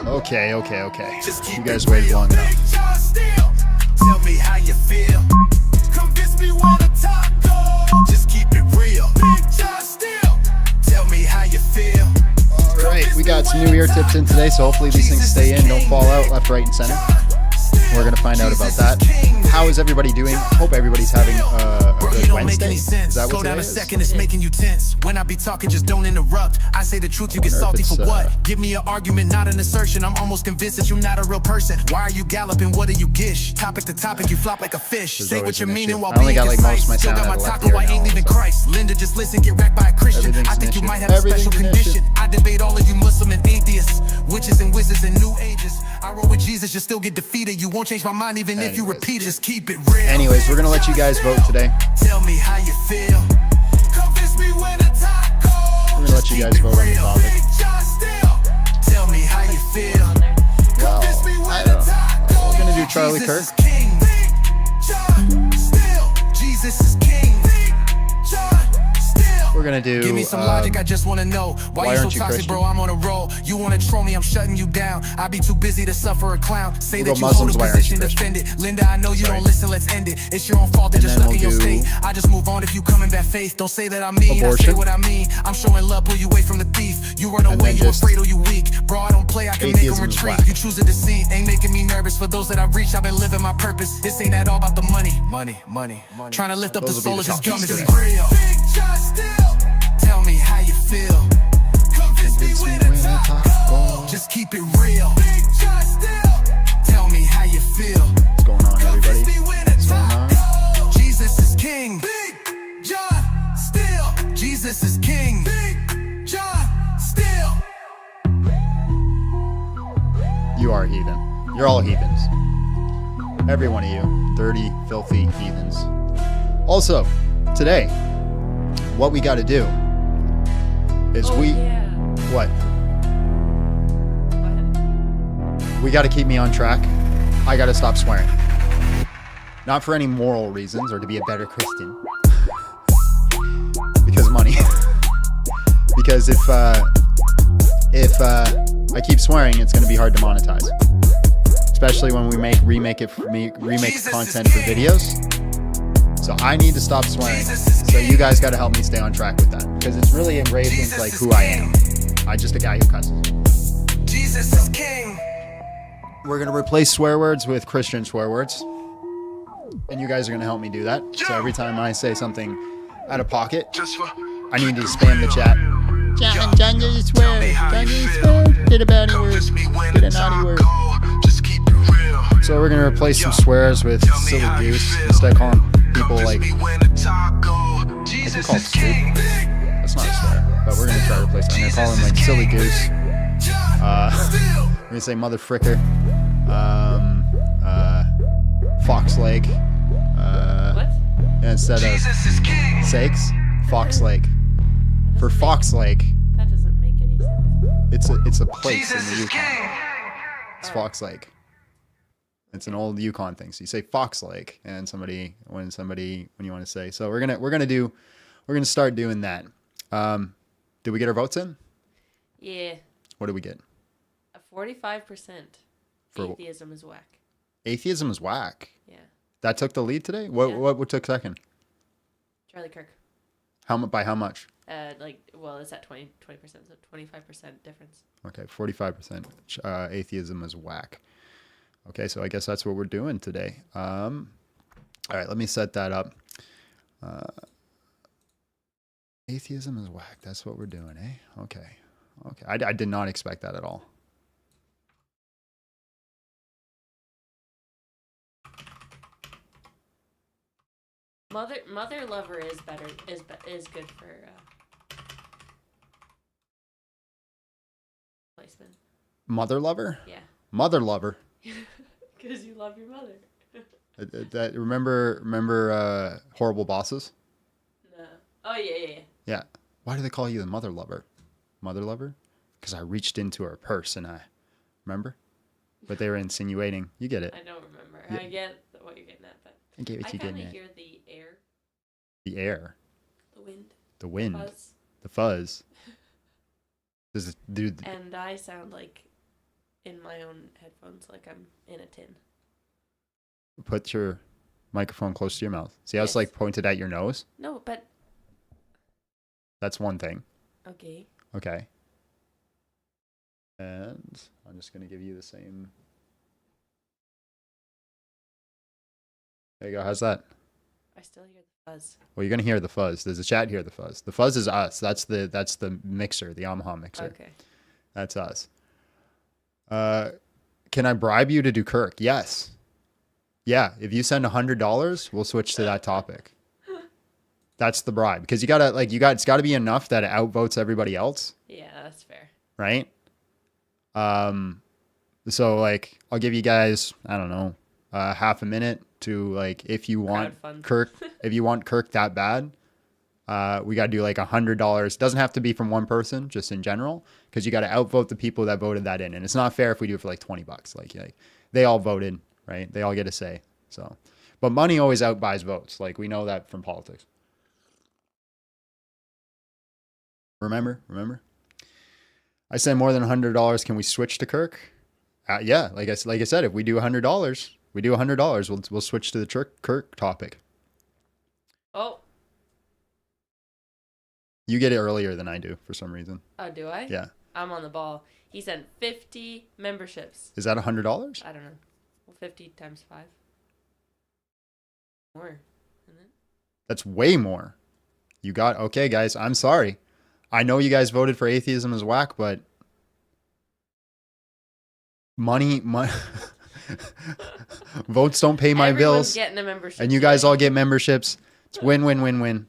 Okay. You guys waited long enough. Tell me how you feel. Convince me when the top go. Just keep it real. Tell me how you feel. All right, we got some new ear tips in today, so hopefully these things stay in, don't fall out left, right, and center. We're going to find out about that. How is everybody doing? Hope everybody's having a good Wednesday. Is that what today is? Second, it's making you tense. When I be talking, just don't interrupt. I say the truth, you get salty for what? Give me an argument, not an assertion. I'm almost convinced that you're not a real person. Why are you galloping? What do you gish? Topic to topic, you flop like a fish. Say what you're meaning while being concise. Still got my taco, I ain't leaving Christ. Linda, just listen, get wrecked by a Christian. I think you might have a special condition. I debate all of you Muslim and atheists, witches and wizards and new ages. I roll with Jesus, you still get defeated. You won't change my mind even if you repeat it. Just keep it real. Anyways, we're gonna let you guys vote today. Tell me how you feel. Convince me when the top goes. We're gonna let you guys vote on the topic. Tell me how you feel. Well, I don't know. We're gonna do Charlie Kirk. Jesus is king. We're gonna do. Give me some logic, I just wanna know why you so toxic, Christian? bro. I'm on a roll. You wanna troll me, I'm shutting you down. I be too busy to suffer a clown. Say that you Muslims, hold a position, defend it. Linda, I know you don't listen, let's end it. It's your own fault, they're just stuck in your state. I just move on if you come in bad faith. Don't say that I'm mean, I say what I mean. I'm showing love, pull you away from the thief. You run away, you afraid or you weak. Bro, I don't play, I can make them retreat. You choose a deceit, ain't making me nervous. For those that I've reached, I've been living my purpose. This ain't at all about the money. Trying to lift up the soul is just dumb as real. Tell me how you feel. Convince me when the top goes. Just keep it real. Tell me how you feel. What's going on, everybody? What's going on? Jesus is king. Big John still. Jesus is king. Big John still. You are a heathen. You're all heathens. Every one of you. Dirty, filthy heathens. Also, today, what we got to do is what? We got to keep me on track. I got to stop swearing. Not for any moral reasons or to be a better Christian. Because of money. Because if I keep swearing, it's going to be hard to monetize. Especially when we remake content for videos. So I need to stop swearing. So you guys got to help me stay on track with that, because it's really engraved into like who I am. I'm just a guy who cusses. Jesus is king. We're gonna replace swear words with Christian swear words, and you guys are gonna help me do that. So every time I say something out of pocket, I need to spam the chat. John, you swear. John, you swear. Get a bad word. Get a naughty word. So we're gonna replace some swears with silly goose instead of calling people like. I can call stupid. That's not a swear, but we're gonna try to replace it. I'm gonna call him like silly goose. We're gonna say mother fricker. Fox leg. What? Instead of sakes, Fox Lake. For Fox Lake. That doesn't make any sense. It's a place in the Yukon. It's Fox Lake. It's an old Yukon thing. So you say Fox Lake, and when you want to say. So we're gonna start doing that. Did we get our votes in? Yeah. What did we get? A 45%. Atheism is whack. Atheism is whack. Yeah. That took the lead today? What took second? Charlie Kirk. By how much? It's at 20%, so 25% difference. Okay, 45%. Atheism is whack. Okay, so I guess that's what we're doing today. All right, let me set that up. Atheism is whack. That's what we're doing, eh? Okay. I did not expect that at all. Mother lover is better. Is good for placement. Mother lover? Yeah. Mother lover. Because you love your mother. Remember Horrible Bosses? No. Oh yeah. Yeah. Why do they call you the mother lover? Mother lover? Because I reached into her purse and remember? But they were insinuating. You get it. I don't remember. Yeah. I get what you're getting at, but I get what you're getting at. hear the air. The air. The wind. The wind. Fuzz. The fuzz. Does it do? And I sound like in my own headphones like I'm in a tin. Put your microphone close to your mouth. See how it's Yes. like pointed at your nose? No, but That's one thing. okay. Okay. And I'm just going to give you the same. There you go. How's that? I still hear the fuzz. Well, you're going to hear the fuzz. Does the chat hear the fuzz? The fuzz is us. That's the mixer, the Yamaha mixer. Okay. That's us. Can I bribe you to do Kirk? Yes. Yeah. If you send $100, we'll switch to that topic. That's the bribe, because it's got to be enough that it outvotes everybody else, Yeah, that's fair. right? So like I'll give you guys, I don't know, half a minute to like, if you want Crowdfund. Kirk, if you want Kirk that bad, we got to do like $100. Doesn't have to be from one person, just in general, because you got to outvote the people that voted that in. And it's not fair if we do it for like $20. Like they all voted, right? They all get a say. So, but money always outbuys votes. Like we know that from politics. Remember? I send more than $100. Can we switch to Kirk? Yeah. Like I said, if we do $100, we'll switch to the Kirk topic. Oh. You get it earlier than I do for some reason. Oh, do I? Yeah. I'm on the ball. He sent 50 memberships. Is that $100? I don't know. Well, 50 times 5. More, isn't it? That's way more. Okay, guys. I'm sorry. I know you guys voted for atheism as whack, but money votes don't pay my Everyone's bills. getting a membership. And you guys today. all get memberships. It's win.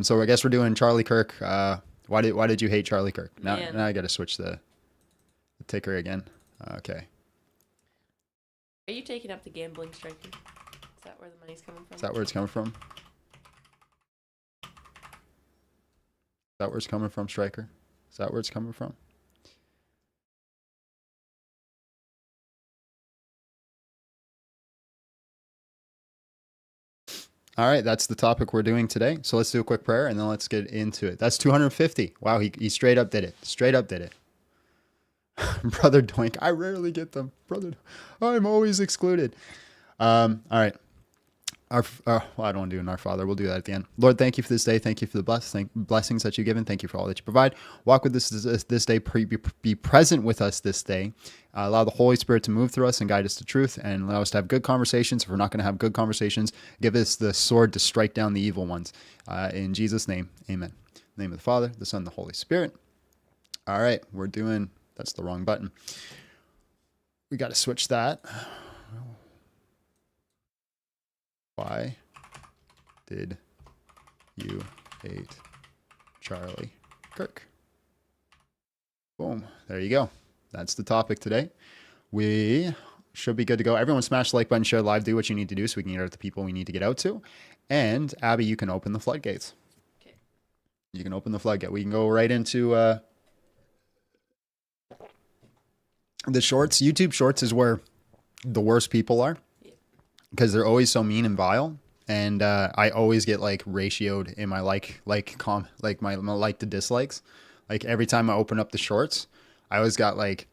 So I guess we're doing Charlie Kirk. Why did you hate Charlie Kirk? Now I got to switch the ticker again. Okay. Are you taking up the gambling, Striker? Is that where the money's coming from? Is that where it's coming from? Is that where it's coming from, Striker? Is that where it's coming from? All right, that's the topic we're doing today. So let's do a quick prayer and then let's get into it. That's 250. Wow, he straight up did it. Brother Doink, I rarely get them. I'm always excluded. All right. I don't want to do an Our Father. We'll do that at the end. Lord, thank you for this day. Thank you for the blessings that you've given. Thank you for all that you provide. Walk with us this day. Be present with us this day. Allow the Holy Spirit to move through us and guide us to truth, and allow us to have good conversations. If we're not going to have good conversations, give us the sword to strike down the evil ones. In Jesus' name, amen. In the name of the Father, the Son, and the Holy Spirit. All right, that's the wrong button. We got to switch that. Why did you hate Charlie Kirk? Boom. There you go. That's the topic today. We should be good to go. Everyone smash the like button, share live, do what you need to do so we can get out to the people we need to get out to. And Abby, you can open the floodgates. Okay. You can open the floodgate. We can go right into the shorts. YouTube shorts is where the worst people are, because they're always so mean and vile, and I always get like ratioed in my my like to dislikes. Like every time I open up the shorts, I always got like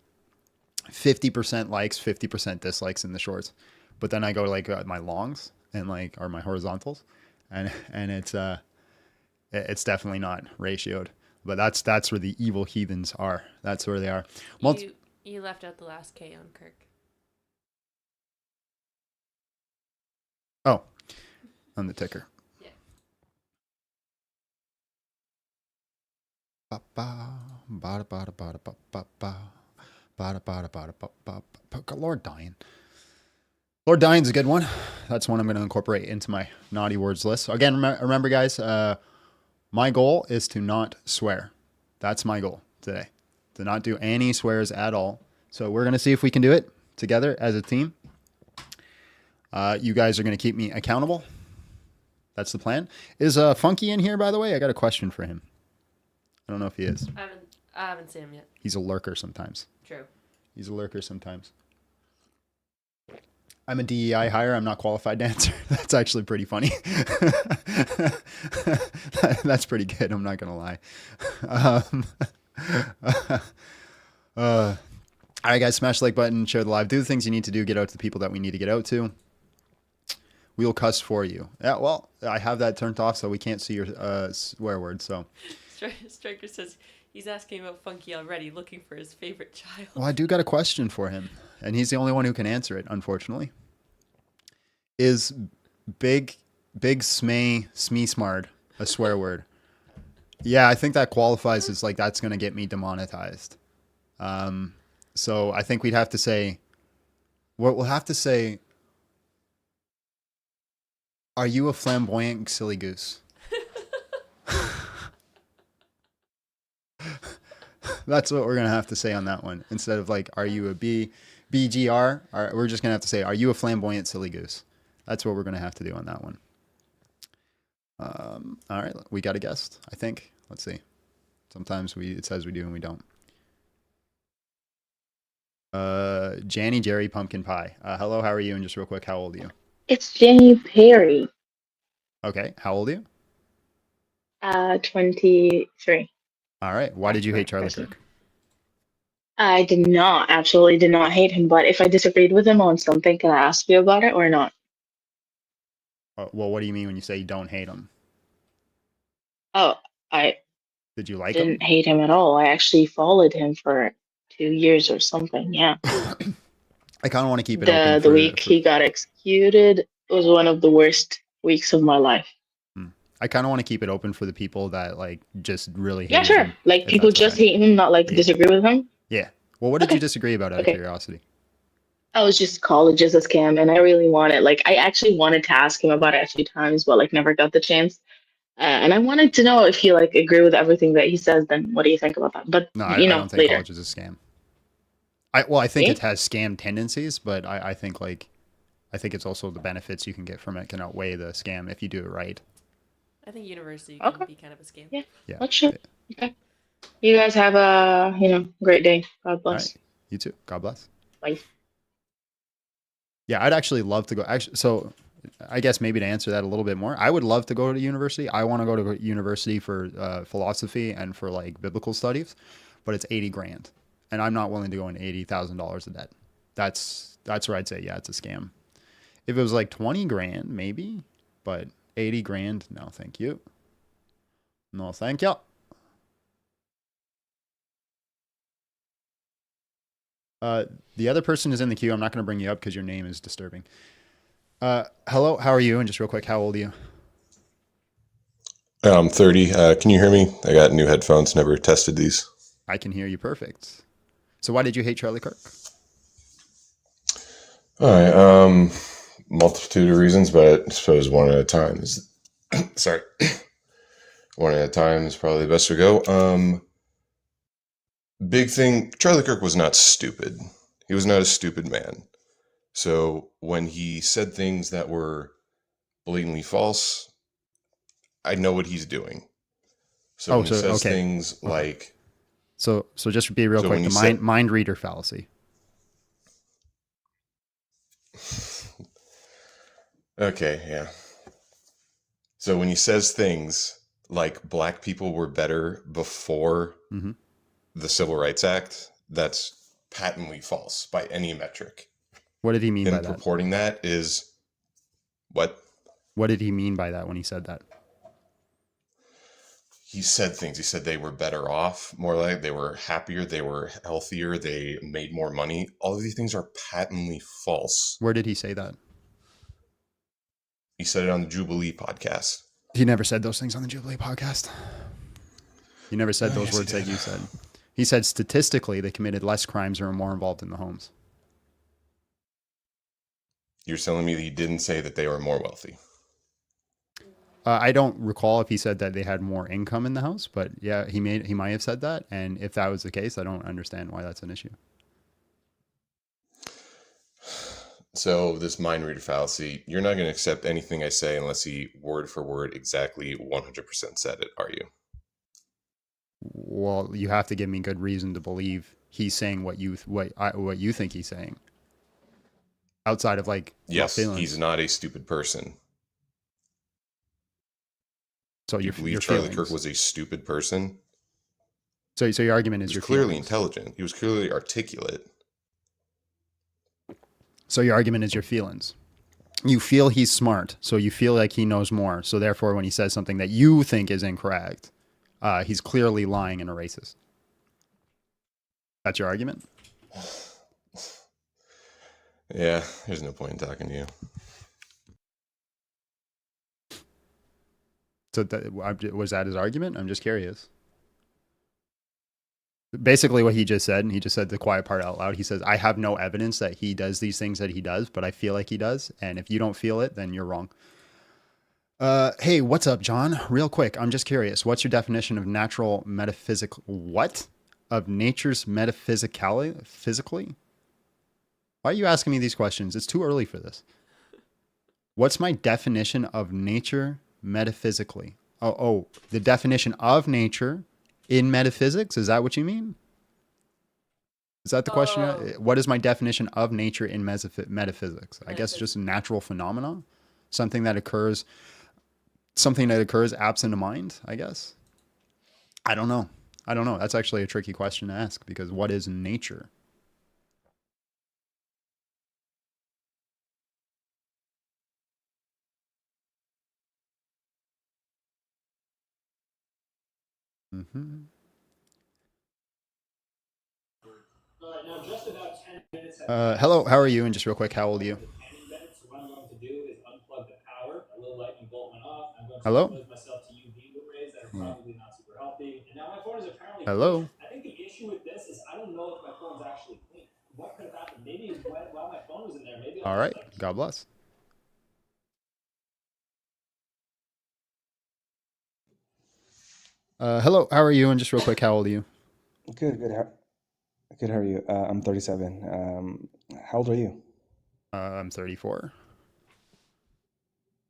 50% likes, 50% dislikes in the shorts. But then I go to like my longs and or my horizontals, and it's definitely not ratioed. But that's where the evil heathens are. That's where they are. You left out the last K on Kirk. Oh, on the ticker. Yeah. Lord Dying. Lord Dying's a good one. That's one I'm going to incorporate into my naughty words list. Again, remember guys, my goal is to not swear. That's my goal today. To not do any swears at all. So we're going to see if we can do it together as a team. You guys are going to keep me accountable. That's the plan. Is Funky in here, by the way? I got a question for him. I don't know if he is. I haven't seen him yet. He's a lurker sometimes. True. He's a lurker sometimes. I'm a DEI hire. I'm not qualified to answer. That's actually pretty funny. That's pretty good. I'm not going to lie. All right, guys, smash the like button, share the live, do the things you need to do, get out to the people that we need to get out to. We'll cuss for you. Yeah, well, I have that turned off so we can't see your swear words. So Striker says he's asking about Funky already, looking for his favorite child. well, I do got a question for him, and he's the only one who can answer it, unfortunately. Is big smee smart a swear word? Yeah, I think that qualifies as like that's going to get me demonetized. So I think we'd have to say, what we'll have to say, are you a flamboyant silly goose? That's what we're going to have to say on that one. Instead of like, are you a BGR? We're just going to have to say, are you a flamboyant silly goose? That's what we're going to have to do on that one. All right, we got a guest, I think. Let's see. Sometimes it says we do and we don't. Janny Jerry Pumpkin Pie. Hello, how are you? And just real quick, how old are you? It's Jenny Perry. Okay, how old are you? 23. All right, why did you hate Charlie Kirk? I absolutely did not hate him, but if I disagreed with him on something, can I ask you about it or not? Well, what do you mean when you say you don't hate him? Oh, I Did you like him? didn't hate him at all. I actually followed him for 2 years or something, yeah. I kind of want to keep it open. The week he got executed was one of the worst weeks of my life. I kind of want to keep it open for the people that like just really hate Yeah, sure. him. Like people just hate him, not like disagree with him. Yeah. Well, what did you disagree about out of curiosity? I was just college is a scam, and I really wanted, like, I actually wanted to ask him about it a few times, but like never got the chance. And I wanted to know if he like agree with everything that he says. Then what do you think about that? But no, I you know, don't think later. college is a scam. I think it has scam tendencies, but I think it's also the benefits you can get from it can outweigh the scam if you do it right. I think university can be kind of a scam. Yeah. That's true. Okay. You guys have a great day. God bless. Right. You too. God bless. Bye. Yeah, I'd actually love to go. So I guess maybe to answer that a little bit more, I would love to go to university. I want to go to university for philosophy and for like biblical studies, but it's $80,000, and I'm not willing to go in $80,000 of debt. That's where I'd say yeah, it's a scam. If it was like $20,000, maybe, but $80,000, no, thank you. No, thank you. The other person is in the queue. I'm not going to bring you up because your name is disturbing. Hello, how are you? And just real quick, how old are you? I'm 30. Can you hear me? I got new headphones. Never tested these. I can hear you perfect. So why did you hate Charlie Kirk? All right. Multitude of reasons, but I suppose one at a time is sorry. One at a time is probably the best to go. Big thing, Charlie Kirk was not stupid. He was not a stupid man. So when he said things that were blatantly false, I know what he's doing. So when he says things like... So just to be real quick, the mind reader fallacy. Okay, yeah. So when he says things like black people were better before the Civil Rights Act, that's patently false by any metric. What did he mean by that? Purporting that is what? What did he mean by that when he said that? He said things. He said they were better off, more like they were happier, they were healthier, they made more money. All of these things are patently false. Where did he say that? He said it on the Jubilee podcast. He never said those things on the Jubilee podcast. He never said those words that you said. He said statistically they committed less crimes or were more involved in the homes. You're telling me that he didn't say that they were more wealthy? I don't recall if he said that they had more income in the house, but yeah, he might have said that. And if that was the case, I don't understand why that's an issue. So this mind reader fallacy, you're not going to accept anything I say unless he word for word exactly 100% said it, are you? Well, you have to give me good reason to believe he's saying what you think he's saying. Outside of like, yes, he's not a stupid person. So you believe Charlie Kirk was a stupid person? So your argument is he was clearly intelligent. He was clearly articulate. So your argument is your feelings. You feel he's smart, so you feel like he knows more. So therefore, when he says something that you think is incorrect, he's clearly lying and a racist. That's your argument? Yeah, there's no point in talking to you. So was that his argument? I'm just curious. Basically what he just said, and he just said the quiet part out loud. He says, I have no evidence that he does these things that he does, but I feel like he does. And if you don't feel it, then you're wrong. Hey, what's up, John? Real quick, I'm just curious. What's your definition of natural metaphysical? What? Of nature's metaphysicality? Physically? Why are you asking me these questions? It's too early for this. What's my definition of nature metaphysically? Oh, the definition of nature in metaphysics? Is that what you mean? Is that the question? What is my definition of nature in metaphysics? I guess just a natural phenomena, something that occurs absent of mind, I guess. I don't know. That's actually a tricky question to ask, because what is nature? Mm-hmm. Now, just about 10 minutes. Hello, how are you? And just real quick, how old are you? 10 minutes. What I'm going to do is unplug the power. A little lightning bolt went off. I'm going to Hello? expose myself to UV rays that are probably not super healthy. And now my phone is apparently Hello? clean. I think the issue with this is I don't know if my phone's actually clean. What could have happened? Maybe while my phone was in there, maybe. All right. God bless. Hello, how are you? And just real quick, how old are you? Good. How are you? I'm 37. How old are you? I'm 34.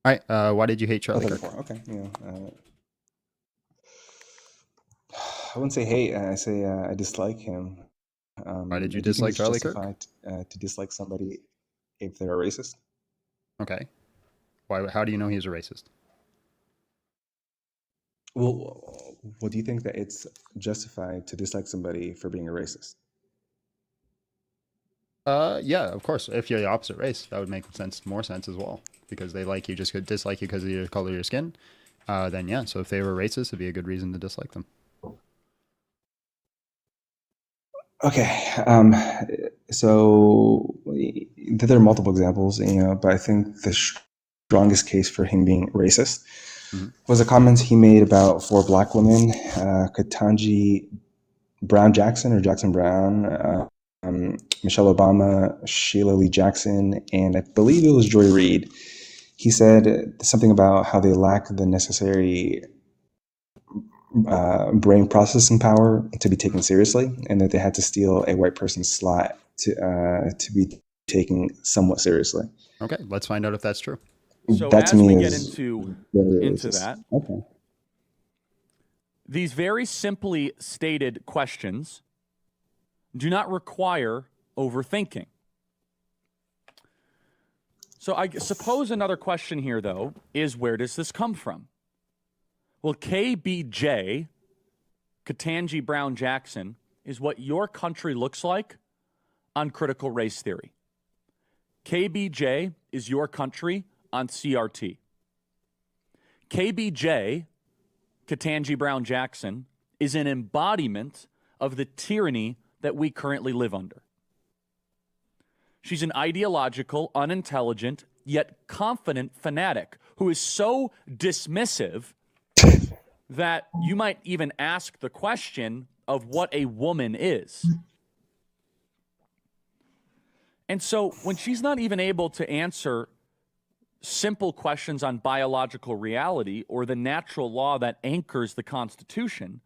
All right. Why did you hate Charlie Kirk? 34. Okay. I wouldn't say hate. I say I dislike him. Why did you I do think dislike it's Charlie Kirk? justified to dislike somebody if they're a racist. Okay. Why? How do you know he's a racist? Well, do you think that it's justified to dislike somebody for being a racist? Yeah, of course. If you're the opposite race, that would make more sense as well, because they like you, just could dislike you because of the color of your skin. Then yeah. So if they were racist, it'd be a good reason to dislike them. Okay. So there are multiple examples, but I think the strongest case for him being racist was a comment he made about 4 black women, Ketanji Brown Jackson or Jackson Brown, Michelle Obama, Sheila Lee Jackson, and I believe it was Joy Reid. He said something about how they lack the necessary brain processing power to be taken seriously, and that they had to steal a white person's slot to be taken somewhat seriously. Okay, let's find out if that's true. So That as to me we get is into very racist. that, Okay. these very simply stated questions do not require overthinking. So I suppose another question here, though, is where does this come from? Well, KBJ, Ketanji Brown Jackson, is what your country looks like on critical race theory. KBJ is your country on CRT. KBJ, Ketanji Brown Jackson, is an embodiment of the tyranny that we currently live under. She's an ideological, unintelligent, yet confident fanatic who is so dismissive that you might even ask the question of what a woman is. And so when she's not even able to answer simple questions on biological reality or the natural law that anchors the Constitution,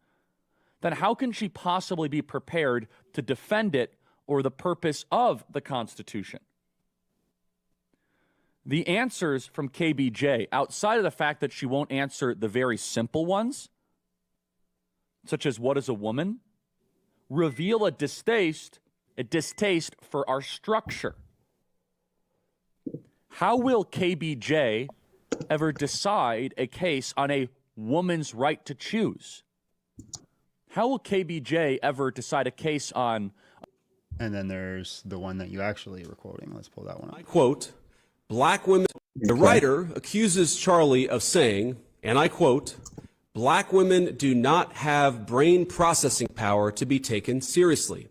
then how can she possibly be prepared to defend it or the purpose of the Constitution? The answers from KBJ, outside of the fact that she won't answer the very simple ones, such as what is a woman, reveal a distaste for our structure. How will KBJ ever decide a case on a woman's right to choose? How will KBJ ever decide a case on... And then there's the one that you actually were quoting. Let's pull that one up. I quote, black women, the writer accuses Charlie of saying, and I quote, black women do not have brain processing power to be taken seriously.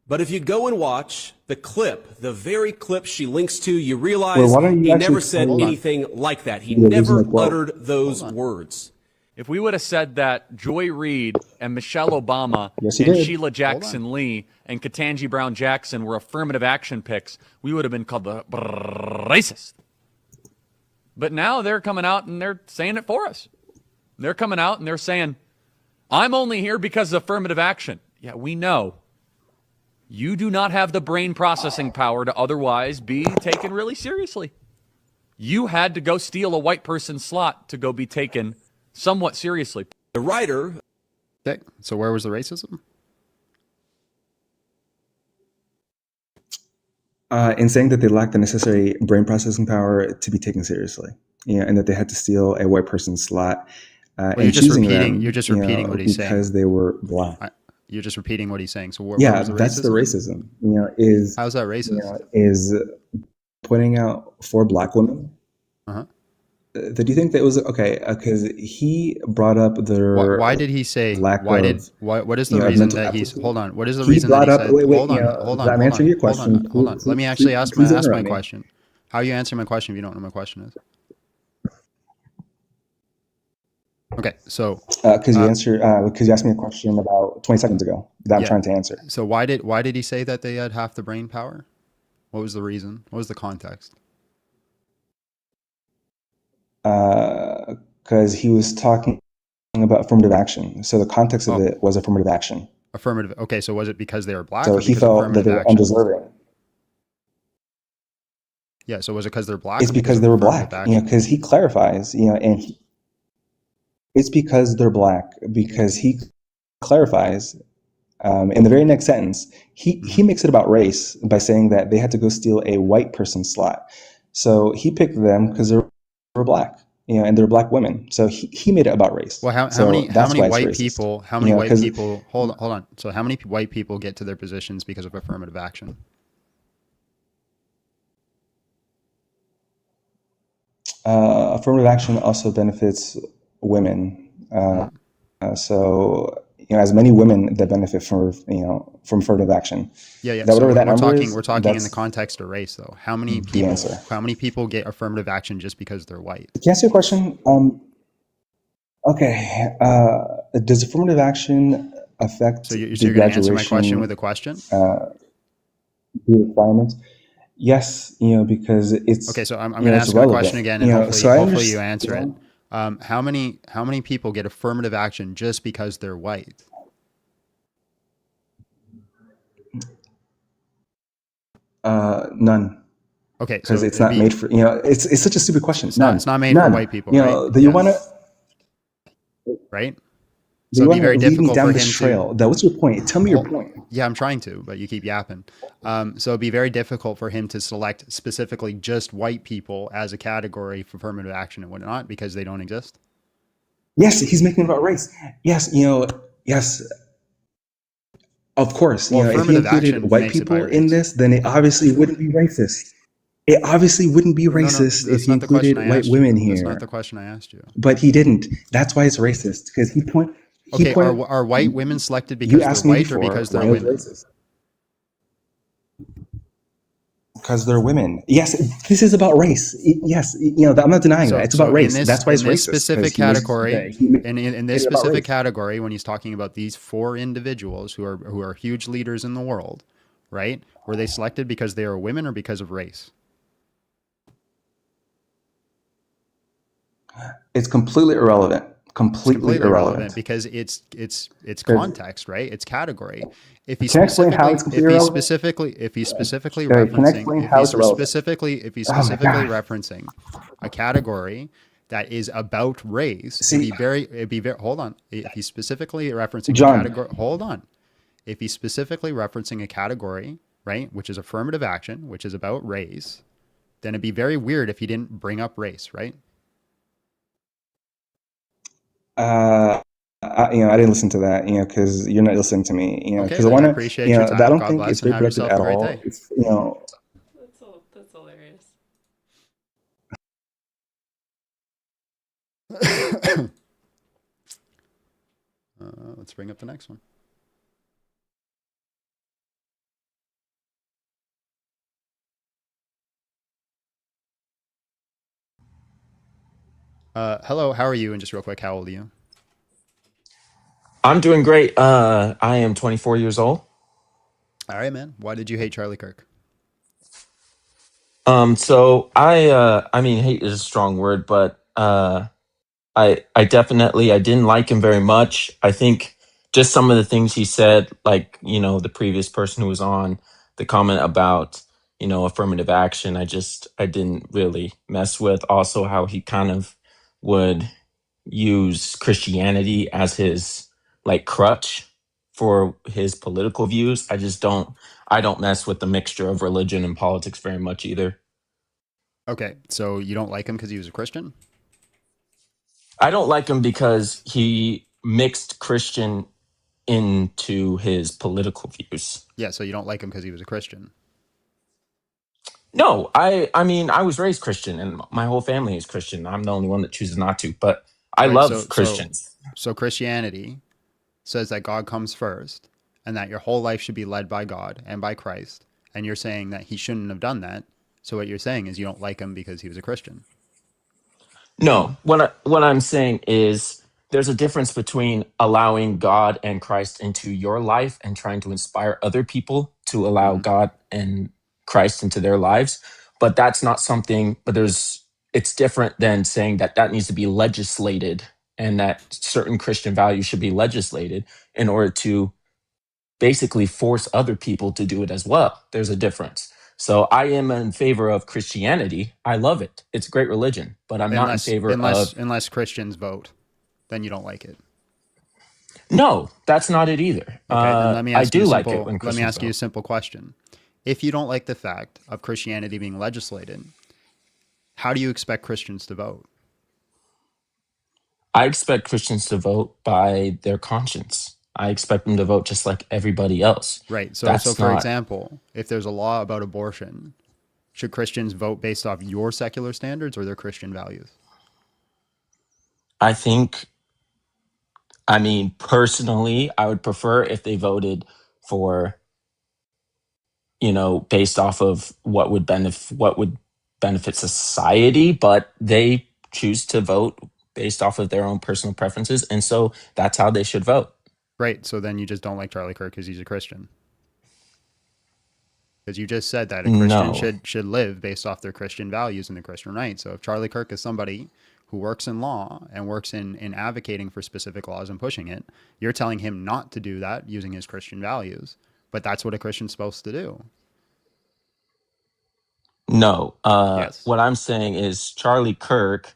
But if you go and watch the clip, the very clip she links to, you realize he never said anything like that. He never uttered those words. If we would have said that Joy Reid and Michelle Obama and Sheila Jackson Lee and Ketanji Brown Jackson were affirmative action picks, we would have been called the racist. But now they're coming out and they're saying it for us. They're coming out and they're saying, I'm only here because of affirmative action. Yeah, we know. You do not have the brain processing power to otherwise be taken really seriously. You had to go steal a white person's slot to go be taken somewhat seriously. The writer. Okay, so where was the racism? In saying that they lacked the necessary brain processing power to be taken seriously, and that they had to steal a white person's slot. You're just repeating what he's saying because they were black. You're just repeating what he's saying. So that's the racism. How's that racist? Is pointing out 4 black women. Do you think that was okay? Because he brought up their. Why did he say? What is the reason that he's? Hold on. What is the he reason brought that he up? said? Wait, hold on. I'm answering your question. Hold on. Let me actually ask my question. How are you answering my question if you don't know what my question is? Okay, so because you asked me a question about 20 seconds ago that I'm trying to answer. So why did he say that they had half the brain power? What was the reason? What was the context? Because he was talking about affirmative action. So the context of it was affirmative action. Affirmative. Okay, so was it because they were black? So he felt that they were undeserving. Yeah. So was it because they're black? It's because they were black. Because he clarifies. And it's because they're black. Because he clarifies. In the very next sentence, he makes it about race by saying that they had to go steal a white person's slot. So he picked them because they were black, and they're black women. So he made it about race. Well, how many white people? How many white people? Hold on. So how many white people get to their positions because of affirmative action? Affirmative action also benefits women. So as many women that benefit from affirmative action. Yeah. That so we're talking in the context of race, though. How many people get affirmative action just because they're white? Can I ask you a question? Okay. Does affirmative action affect you're going to answer my question with a question? The requirements? Yes, because it's okay. So I'm going to ask you a question again, and hopefully you answer it. How many people get affirmative action just because they're white? None. Okay, because it's not made for it's such a stupid question. It's not made for white people. Right? You want to right. So it'd be very difficult down for this him trail. What's your point? Tell me your point. Yeah, I'm trying to, but you keep yapping. So it'd be very difficult for him to select specifically just white people as a category for affirmative action and whatnot because they don't exist. Yes, he's making it about race. Yes, yes. Of course, if he included white people in this, then it obviously wouldn't be racist. It obviously wouldn't be racist if he included white women here. That's not the question I asked you. But he didn't. That's why it's racist because he point. Okay, are white women selected because they're white or because they're women? Because they're women. Yes, this is about race. Yes, I'm not denying that. It's about race. That's why it's racist. In this specific category, when he's talking about these 4 individuals who are huge leaders in the world, right? Were they selected because they are women or because of race? It's completely irrelevant. Completely irrelevant because it's context, right? It's category. If he specifically referencing a category that is about race, it'd be very hold on. If he's specifically referencing a category, hold on. If he's specifically referencing a category, right, which is affirmative action, which is about race, then it'd be very weird if he didn't bring up race, right? I didn't listen to that, because you're not listening to me, Okay, because I then I want to, appreciate your I time. don't God think bless it's and very have productive yourself at a great all. day. If, That's hilarious. Let's bring up the next one. Hello, how are you? And just real quick, how old are you? I'm doing great. I am 24 years old. All right, man. Why did you hate Charlie Kirk? So I mean, hate is a strong word, but I definitely I didn't like him very much. I think just some of the things he said, like the previous person who was on, the comment about affirmative action, I didn't really mess with. Also, how he kind of would use Christianity as his like crutch for his political views. I don't mess with the mixture of religion and politics very much either. Okay, so you don't like him because he was a Christian? I don't like him because he mixed Christian into his political views. Yeah, so you don't like him because he was a Christian. No, I mean I was raised Christian and my whole family is Christian. I'm the only one that chooses not to, but I Right, love so Christians. so Christianity says that God comes first and that your whole life should be led by God and by Christ, and you're saying that he shouldn't have done that. So what you're saying is you don't like him because he was a Christian. No, what I'm saying is there's a difference between allowing God and Christ into your life and trying to inspire other people to allow Hmm. God and Christ into their lives. But that's not something, but it's different than saying that that needs to be legislated and that certain Christian values should be legislated in order to basically force other people to do it as well. There's a difference. So I am in favor of Christianity. I love it. It's a great religion, but I'm not in Unless favor unless of unless Christians vote, then you don't like it. no, that's not it either. Okay, then let me I ask you do a like it simple when let me Christians ask you a vote. simple question. If you don't like the fact of Christianity being legislated, how do you expect Christians to vote? I expect Christians to vote by their conscience. I expect them to vote just like everybody else. Right. So That's for not example, if there's a law about abortion, should Christians vote based off your secular standards or their Christian values? I think I mean personally, I would prefer if they voted for based off of what would benefit society, but they choose to vote based off of their own personal preferences, and so that's how they should vote. Right. So then you just don't like Charlie Kirk because he's a Christian. Because you just said that a Christian No. should live based off their Christian values and their Christian rights. So if Charlie Kirk is somebody who works in law and works in advocating for specific laws and pushing it, you're telling him not to do that using his Christian values. But that's what a Christian's supposed to do. No. Yes. What I'm saying is Charlie Kirk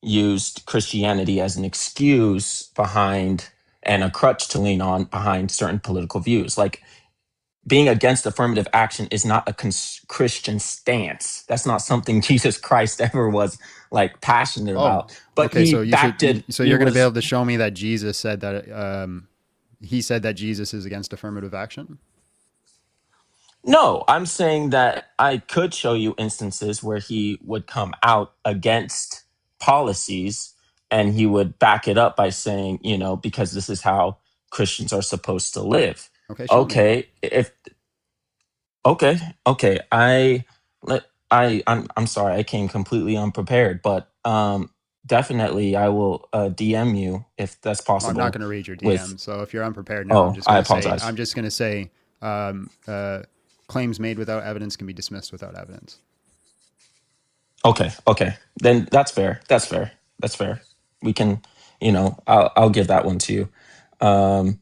used Christianity as an excuse behind and a crutch to lean on behind certain political views. Like being against affirmative action is not a Christian stance. That's not something Jesus Christ ever was like passionate Oh, about. But okay. he So backed it. so It you're going to be was able to show me that Jesus said that he said that Jesus is against affirmative action. no. I'm saying that I could show you instances where he would come out against policies and he would back it up by saying, because this is how Christians are supposed to live. Okay, show me. Okay, if okay, okay. I'm sorry, I came completely unprepared, but definitely I will DM you if that's Well, I'm not possible going to read your with DM. So if you're unprepared, no. oh, I apologize. I'm just going to say um, uh, claims made without evidence can be dismissed without evidence. Okay, okay. Then that's fair. That's fair. That's fair. We can, I'll give that one to you. Um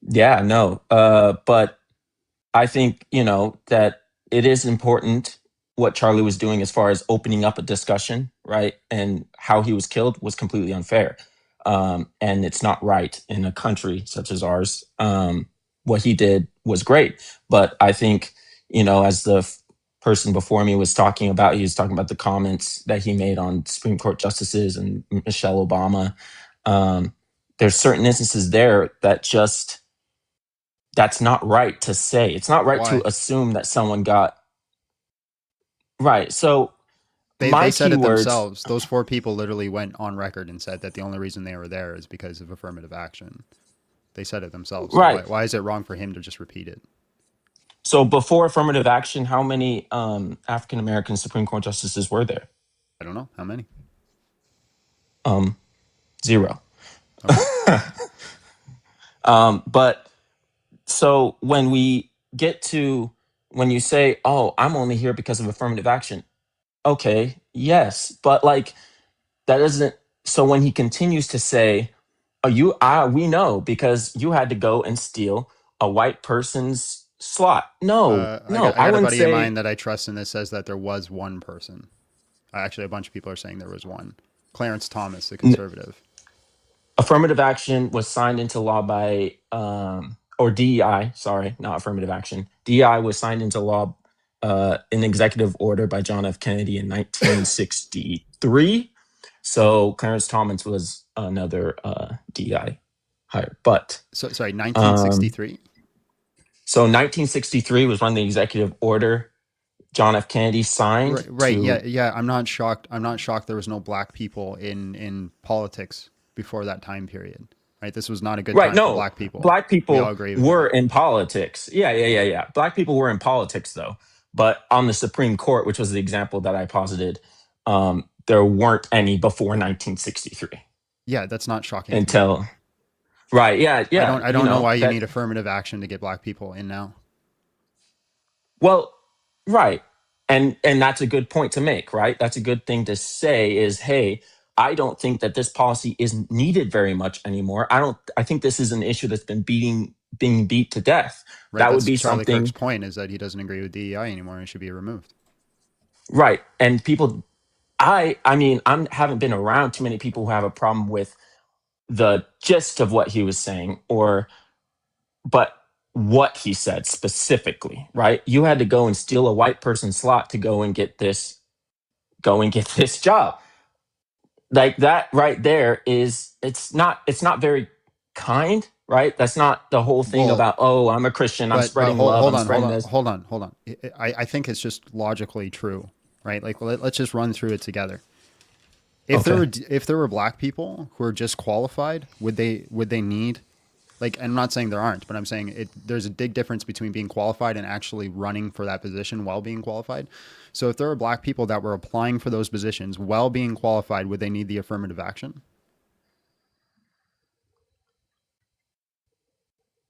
yeah, no. But I think, that it is important what Charlie was doing as far as opening up a discussion, right? And how he was killed was completely unfair. And it's not right in a country such as ours. What he did was great. But I think, as the person before me was talking about, he was talking about the comments that he made on Supreme Court justices and Michelle Obama. Um, there's certain instances there that just that's not right to say. It's not right to Why? assume that someone got right. So They my said it keywords, themselves. Those 4 people literally went on record and said that the only reason they were there is because of affirmative action. They said it themselves. So right. why is it wrong for him to just repeat it? So before affirmative action, how many African American Supreme Court justices were there? I don't know how many. 0. Okay. But so when we get to when you say, "Oh, I'm only here because of affirmative action," okay, yes, but like that doesn't. So when he continues to say, "Oh, we know because you had to go and steal a white person's slot." No, I no, got I a wouldn't buddy of say mine that I trust in this says that there was one person. Actually, a bunch of people are saying there was one. Clarence Thomas, the conservative. affirmative action was signed into law by or DEI, sorry, not affirmative action. DEI was signed into law in executive order by John F. Kennedy in 1963. So Clarence Thomas was another DEI hire. But So sorry, um, 1963. so 1963 was when the executive order John F. Kennedy signed Right. to Yeah. I'm not shocked. I'm not shocked there was no black people in politics before that time period. Right. This was not a good right. time for No, black people. black We all people agree with were that. in politics. Yeah. Black people were in politics though, but on the Supreme Court, which was the example that I posited, there weren't any before 1963 Yeah, that's not shocking to me. until right. Yeah. I You don't know know why you that. need affirmative action to get black people in now. Well, right. And that's a good point to make, right? That's a good thing to say is, hey, I don't think that this policy is needed very much anymore. I think this is an issue that's been being beat to death. Right. That would That's be Charlie Kirk's something, point is that he doesn't agree with DEI anymore and it should be removed. right. And people I mean, haven't been around too many people who have a problem with the gist of what he was saying or but what he said specifically, right? You had to go and steal a white person's slot to go and get this job. Like that right there is it's not very kind, right? That's not the whole thing Well, about, oh, I'm a Christian, I'm but spreading love, I'm hold on, spreading this. hold on. I think it's just logically true, right? Like let's just run through it together. Okay. If there were black people who are just qualified, would they need like? And I'm not saying there aren't, but I'm saying there's a big difference between being qualified and actually running for that position while being qualified. So if there are black people that were applying for those positions while being qualified, would they need the affirmative action?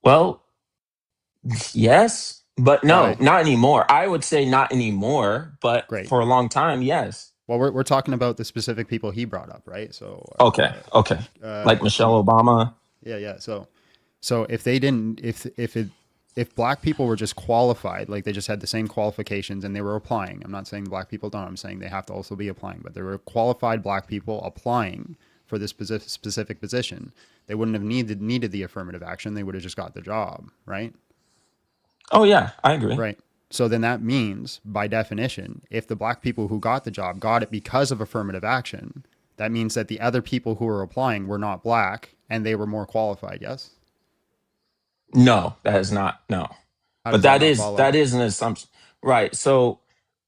Well, yes, but no, Why? not anymore. I would say not anymore, but Great. for a long time, yes. Well, we're talking about the specific people he brought up, right? So, Okay. Like Michelle Obama. yeah. So if they didn't, if black people were just qualified, like they just had the same qualifications and they were applying, I'm not saying black people don't. I'm saying they have to also be applying, but there were qualified black people applying for this specific position. They wouldn't have needed the affirmative action. They would have just got the job, right? Oh yeah, I agree. Right. So then that means, by definition, if the black people who got the job got it because of affirmative action, that means that the other people who were applying were not black and they were more qualified. Yes. No, that is not no. How But does that not follow? that is an assumption. Right. So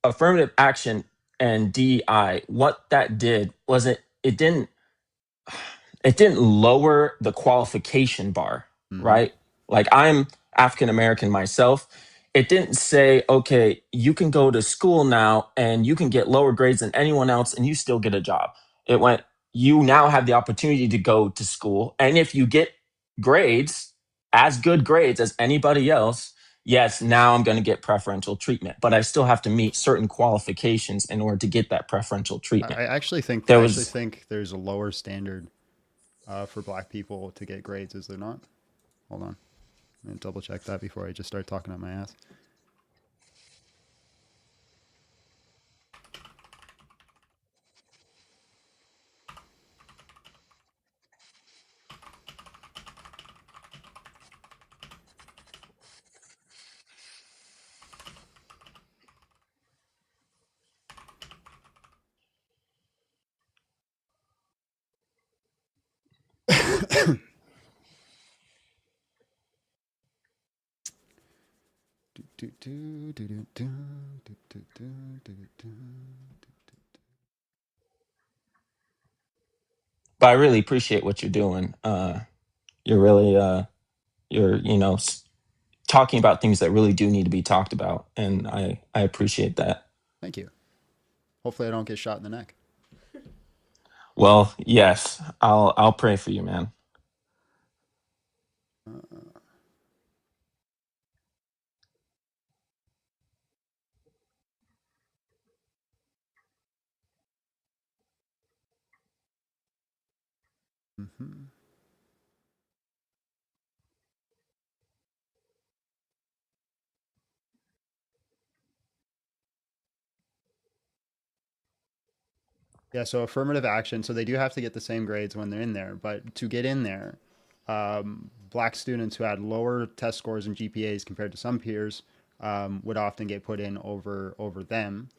affirmative action and DEI, what that did was it didn't lower the qualification bar, Mm-hmm. right? Like I'm African American myself. It didn't say, okay, you can go to school now and you can get lower grades than anyone else and you still get a job. It went, you now have the opportunity to go to school. And if you get grades, as good grades as anybody else, yes, now I'm going to get preferential treatment. But I still have to meet certain qualifications in order to get that preferential treatment. I actually think There was there's a lower standard for black people to get grades. Is there not? Hold on. I'm gonna double check that before I just start talking on my ass. But I really appreciate what you're doing. You're really, you're, talking about things that really do need to be talked about, and I appreciate that. Thank you. Hopefully, I don't get shot in the neck. Well, yes, I'll pray for you, man. Mm-hmm. Yeah, so affirmative action. So they do have to get the same grades when they're in there, but to get in there, black students who had lower test scores and GPAs compared to some peers would often get put in over them.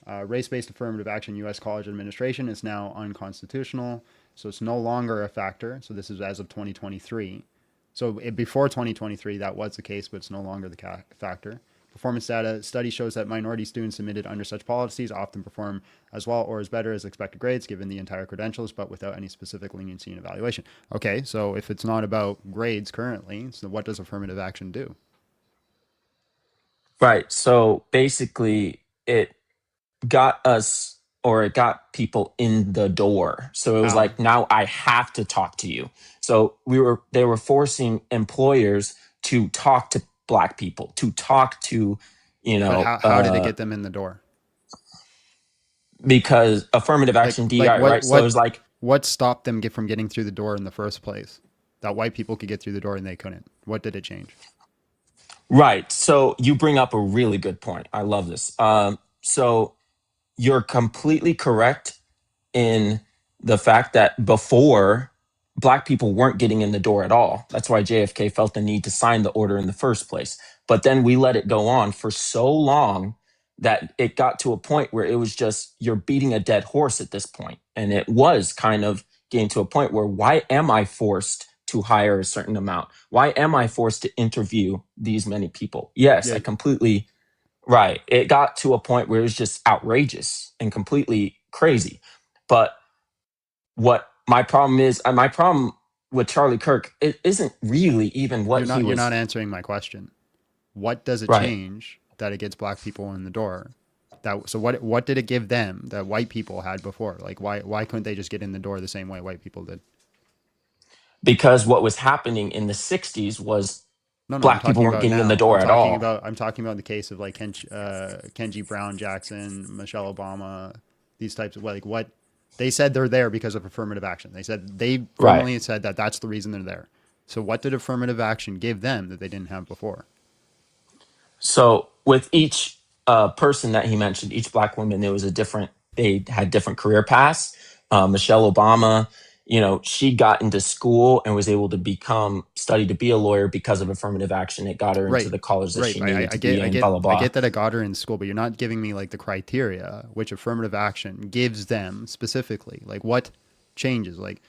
Race-based affirmative action U.S. college administration is now unconstitutional, so it's no longer a factor. So this is as of 2023. So before 2023, that was the case, but it's no longer the factor. Performance data study shows that minority students admitted under such policies often perform as well or as better as expected grades given the entire credentials, but without any specific leniency in evaluation. Okay, so if it's not about grades currently, so what does affirmative action do? Right. So basically, it got us, or it got people in the door. So it was How? like, now I have to talk to you. So they were forcing employers to talk to black people, to talk to, But how did it get them in the door? because affirmative action DI, right? So it was like, what stopped them from getting through the door in the first place? That white people could get through the door and they couldn't. What did it change? right. So you bring up a really good point. I love this. So you're completely correct in the fact that before, black people weren't getting in the door at all. That's why JFK felt the need to sign the order in the first place. But then we let it go on for so long that it got to a point where it was just, you're beating a dead horse at this point. And it was kind of getting to a point where, why am I forced to hire a certain amount? Why am I forced to interview these many people? Yes, Yeah. I completely, right. It got to a point where it was just outrageous and completely crazy. But what my problem is, my problem with Charlie Kirk, it isn't really even what You're not answering my question. What does it right. change that it gets black people in the door? So what did it give them that white people had before? Like why couldn't they just get in the door the same way white people did? Because what was happening in the 60s was No, I'm black people talking weren't about getting in the now. door at all. I'm talking about the case of like Kenji Brown Jackson, Michelle Obama, these types of like what they said they're there because of affirmative action. They said they formally said that that's the reason they're there. So what did affirmative action give them that they didn't have before? So with each person that he mentioned, each black woman, there was they had different career paths. Michelle Obama, she got into school and was able to study to be a lawyer because of affirmative action. It got her into the college that she needed to be in, blah, blah, blah. I get that it got her in school, but you're not giving me like the criteria which affirmative action gives them specifically. Like what changes? Like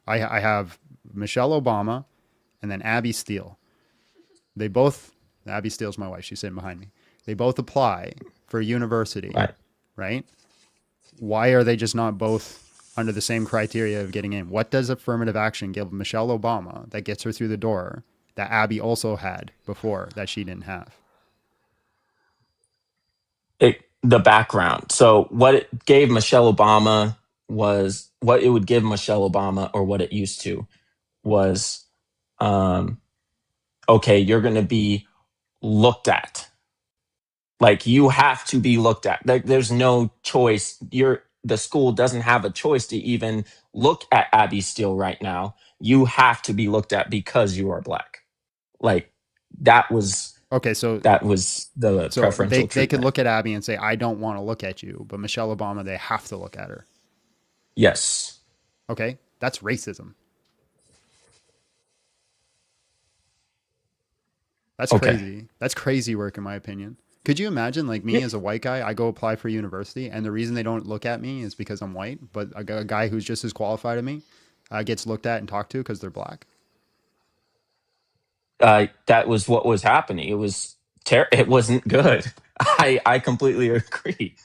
I have Michelle Obama and then Abby Steele. Abby Steele's my wife. She's sitting behind me. They both apply for university, right? Why are they just not both under the same criteria of getting in? What does affirmative action give Michelle Obama that gets her through the door that Abby also had before that she didn't have? The background. So what it gave Michelle Obama was what it would give Michelle Obama, or what it used to was, okay, you're going to be looked at. Like you have to be looked at. Like there's no choice. The school doesn't have a choice to even look at Abby Steele right now. You have to be looked at because you are black. Like that was okay. So that was the preferential treatment. They could look at Abby and say, "I don't want to look at you," but Michelle Obama, they have to look at her. Yes. Okay, that's racism. That's crazy. That's crazy work, in my opinion. Could you imagine, like me as a white guy, I go apply for university, and the reason they don't look at me is because I'm white, but a guy who's just as qualified as me gets looked at and talked to because they're black? That was what was happening. It was It wasn't good. I completely agree.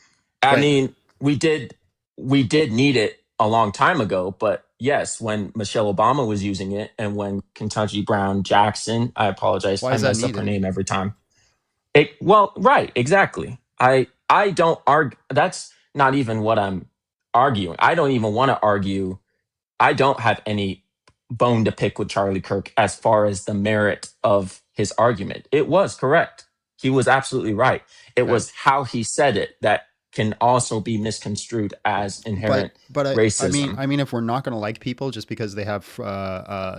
I Right. mean, we did need it a long time ago, but yes, when Michelle Obama was using it and when Kentucky Brown Jackson, I apologize, Why I is that mess up her needed? name every time. Well, right, exactly. I don't argue. That's not even what I'm arguing. I don't even want to argue. I don't have any bone to pick with Charlie Kirk as far as the merit of his argument. It was correct. He was absolutely right. It Okay. was how he said it that can also be misconstrued as inherent But racism. I mean, if we're not going to like people just because they have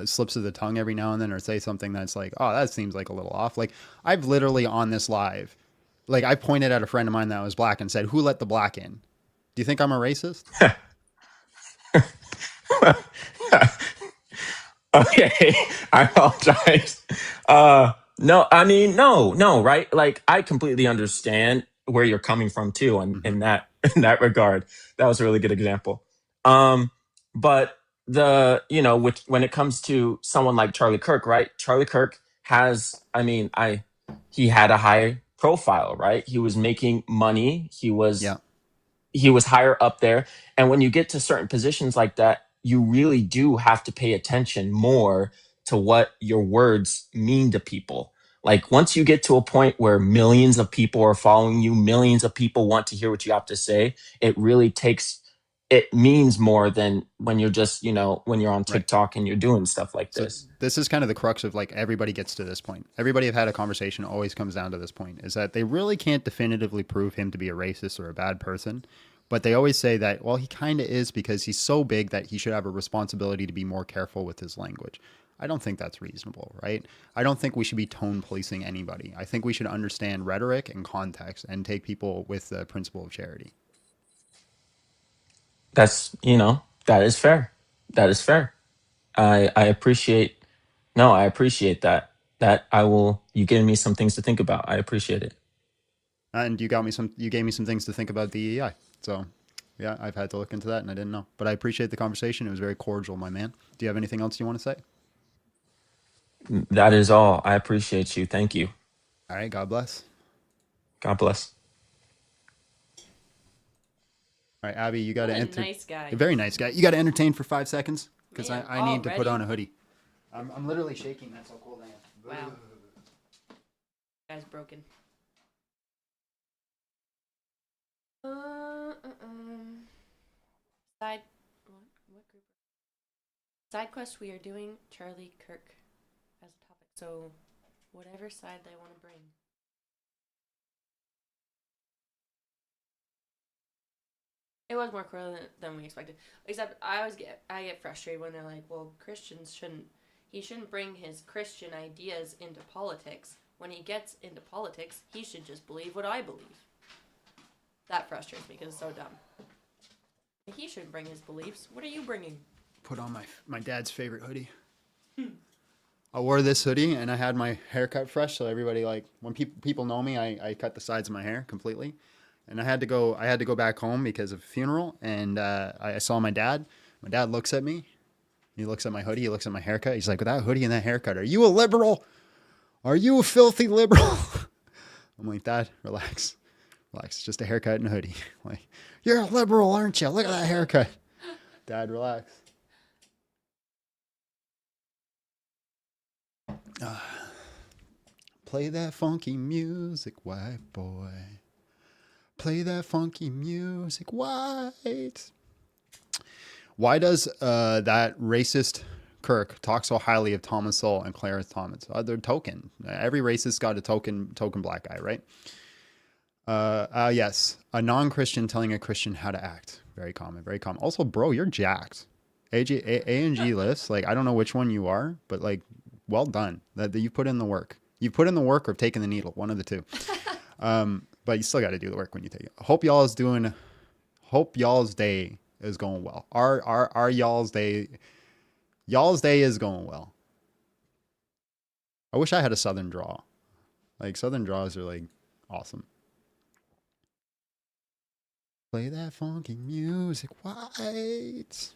slips of the tongue every now and then, or say something that's like, oh, that seems like a little off. Like I've literally on this live, like I pointed at a friend of mine that was black and said, "Who let the black in?" Do you think I'm a racist? Okay, I apologize. No, I mean, no, right? Like, I completely understand where you're coming from too, and Hmm. in that in that regard, that was a really good example. Um, but when it comes to someone like Charlie Kirk, right? Charlie Kirk has, I mean, he had a high profile, right? He was making money. Yeah. He was higher up there. And when you get to certain positions like that, you really do have to pay attention more to what your words mean to people. Like once you get to a point where millions of people are following you, millions of people want to hear what you have to say, it means more than when you're just, when you're on Right. TikTok and you're doing stuff like So this. this is kind of the crux of like everybody gets to this point. Everybody I've had a conversation always comes down to this point is that they really can't definitively prove him to be a racist or a bad person. But they always say that, well, he kind of is because he's so big that he should have a responsibility to be more careful with his language. I don't think that's reasonable, right? I don't think we should be tone policing anybody. I think we should understand rhetoric and context and take people with the principle of charity. That is fair. That is fair. I appreciate No, I appreciate that. You gave me some things to think about. I appreciate it. And you gave me some things to think about DEI. So yeah, I've had to look into that and I didn't know. But I appreciate the conversation. It was very cordial, my man. Do you have anything else you want to say? That is all. I appreciate you. Thank you. All right, God bless. God bless. All right, Abby, you got to What a enter. nice guy. A very nice guy. You got to entertain for 5 seconds because Man, I need to put already? on a hoodie. I'm literally shaking. That's how cold I am. Wow. Guy's broken. Side what group? Side quest we are doing Charlie Kirk as a topic. So whatever side they want to bring. It was more cruel than we expected. Except I get frustrated when they're like, well, he shouldn't bring his Christian ideas into politics. When he gets into politics, he should just believe what I believe. That frustrates me because it's so dumb. He shouldn't bring his beliefs. What are you bringing? Put on my dad's favorite hoodie. I wore this hoodie and I had my hair cut fresh, so everybody like when people know me, I cut the sides of my hair completely, and I had to go back home because of a funeral, and I saw my dad. My dad looks at me. He looks at my hoodie. He looks at my haircut. He's like, with that hoodie and that haircut, are you a liberal? Are you a filthy liberal? I'm like, Dad, relax. Relax. It's just a haircut and a hoodie. Like, you're a liberal, aren't you? Look at that haircut. Dad, relax. Play that funky music, white boy. Play that funky music, white. Why does that racist Kirk talk so highly of Thomas Sowell and Clarence Thomas? They're token. Every racist got a token black guy, right? Yes. A non-Christian telling a Christian how to act. Very common, very common. Also, bro, you're jacked. A&G lifts. Like, I don't know which one you are, but like, well done. That you put in the work. You put in the work or taken the needle. One of the two. But you still got to do the work when you take it. Hope y'all's day is going well. Our y'all's day is going well. I wish I had a Southern draw. Like, Southern draws are like awesome. Play that funky music, white.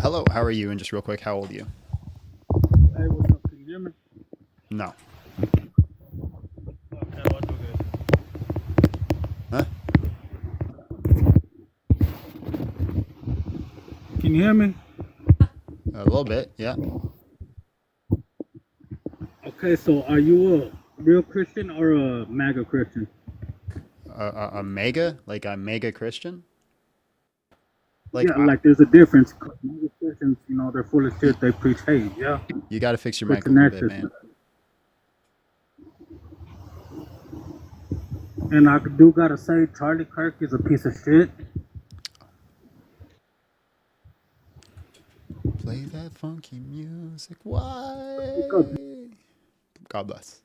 Hello, how are you? And just real quick, how old are you? Hey, what's up? Can you hear me? No. Okay, I'll do this. Huh? Can you hear me? A little bit, yeah. Okay, so are you a real Christian or a MAGA Christian? A mega? Like a mega Christian? Like, Yeah, like there's a difference. MAGA Christians, you know, they're full of shit. They preach hate, yeah? you got to fix your mic a Preaching little that bit, shit. man. And I do gotta say, Charlie Kirk is a piece of shit. Play that funky music. Why? God bless.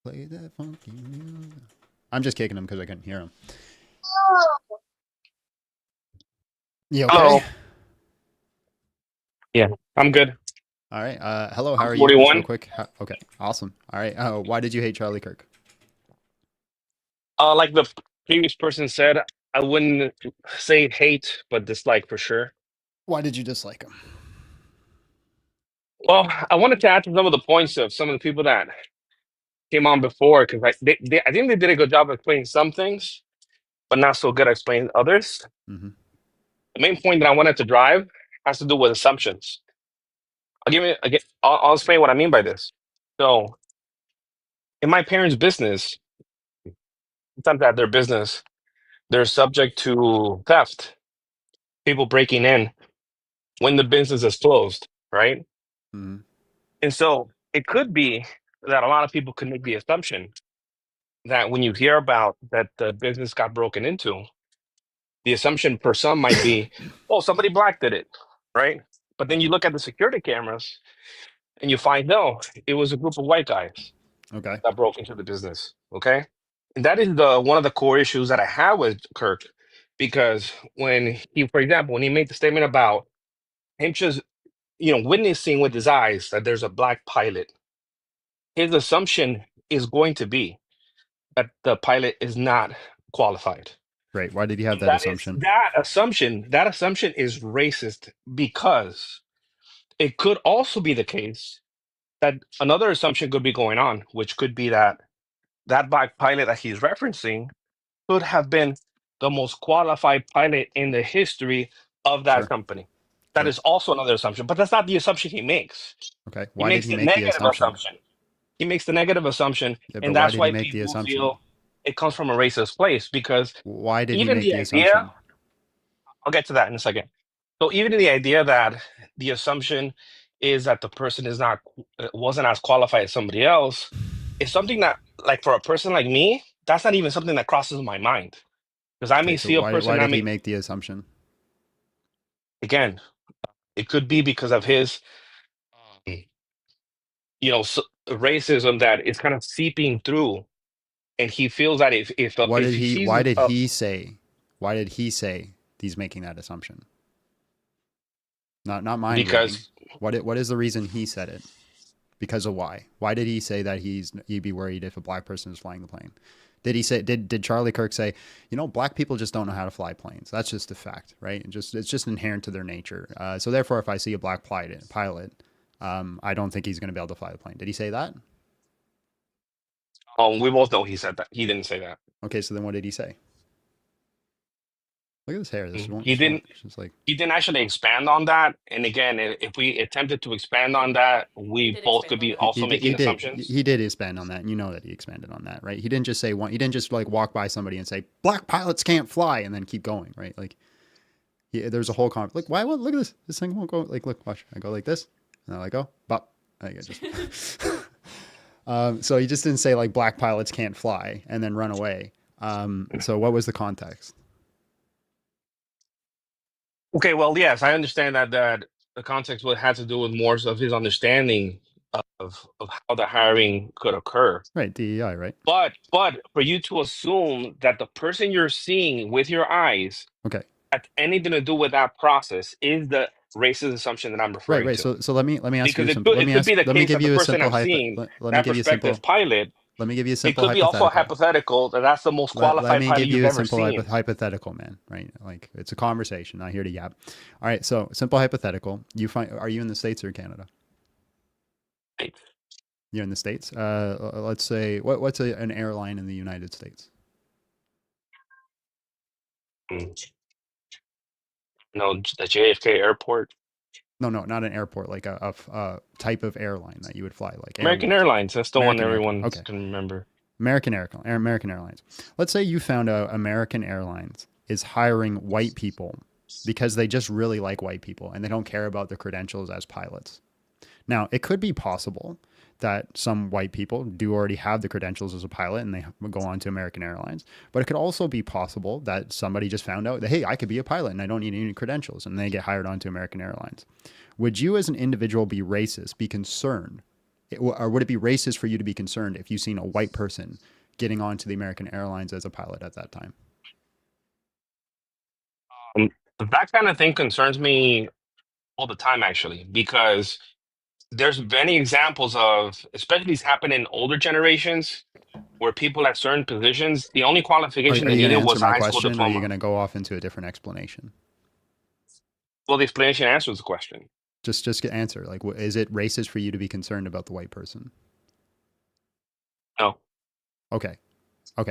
Play that funky music. I'm just kicking him because I couldn't hear him. You okay? Hello. Yeah, I'm good. All right. Hello, how I'm are you? Just real 41. quick. Okay, awesome. All right. Why did you hate Charlie Kirk? Like the previous person said, I wouldn't say hate, but dislike for sure. Why did you dislike him? Well, I wanted to add to some of the points of some of the people that came on before because I think they did a good job of explaining some things, but not so good at explaining others. Mm-hmm. The main point that I wanted to drive has to do with assumptions. I'll explain what I mean by this. So, in my parents' business, sometimes at their business, they're subject to theft, people breaking in when the business is closed, right? Mm-hmm. And so it could be that a lot of people could make the assumption that when you hear about that the business got broken into, the assumption for some might be, oh, somebody black did it, right? But then you look at the security cameras and you find no, it was a group of white guys Okay. that broke into the business. Okay. And that is the one of the core issues that I have with Kirk, because when he, for example, when he made the statement about him just, witnessing with his eyes that there's a black pilot, his assumption is going to be that the pilot is not qualified. Great. Why did you have that That is assumption? that assumption is racist because it could also be the case that another assumption could be going on, which could be that that black pilot that he's referencing could have been the most qualified pilot in the history of that Sure. company. That Sure. is also another assumption, but that's not the assumption he makes. Okay. He Why did makes he the make the negative assumption? assumption. He makes the negative assumption, Yeah, but and why that's did he why make the people assumption? feel it comes from a racist place because Why did he even make the the idea, assumption? I'll get to that in a second. So even the idea that the assumption is that the person is not wasn't as qualified as somebody else is something that, like for a person like me, that's not even something that crosses my mind because I Okay, may so see a person. why I did he mean, make the assumption? again, it could be because of his, um, racism that is kind of seeping through, and he feels that if he sees Why did he say? Why did he say he's making that assumption? Not mind reading. because What is the reason he said it? Because of why? Why did he say that he'd be worried if a black person is flying the plane? Did he say did Charlie Kirk say, black people just don't know how to fly planes? That's just a fact, right? It's just inherent to their nature. So therefore, if I see a black pilot, I don't think he's going to be able to fly the plane. Did he say that? we both know he said that. He didn't say that. Okay, so then what did he say? Look at this hair. He didn't. Just like He didn't actually expand on that. And again, if we attempted to expand on that, we both could be also making assumptions. he did expand on that, and you know that he expanded on that, right? He didn't just say one. He didn't just like walk by somebody and say black pilots can't fly and then keep going, right? Like there's a whole like why won't look at this thing won't go, like look, watch, I go like this and I go bop, I just so he just didn't say like black pilots can't fly and then run away. So what was the context? Okay, well, yes, I understand that the context would have to do with more of his understanding of how the hiring could occur. Right, DEI, right? But for you to assume that the person you're seeing with your eyes Okay. has anything to do with that process is the racist assumption that I'm referring Right. to. So let me ask Because you simple. it could be the Let me case give that the you a person simple I'm seeing, let me that give you a simple. prospective pilot, Let me give you a It simple could be also a hypothetical. hypothetical that that's the most Let qualified me pilot give you you've a ever simple seen. hypothetical, man. Right? Like it's a conversation, not here to yap. All right. So simple hypothetical. Are you in the States or Canada? Right. You're in the States. Let's say what's an airline in the United States? No, the JFK airport. No, not an airport, like a type of airline that you would fly, like American Airlines. Airlines. That's the one American Airlines. everyone Okay. can remember. American Airlines. Let's say you found out American Airlines is hiring white people because they just really like white people and they don't care about their credentials as pilots. Now, it could be possible that some white people do already have the credentials as a pilot and they go on to American Airlines. But it could also be possible that somebody just found out that, hey, I could be a pilot and I don't need any credentials, and they get hired onto American Airlines. Would you as an individual be racist, be concerned, or would it be racist for you to be concerned if you seen a white person getting onto the American Airlines as a pilot at that time? That kind of thing concerns me all the time, actually, because there's many examples of, especially these happen in older generations, where people at certain positions, the only Are qualification they you going to needed answer was a my high school question, or are you diploma. going to go off into a different explanation? Well, the explanation answers the question. Just get answer. Like, is it racist for you to be concerned about the white person? No. Okay.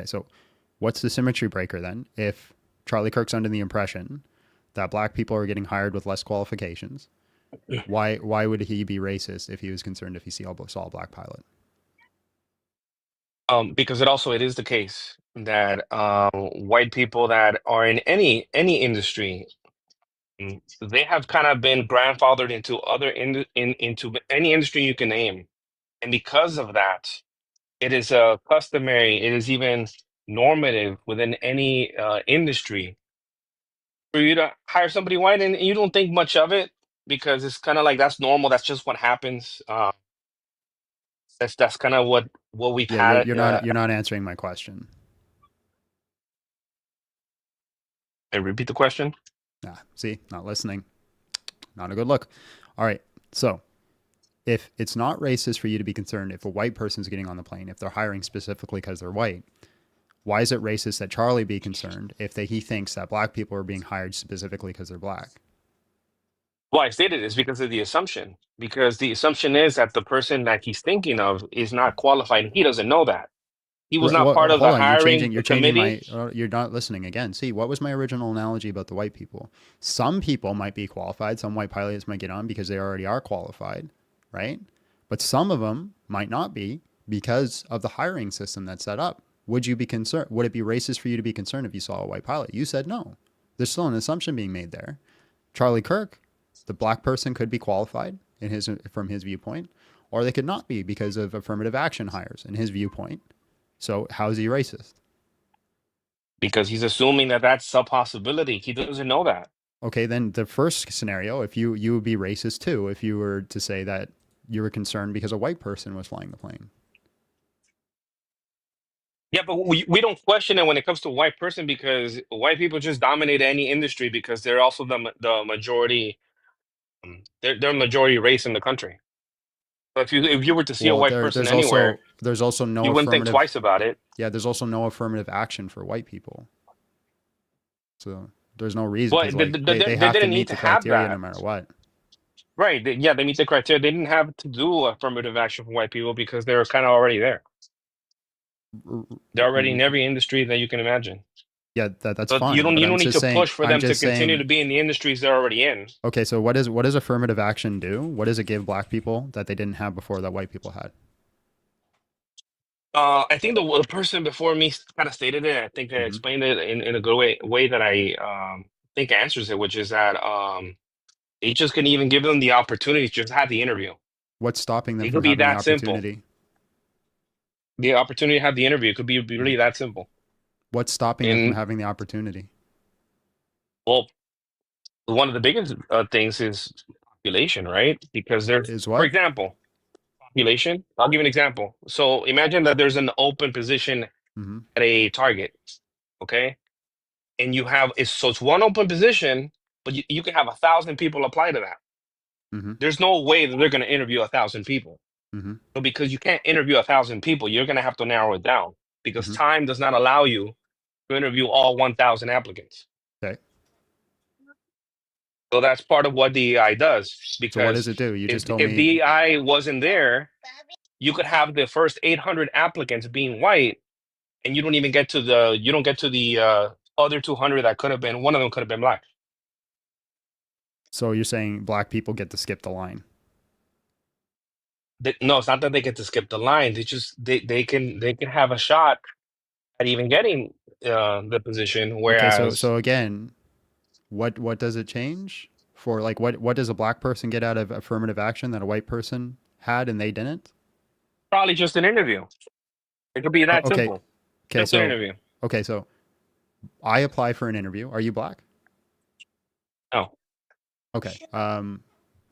So what's the symmetry breaker then? If Charlie Kirk's under the impression that black people are getting hired with less qualifications, why would he be racist if he was concerned if he saw a black pilot? Because it is the case that white people that are in any industry, they have kind of been grandfathered into into any industry you can name, and because of that, it is customary. It is even normative within any industry for you to hire somebody white, and you don't think much of it because it's kind of like that's normal. That's just what happens. That's kind of what we've Yeah, had. you're not answering my question. Repeat the question. See, not listening. Not a good look. All right. So if it's not racist for you to be concerned if a white person's getting on the plane, if they're hiring specifically because they're white, why is it racist that Charlie be concerned if he thinks that black people are being hired specifically because they're black? Well, I stated this because of the assumption. Because the assumption is that the person that he's thinking of is not qualified. He doesn't know that. He was not part of Hold the on, hiring you're changing committee. you're not listening again. See, what was my original analogy about the white people? Some people might be qualified. Some white pilots might get on because they already are qualified, right? But some of them might not be because of the hiring system that's set up. Would you be concerned? Would it be racist for you to be concerned if you saw a white pilot? You said no. There's still an assumption being made there. Charlie Kirk, the black person could be qualified from his viewpoint, or they could not be because of affirmative action hires in his viewpoint. So how is he racist? Because he's assuming that that's a possibility. He doesn't know that. Okay, then the first scenario, if you would be racist too, if you were to say that you were concerned because a white person was flying the plane. Yeah, but we don't question it when it comes to a white person because white people just dominate any industry because they're also the majority. They're majority race in the country. So if you were to see a Well, white person anywhere, there's also no you wouldn't think affirmative. twice about it. Yeah, there's also no affirmative action for white people. So there's no reason Well, because they they have to didn't meet need the to have criteria no that. matter what. Right. They meet the criteria. They didn't have to do affirmative action for white people because they were kind of already there. They're already in every industry that you can imagine. Yeah, that's So fine. But you I'm don't need just to saying. push for I'm them to just continue saying. to be in the industries they're already in. Okay, so what does affirmative action do? What does it give black people that they didn't have before that white people had? I think the person before me kind of stated it. I think they explained it in a good way that I think answers it, which is that they just can even give them the opportunity to just have the interview. What's stopping them It from could be having the that simple. opportunity? The opportunity to have the interview could be really that simple. What's stopping them from And having the opportunity? well, one of the biggest things is population, right? Because Is for what? example, population. I'll give you an example. So imagine that there's an open position at a target, okay? And it's one open position, but you can have 1,000 people apply to that. There's no way that they're going to interview 1,000 people. Mm-hmm. So because you can't interview 1,000 people, you're going to have to narrow it down because Mm-hmm. time does not allow you to interview all 1,000 applicants. Okay. So that's part of what DEI does. So what Because does it do? You just told if me. DEI wasn't there, you could have the first 800 applicants being white, and you don't even get to the other 200 that could have been. One of them could have been black. So you're saying black people get to skip the line? No, it's not that they get to skip the line. They can have a shot at even getting the position. Okay. Whereas So again, what does it change for? Like, what does a black person get out of affirmative action that a white person had and they didn't? probably just an interview. It could be that Okay. simple. Okay. Just an interview. So I apply for an interview. Are you black? No. Okay.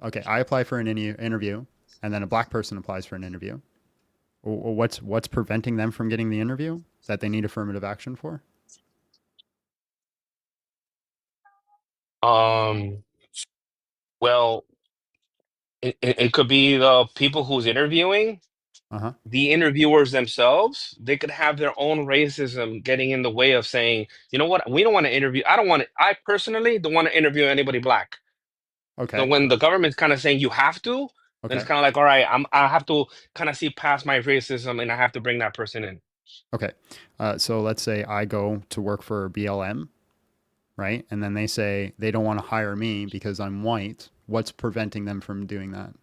Okay. I apply for an interview, and then a black person applies for an interview. What's preventing them from getting the interview that they need affirmative action for? Well, it could be the people who's interviewing, Uh-huh. the interviewers themselves. They could have their own racism getting in the way of saying, you know what, we don't want to interview. I personally don't want to interview anybody black. So Okay. when the government's kind of saying you have to, then it's Okay. kind of like, all right, I have to kind of see past my racism and I have to bring that person in. Okay. So let's say I go to work for BLM, right? And then they say they don't want to hire me because I'm white. What's preventing them from doing that?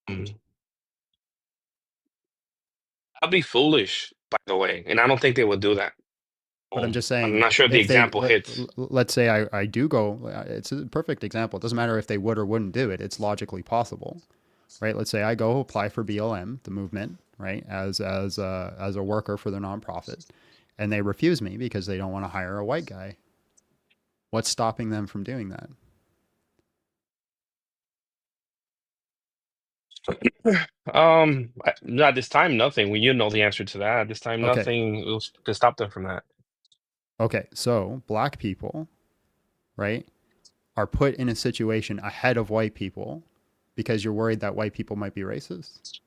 Mm. I'd be foolish, by the way, and I don't think they would do that. But I'm just I'm saying, not sure the if they example hits. let's say I do go, it's a perfect example. It doesn't matter if they would or wouldn't do it. It's logically possible, right? Let's say I go apply for BLM, the movement, right, as a worker for their nonprofit, and they refuse me because they don't want to hire a white guy. What's stopping them from doing that? Not this time, nothing. Well, you know the answer to that. This time, Okay. nothing to stop them from that. Okay. So black people, right, are put in a situation ahead of white people because you're worried that white people might be racist.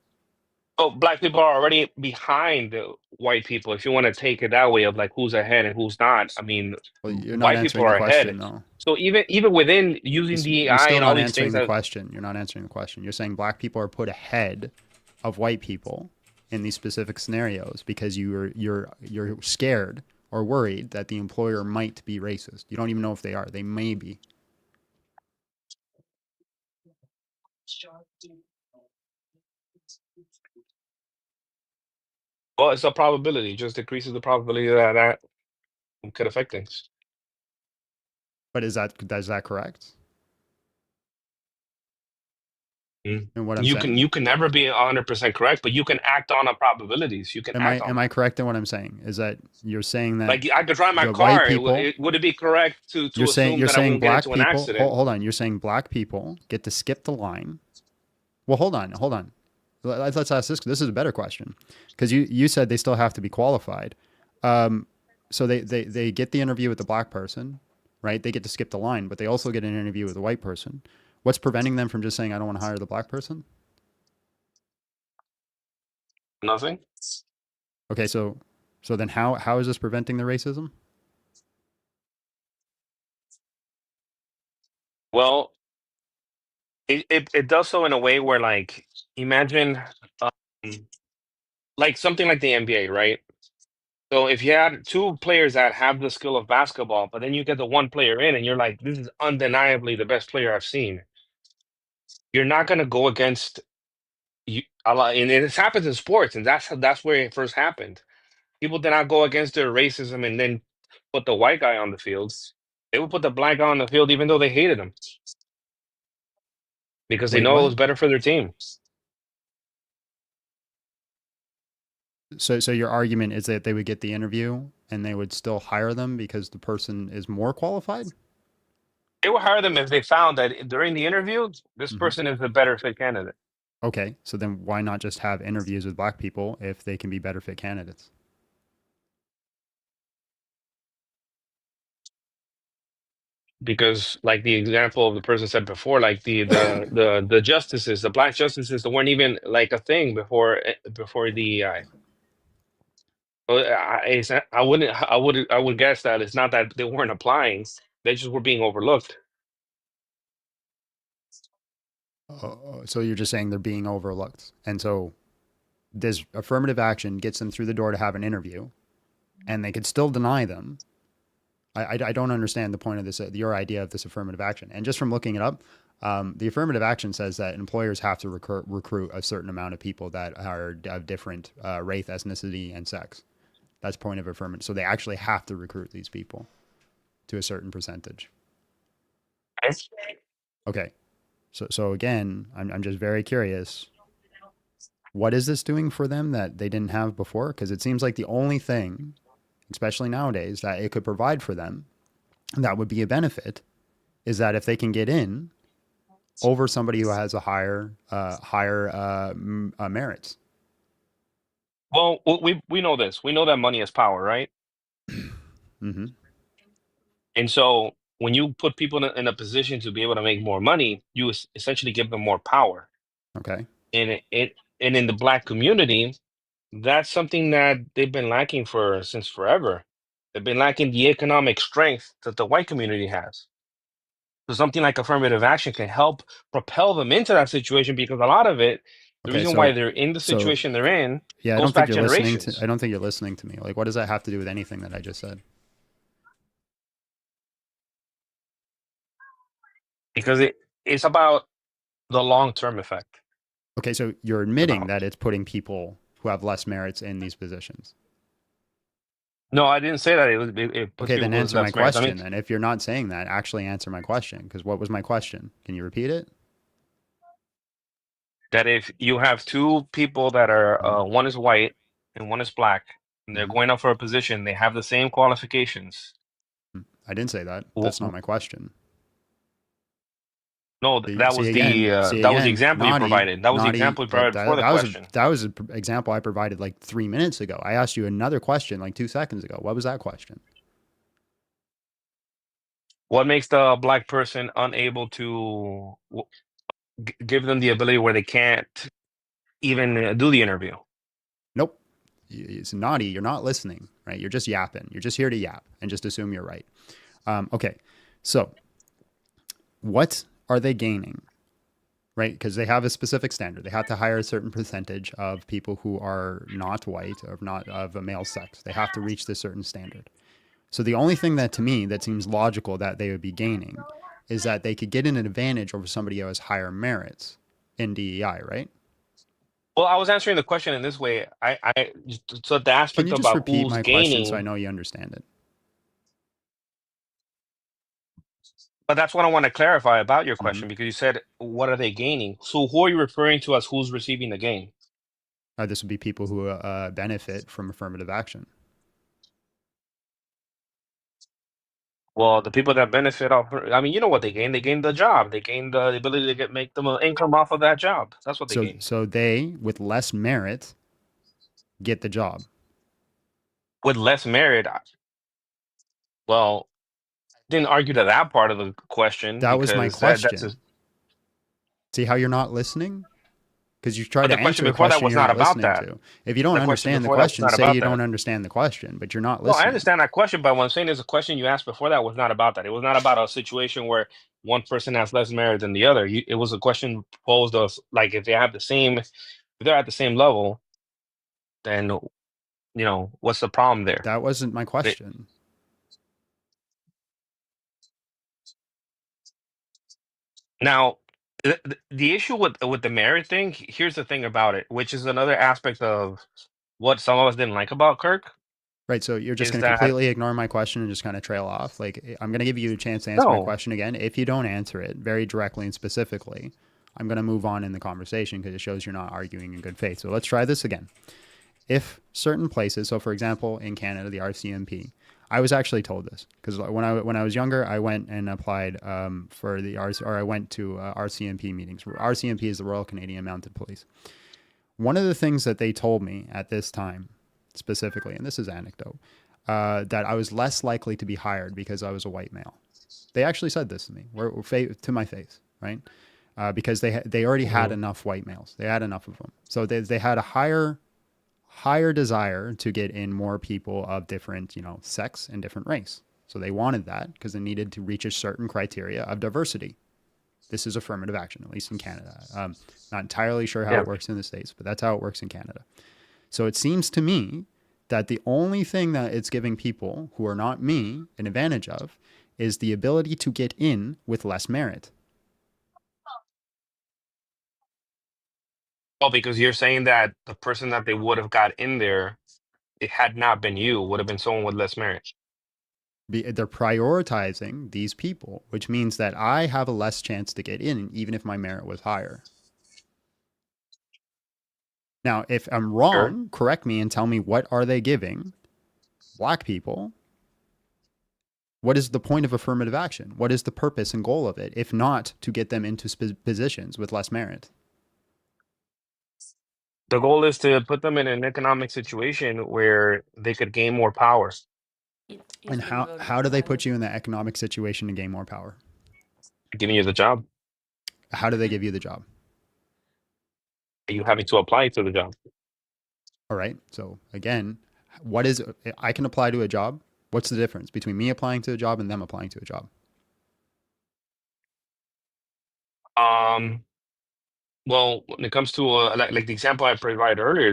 Oh, black people are already behind the white people. If you want to take it that way of like who's ahead and who's not, I mean, Well, you're not white people answering the are ahead. question, though. So even within using You're DEI still and all not these answering things the that question. You're not answering the question. You're saying black people are put ahead of white people in these specific scenarios because you're scared or worried that the employer might be racist. You don't even know if they are. They may be. well, it's a probability. It just decreases the probability that that could affect things. But is that correct? Mm. In what I'm saying? You can never be 100% correct, but you can act on a probabilities. You can act on Am them. I correct in what I'm saying? Is that you're saying that Like I could drive my the white car. people Would it be correct to assume you're that I saying won't get black into an people accident? hold on, you're saying black people get to skip the line. Well, hold on. Let's ask this. This is a better question because you said they still have to be qualified. So they get the interview with the black person, right? They get to skip the line, but they also get an interview with a white person. What's preventing them from just saying, I don't want to hire the black person? Nothing. Okay, so then how is this preventing the racism? Well, it does so in a way where like imagine um, like something like the NBA, right? So if you had two players that have the skill of basketball, but then you get the one player in and you're like, this is undeniably the best player I've seen. You're not gonna go against you a lot, and it happens in sports, and that's where it first happened. People did not go against their racism and then put the white guy on the field. They would put the black guy on the field even though they hated him because they Wait, know it what? was better for their team. So your argument is that they would get the interview and they would still hire them because the person is more qualified? They would hire them if they found that during the interview, this Hmm. person is the better fit candidate. Okay, so then why not just have interviews with black people if they can be better fit candidates? because like the example of the person said before, like the justices, the black justices, that weren't even like a thing before DEI. I would guess that it's not that they weren't applying; they just were being overlooked. So you're just saying they're being overlooked, and so this affirmative action gets them through the door to have an interview, and they could still deny them. I don't understand the point of this, your idea of this affirmative action. And just from looking it up, the affirmative action says that employers have to recruit a certain amount of people that are of different race, ethnicity, and sex. That's point of affirmative. So they actually have to recruit these people to a certain percentage. Okay. So again, I'm just very curious. What is this doing for them that they didn't have before? Because it seems like the only thing, especially nowadays, that it could provide for them that would be a benefit is that if they can get in over somebody who has a higher merits. Well, we know this. We know that money is power, right? Mm-hmm. And so when you put people in a position to be able to make more money, you essentially give them more power. Okay. And in the black community, that's something that they've been lacking since forever. They've been lacking the economic strength that the white community has. So something like affirmative action can help propel them into that situation, because a lot of it, the Okay, reason why they're in the situation they're in, yeah, goes back generations. I don't think you're listening to me. Like, what does that have to do with anything that I just said? Because it's about the long-term effect. Okay, so you're admitting that it's putting people who have less merits in these positions. No, I didn't say that. It puts okay, then people answer with my less merits. question. And if you're not saying that, actually answer my question. Because what was my question? Can you repeat it? That if you have two people that are one is white and one is black, and they're going up for a position, they have the same qualifications. I didn't say that. That's not my question. No, that was the example you provided. That was the example you provided before the question. That was an example I provided like 3 minutes ago. I asked you another question like 2 seconds ago. What was that question? What makes the black person unable to give them the ability where they can't even do the interview? Nope. It's naughty. You're not listening, right? You're just yapping. You're just here to yap and just assume you're right. Okay. So what are they gaining? Right? Because they have a specific standard. They have to hire a certain percentage of people who are not white or not of a male sex. They have to reach this certain standard. So the only thing that to me that seems logical that they would be gaining is that they could get an advantage over somebody who has higher merits in DEI, right? Well, I was answering the question in this way. So the aspect Can you just about repeat who's my gaining, question so I know you understand it? but that's what I want to clarify about your question, because you said, what are they gaining? So who are you referring to as who's receiving the gain? This would be people who benefit from affirmative action. Well, the people that benefit off, I mean, you know what they gain? They gain the job. They gain the ability to make them an income off of that job. That's what they gain. So they, with less merit, get the job. With less merit, well, didn't argue to that part of the question. That was my question. See how you're not listening? Because you try to answer a question you're not listening to. If you don't understand the question, say you don't understand the question, but you're not listening. No, I understand that question, but what I'm saying is the question you asked before that was not about that. It was not about a situation where one person has less merit than the other. It was a question posed of, like, if they're at the same level, then, you know, what's the problem there? That wasn't my question. Now, the issue with the merit thing, here's the thing about it, which is another aspect of what some of us didn't like about Kirk. Right, so you're just going to completely ignore my question and just kind of trail off. Like, I'm going to give you a chance to answer my question again. If you don't answer it very directly and specifically, I'm going to move on in the conversation because it shows you're not arguing in good faith. So let's try this again. If certain places, so for example, in Canada, the RCMP, I was actually told this because when I was younger, I went and applied for the I went to RCMP meetings. RCMP is the Royal Canadian Mounted Police. One of the things that they told me at this time, specifically, and this is anecdote, that I was less likely to be hired because I was a white male. They actually said this to me, to my face, right? Because they already had enough white males. They had enough of them. So they had a higher desire to get in more people of different, sex and different race. So they wanted that because they needed to reach a certain criteria of diversity. This is affirmative action, at least in Canada. Not entirely sure how it works in the States, but that's how it works in Canada. So it seems to me that the only thing that it's giving people who are not me an advantage of is the ability to get in with less merit. Oh, because you're saying that the person that they would have got in there, it had not been you, would have been someone with less merit. They're prioritizing these people, which means that I have a less chance to get in, even if my merit was higher. Now, if I'm wrong, correct me and tell me, what are they giving black people? What is the point of affirmative action? What is the purpose and goal of it, if not to get them into positions with less merit? The goal is to put them in an economic situation where they could gain more power. And how do they put you in that economic situation to gain more power? Giving you the job. How do they give you the job? You having to apply to the job. All right. So again, I can apply to a job. What's the difference between me applying to a job and them applying to a job? Well, when it comes to like the example I provided earlier,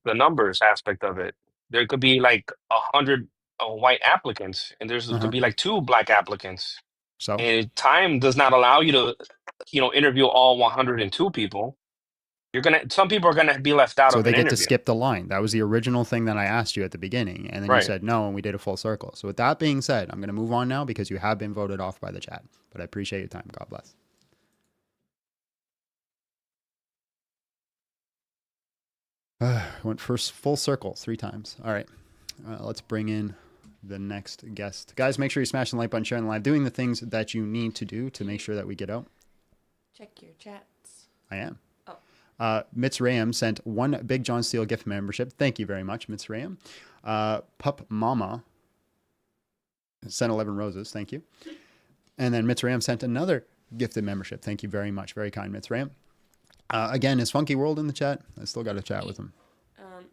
the numbers aspect of it, there could be like 100 white applicants, and there's could be like 2 black applicants. So, and time does not allow you to, interview all 102 people. Some people are gonna be left out so of they an get interview. to skip the line. That was the original thing that I asked you at the beginning, and then you Right. said no, and we did a full circle. So with that being said, I'm going to move on now because you have been voted off by the chat. But I appreciate your time. God bless. Went first full circle 3 times. All right, let's bring in the next guest. Guys, make sure you smash the like button, share the live, doing the things that you need to do to make sure that we get out. Check your chats. I am. Oh. Mitzrayim sent 1 Big John Steele gift membership. Thank you very much, Mitzrayim. Pup Mama sent 11 roses. Thank you. And then Mitzrayim sent another gifted membership. Thank you very much. Very kind, Mitzrayim. Again, is Funky World in the chat? I still got to chat with him.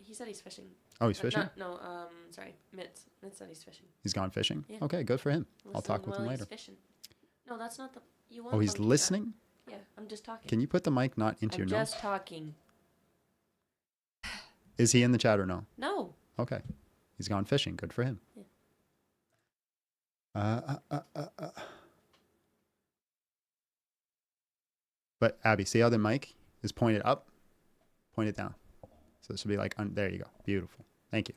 He said he's fishing. Oh, he's fishing? Sorry. Mitz said he's fishing. He's gone fishing? Yeah. Okay, good for him. I'll talk with him later. He's fishing. No, that's not the... You want Oh, he's listening? Yeah, I'm just talking. Can you put the mic not into your nose? I'm just talking. Is he in the chat or no? No. Okay. He's gone fishing. Good for him. Yeah. But Abby, see how the mic is pointed up? Point it down. So this will be like, there you go. Beautiful. Thank you.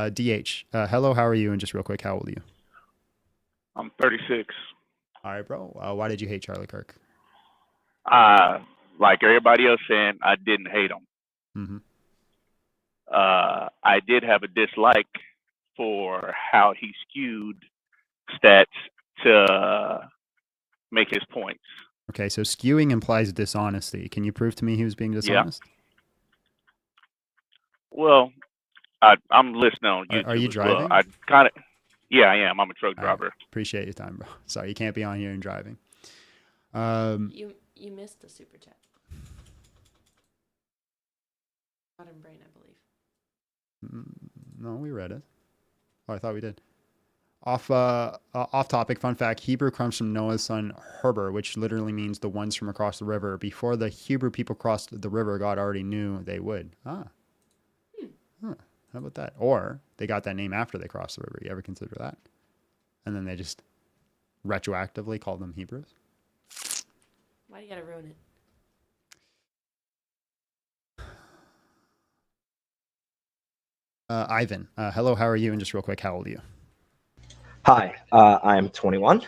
DH, hello, how are you? And just real quick, how old are you? I'm 36. All right, bro. Why did you hate Charlie Kirk? Like everybody else saying, I didn't hate him. Mm-hmm. I did have a dislike for how he skewed stats to make his points. Okay, so skewing implies dishonesty. Can you prove to me he was being dishonest? Yeah. Well, I'm listening on YouTube. Are you driving? I am. I'm a truck driver. Right. Appreciate your time, bro. Sorry, you can't be on here and driving. You missed the super chat. Modern brain, I believe. No, we read it. Oh, I thought we did. Off topic, fun fact, Hebrew comes from Noah's son Heber, which literally means the ones from across the river. Before the Hebrew people crossed the river, God already knew they would. Huh. How about that? Or they got that name after they crossed the river. You ever consider that? And then they just retroactively called them Hebrews? Why do you gotta ruin it? Ivan, hello, how are you? And just real quick, how old are you? Hi, I'm 21. How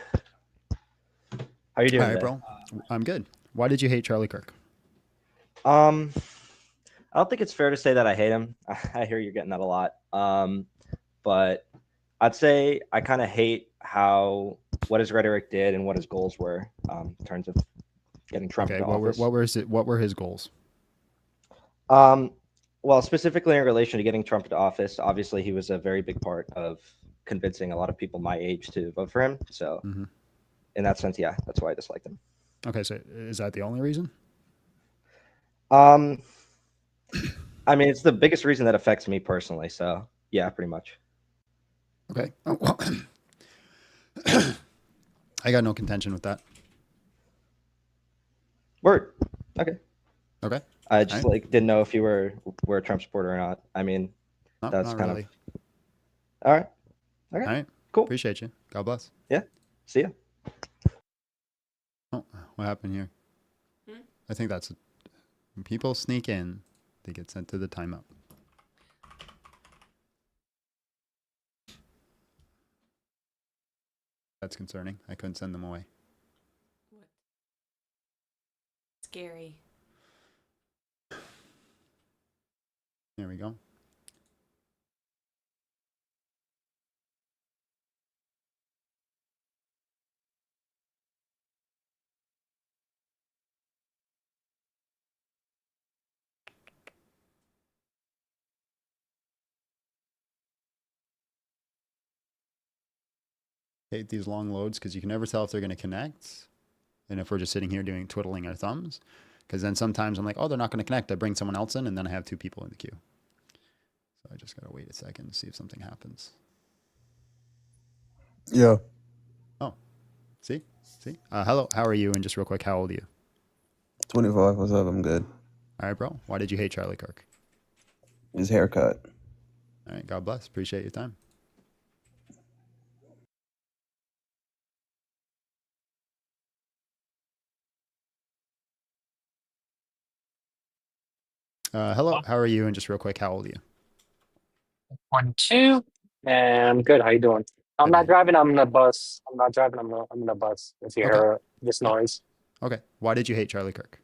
are you doing All right, today? bro. I'm good. Why did you hate Charlie Kirk? I don't think it's fair to say that I hate him. I hear you're getting that a lot. But I'd say I kind of hate what his rhetoric did and what his goals were in terms of getting Trump into office. What were his goals? Well, specifically in relation to getting Trump into office, obviously he was a very big part of convincing a lot of people my age to vote for him. So, in that sense, yeah, that's why I disliked him. Okay, so is that the only reason? I mean, it's the biggest reason that affects me personally. So, yeah, pretty much. Okay. Oh, well, I got no contention with that. Word. Okay. Okay. I just didn't know if you were a Trump supporter or not. I mean, that's not kind really. of all right. Okay. All right. Cool. Appreciate you. God bless. Yeah. See ya. Oh, what happened here? I think that's when people sneak in, they get sent to the timeout. That's concerning. I couldn't send them away. What? Scary. There we go. Hate these long loads because you can never tell if they're going to connect. And if we're just sitting here doing twiddling our thumbs, because then sometimes I'm like, oh, they're not going to connect. I bring someone else in and then I have 2 people in the queue. So I just got to wait a second to see if something happens. Yeah. Oh, see? Hello, how are you? And just real quick, how old are you? 25. What's up? I'm good. All right, bro. Why did you hate Charlie Kirk? His haircut. All right, God bless. Appreciate your time. Hello, how are you? And just real quick, how old are you? 22. And I'm good. How you doing? I'm not driving. I'm in a bus. I'm not driving. I'm in a bus. If you hear this noise. Okay. Why did you hate Charlie Kirk?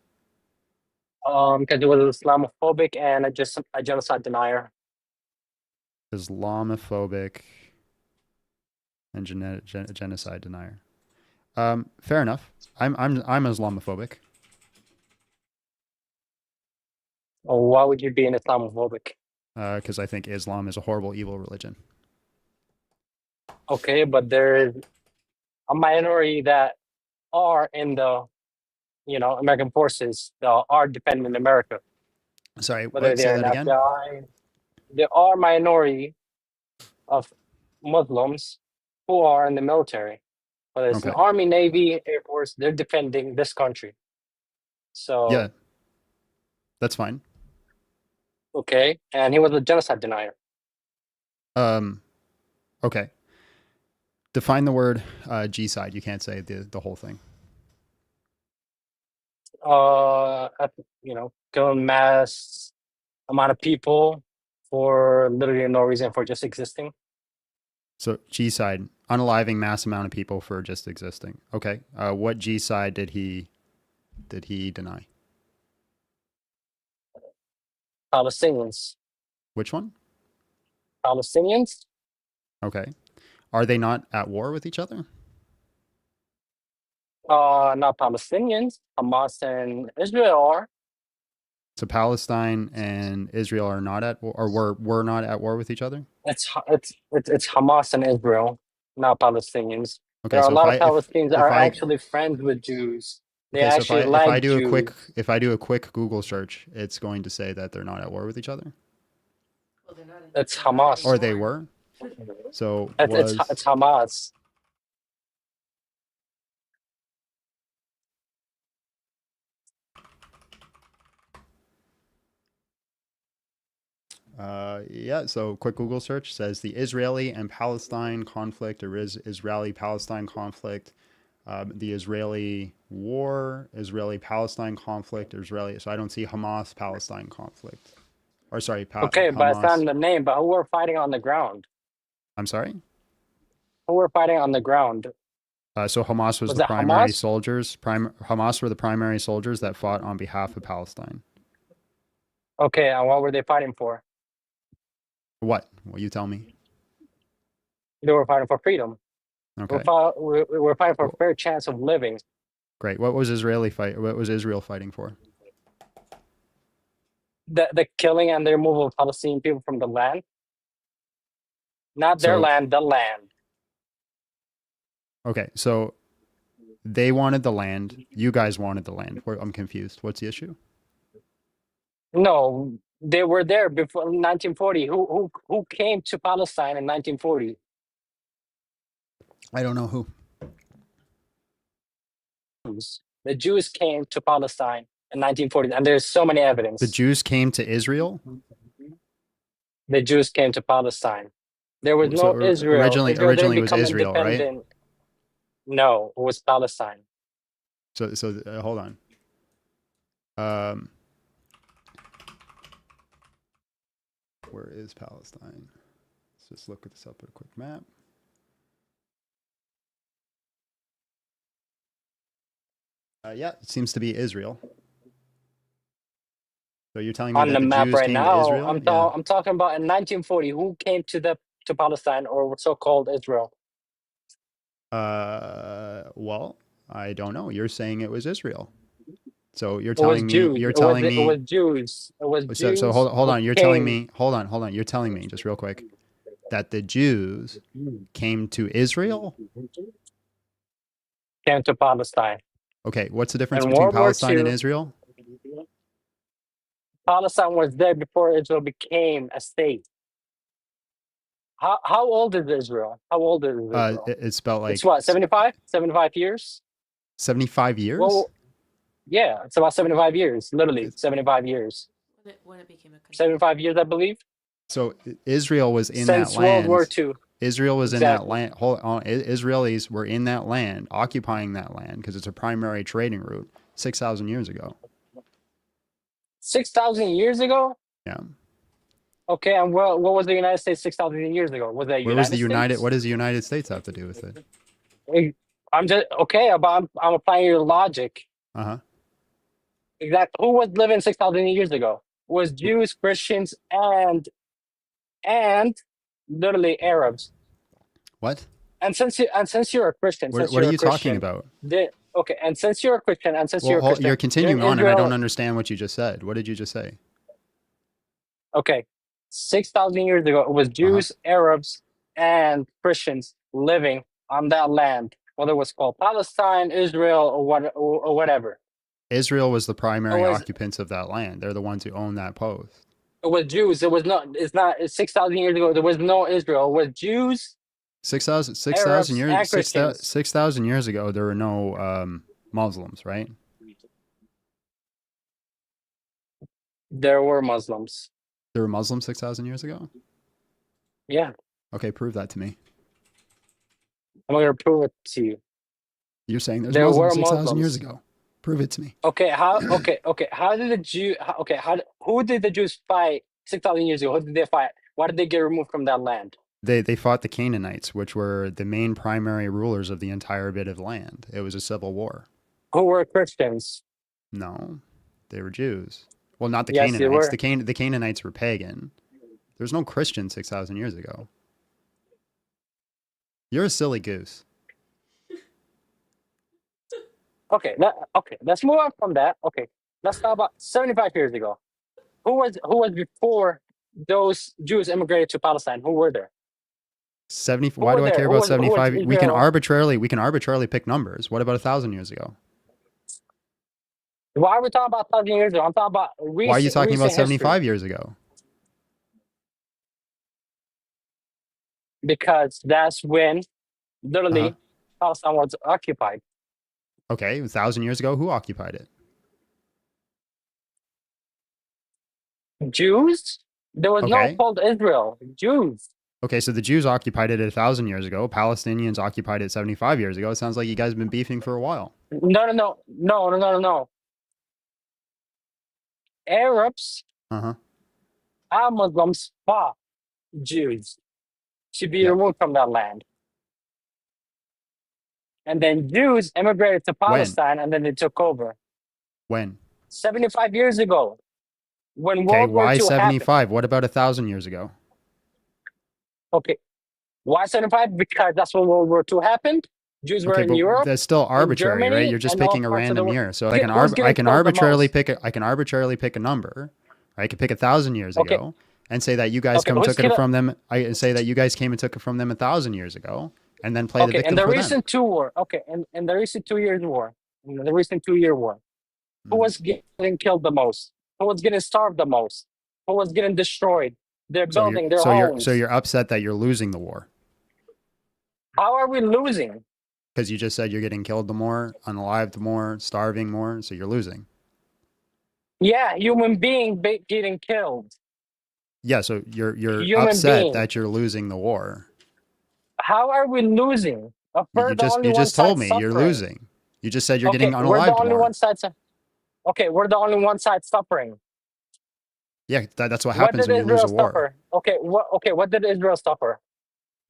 Because it was Islamophobic and a genocide denier. Islamophobic and genocide denier. Fair enough. I'm Islamophobic. Or why would you be an Islamophobic? Because I think Islam is a horrible, evil religion. Okay, but there's a minority that are in the, American forces that are defending America. Sorry, Whether say they're in that again? FBI, there are minority of Muslims who are in the military. Whether it's an Okay. Army, Navy, Air Force, they're defending this country. So Yeah, that's fine. okay, and he was a genocide denier. Okay. Define the word G-side. You can't say the whole thing. Killing mass amount of people for literally no reason, for just existing. So G-side, unaliving mass amount of people for just existing. Okay. What G-side did he deny? Palestinians. Which one? Palestinians. Okay. Are they not at war with each other? Not Palestinians. Hamas and Israel are. So Palestine and Israel are not at war, or were not at war with each other? It's Hamas and Israel, not Palestinians. Okay, There are so a lot of Palestinians that if are I actually friends with Jews. They okay, so actually if I like do Jews. a quick Google search, it's going to say that they're not at war with each other. Well, they're not. It's Hamas. Or they were. So It's Hamas. Yeah, so quick Google search says the Israeli and Palestine conflict, or Israeli-Palestine conflict, the Israeli war, Israeli-Palestine conflict, so I don't see Hamas-Palestine conflict. Or sorry, Okay, but I Hamas. found the name, but who were fighting on the ground? I'm sorry? Who were fighting on the ground? So Hamas was the that primary Hamas? soldiers. Hamas were the primary soldiers that fought on behalf of Palestine. Okay, and what were they fighting for? What? Well, you tell me. They were fighting for freedom. Okay. We're fighting for a fair chance of living. Great. What was Israel fighting for? The killing and the removal of Palestinian people from the land, not their So land, the land. okay, so they wanted the land. You guys wanted the land. I'm confused. What's the issue? No, they were there before 1940. Who came to Palestine in 1940? I don't know who. The Jews came to Palestine in 1940, and there's so many evidence. The Jews came to Israel? The Jews came to Palestine. There was no Israel. Originally it was Israel, right? Independent. No, it was Palestine. So hold on. Where is Palestine? Let's just look this up at a quick map. Yeah, it seems to be Israel. So you're telling me On that the map Jews right came now, to Israel? I'm talking about in 1940. Who came to Palestine or so-called Israel? Well, I don't know. You're saying it was Israel. So you're It was telling me Jews. you're telling me It was Jews. It was Jews. So hold on. who You're telling came- me hold on. You're telling me just real quick that the Jews came to Israel? Came to Palestine. Okay, what's the difference In between World War Palestine and II, Israel? Palestine was there before Israel became a state. How old is Israel? How old is Israel? It's about like It's what, 75? 75 years? 75 years? Well, yeah, it's about 75 years. Literally 75 years. When it became a country. 75 years, I believe. So Israel was in Since that land. World War II. Israel was Exactly. in that land. Hold on. Israelis were in that land, occupying that land because it's a primary trading route 6,000 years ago. 6,000 years ago? Yeah. Okay, and what was the United States 6,000 years ago? Was that Where was the United States? What does the United States have to do with it? I'm just okay, but I'm applying your logic. Uh-huh. Exactly. Who was living 6,000 years ago? It was Jews, Christians, and literally Arabs. What? And since you're a Christian, What are you talking about? Okay, and since you're a Christian, You're continuing you're on, and I Israel- don't understand what you just said. What did you just say? Okay, 6,000 years ago, it was Jews, Arabs, and Christians living on that land, whether it was called Palestine, Israel, or whatever. Israel was the primary It was- occupants of that land. They're the ones who own that post. It was Jews. It was not. It's not. It's 6,000 years ago. There was no Israel. It was Jews. 6,000 Arabs, years and Christians. 6,000 years ago, there were no Muslims, right? There were Muslims. There were Muslims 6,000 years ago? Yeah, Okay, prove that to me. I'm gonna prove it to you. You're saying there's There were Muslims 6,000 years Muslims. ago. Prove it to me. Okay, how? Okay. How did the Jew? Okay, who did the Jews fight 6,000 years ago? Who did they fight? Why did they get removed from that land? They fought the Canaanites, which were the main primary rulers of the entire bit of land. It was a civil war. Who were Christians? No, they were Jews. Well, not the Yes, they Canaanites. were. The Canaanites were pagan. There's no Christian 6,000 years ago. You're a silly goose. Okay, let's move on from that. Okay, let's talk about 75 years ago. Who was before those Jews immigrated to Palestine? Who were there? 70. Who Why were do I there? care Who about was- who was 75? We can Israel? arbitrarily pick numbers. What about 1,000 years ago? Why are we talking about 1,000 years ago? I'm talking about recent. Why are you talking about recent history. 75 years ago? Because that's when literally Uh-huh. Palestine was occupied. Okay, 1,000 years ago, who occupied it? Jews? There was Okay. no called Israel. Jews. Okay, so the Jews occupied it 1,000 years ago. Palestinians occupied it 75 years ago. It sounds like you guys have been beefing for a while. No. Arabs Uh-huh. and Muslims fought Jews to be Yeah. removed from that land. And then Jews immigrated to Palestine and then they took over. When? 75 years ago. When Okay, World War why II happened. 75? What about 1,000 years ago? Okay. Why 75? Because that's when World War II happened. Jews were Okay, in but Europe. that's still arbitrary, Germany, right? You're just and all picking a parts of the random world. year. So Who's getting killed the most? I can arbitrarily pick a number, I could pick 1,000 years Okay. ago and say that you guys Okay. come Who's took it killing? from them. I say that you guys came and took it from them 1,000 years ago, and then play the Okay. And victim the for them. recent 2 war. Okay. And the recent 2 years war. And the recent 2 year war. Who was getting killed the most? Who was getting starved the most? Who was getting destroyed? Their building, their homes. So you're upset that you're losing the war How are we losing? because you just said you're getting killed the more, unalived more, starving more, so you're losing. Yeah, human being getting killed. Yeah, so you're Human upset being. that you're losing the war. How are we losing? You just told me you're losing. You just said you're Okay, getting we're the unalived only more. one side. Okay, we're the only one side suffering. Yeah, that's what What happens did when you lose Israel a war. suffer? Okay, what did Israel suffer?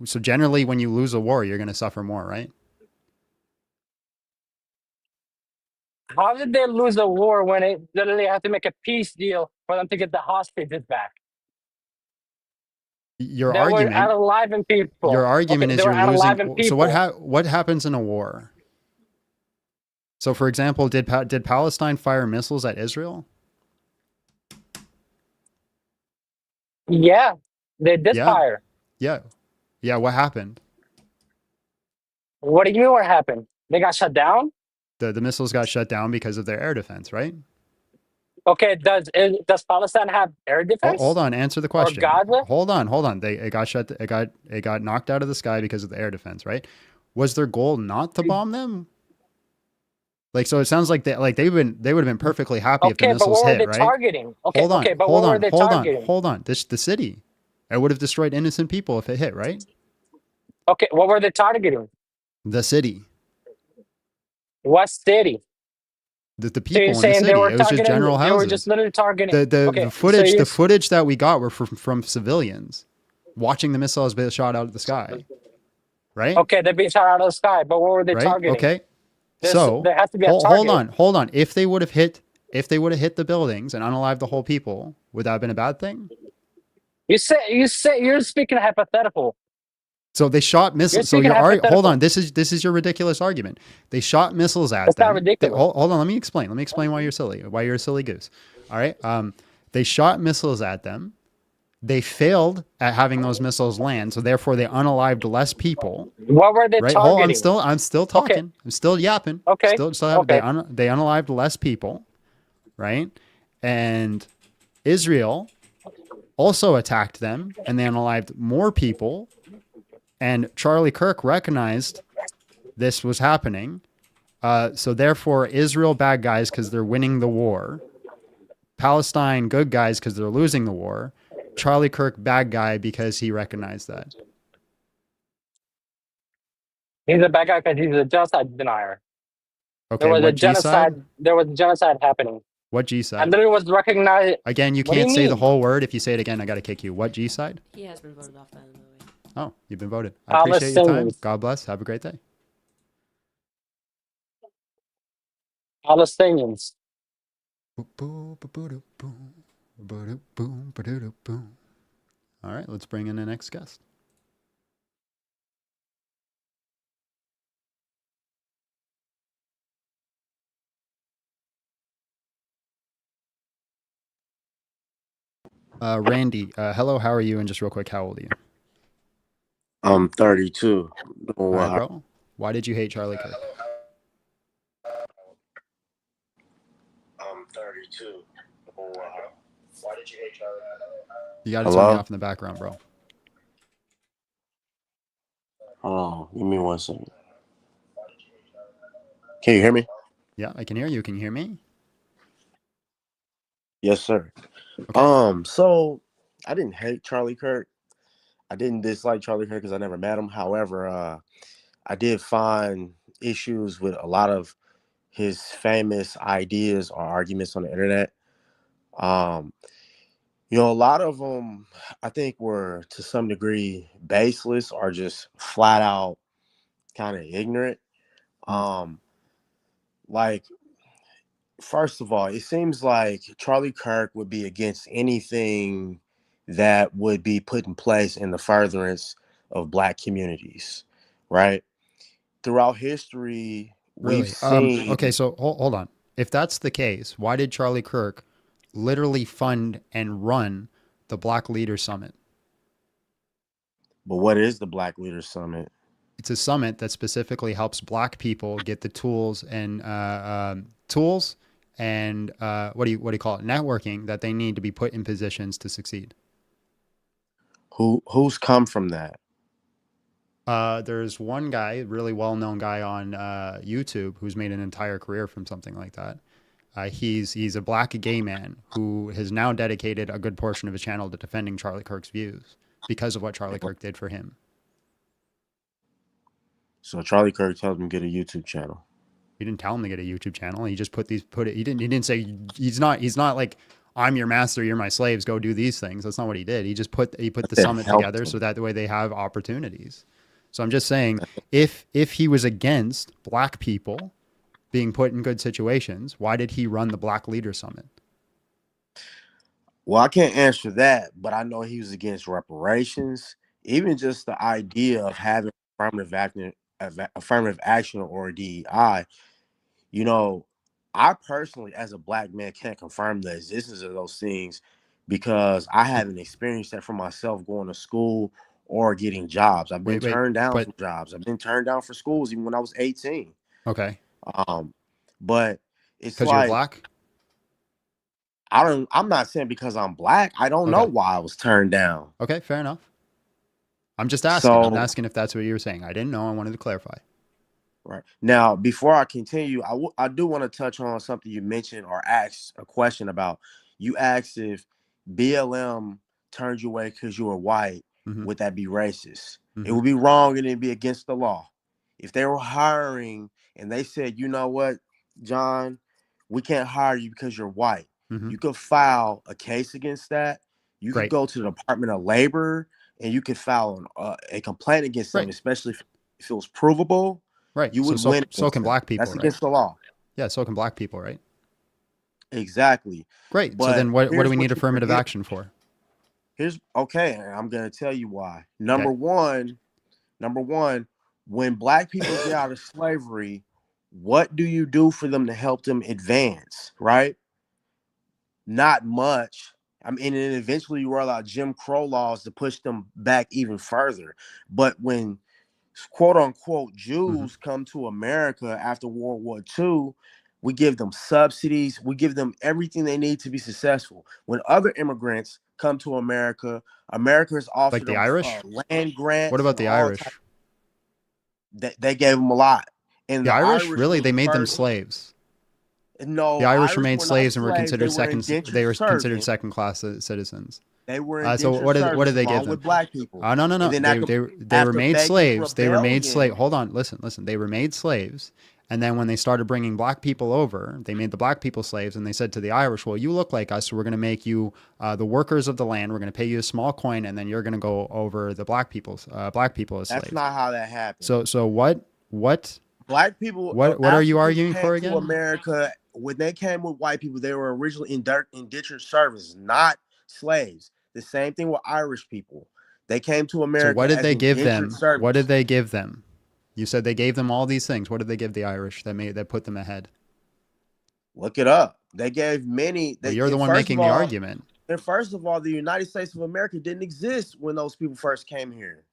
So generally, when you lose a war, you're going to suffer more, right? How did they lose a war when they literally have to make a peace deal for them to get the hostages back? Your They were argument unaliving people. Your argument Okay, is they were you're losing. unaliving people. So what happens in a war? So, for example, did Palestine fire missiles at Israel? Yeah, they did Yeah, fire. yeah, yeah. What happened? What do you mean what happened? They got shut down? The missiles got shut down because of their air defense, right? Okay, does Palestine have air defense? Hold on, answer the Or question. Gaza? Hold on. It got knocked out of the sky because of the air defense, right? Was their goal not to bomb them? Like, so it sounds like they would have been perfectly happy if the Okay, but missiles what were hit, they right? targeting? Okay, Hold on, okay, but hold what were on, they hold on, targeting? hold on. The city. It would have destroyed innocent people if it hit, right? Okay, what were they targeting? The city. What city? The So you're people in the saying they city. were It was just targeting? general They were just houses. literally targeting. The Okay, footage so the footage that we got were from civilians watching the missiles be shot out of the sky. Right? okay, they're being shot out of the sky, but what were they Right? targeting? Okay. So There has to be a hold target. on. If they would have hit the buildings and unalived the whole people, would that have been a bad thing? You say you're speaking hypothetical. So they shot You're missiles. So speaking hold hypothetical. on. This is your ridiculous argument. They shot missiles at It's them. not ridiculous. Hold on. Let me explain. Why you're silly. Why you're a silly goose. All right. They shot missiles at them. They failed at having those missiles land, so therefore they unalived less people. What were they Right? targeting? I'm still talking. Okay. I'm still yapping. Okay. They unalived less people, right? And Israel also attacked them, and they unalived more people. And Charlie Kirk recognized this was happening. So therefore, Israel bad guys because they're winning the war. Palestine good guys because they're losing the war. Charlie Kirk bad guy because he recognized that. He's a bad guy because he's a genocide denier. Okay, There was a what G side? genocide. There was a genocide happening. What G I side? literally was recognized. Again, you What do can't you say the mean? whole word. If you say it again, I got to kick you. What G side? He has been voted off by the way. Oh, you've been voted. I appreciate your time. Palestinians. God bless. Have a great day. Palestinians. All right, let's bring in the next guest. Randy, hello, how are you? And just real quick, how old are you? I'm 32. All right, bro. Why did you hate Charlie Kirk? I'm 32. Why did you hate Charlie? You got to turn me off in the background, bro. Hold on. Give me 1 second. Can you hear me? Yeah, I can hear you. Can you hear me? Yes, sir. Okay. So I didn't hate Charlie Kirk. I didn't dislike Charlie Kirk because I never met him. However, I did find issues with a lot of his famous ideas or arguments on the internet. A lot of them I think were to some degree baseless or just flat out kind of ignorant. Like, first of all, it seems like Charlie Kirk would be against anything that would be put in place in the furtherance of Black communities, right? Throughout history, we've Really? seen. Okay, so hold on. If that's the case, why did Charlie Kirk literally fund and run the Black Leaders Summit. But what is the Black Leaders Summit? It's a summit that specifically helps Black people get the tools and what do you call it, networking that they need to be put in positions to succeed. Who's come from that? There's one guy, really well-known guy on YouTube, who's made an entire career from something like that. He's a Black gay man who has now dedicated a good portion of his channel to defending Charlie Kirk's views because of what Charlie Kirk did for him. So Charlie Kirk tells him to get a YouTube channel. He didn't tell him to get a YouTube channel. He just he didn't say, he's not like, I'm your master, you're my slaves, go do these things. That's not what he did. He just put the summit together so that way they have opportunities. So I'm just saying, if he was against Black people being put in good situations, why did he run the Black Leader Summit? Well, I can't answer that, but I know he was against reparations, even just the idea of having affirmative action or DEI. You know, I personally, as a Black man, can't confirm the existence of those things because I haven't experienced that for myself going to school or getting jobs. I've been turned down from jobs. I've been turned down for schools even when I was 18. Okay. But it's because like, you're Black? I'm not saying because I'm Black. I don't know why I was turned down. Okay, fair enough. I'm just asking. I'm asking if that's what you were saying. I didn't know. I wanted to clarify. Right. Now, before I continue, I do want to touch on something you mentioned or asked a question about. You asked if BLM turned you away because you were white, would that be racist? It would be wrong and it'd be against the law. If they were hiring and they said, you know what, John, we can't hire you because you're white. You could file a case against that. You could go to the Department of Labor and you could file a complaint against them, especially if it was provable. Right. You would win. So can Black people. That's against the law. Yeah. So can Black people, right? Exactly. Great. But so then what do we need affirmative action for? Okay. I'm going to tell you why. Number one, when Black people get out of slavery, what do you do for them to help them advance? Right. Not much. I mean, and eventually you roll out Jim Crow laws to push them back even further. But when quote unquote Jews come to America after World War II, we give them subsidies. We give them everything they need to be successful. When other immigrants come to America, America's offered like the Irish land grants. What about the Irish? They gave them a lot. And the Irish really, they made them slaves. No, the Irish were made slaves and were considered second class citizens. They were so what did they give them? With Black people. No. They were made slaves. They were made slaves. Hold on, listen. They were made slaves, and then when they started bringing Black people over, they made the Black people slaves, and they said to the Irish, "Well, you look like us, so we're going to make you the workers of the land. We're going to pay you a small coin, and then you're going to go over the Black people as slaves." That's not how that happened. So what? Black people. What are you arguing for again? To America, when they came with white people, they were originally indentured servants, not slaves. The same thing with Irish people. They came to America. So what did they give them? Servants. What did they give them? You said they gave them all these things. What did they give the Irish that put them ahead? Look it up. They gave many. You're the one making the argument. And first of all, the United States of America didn't exist when those people first came here.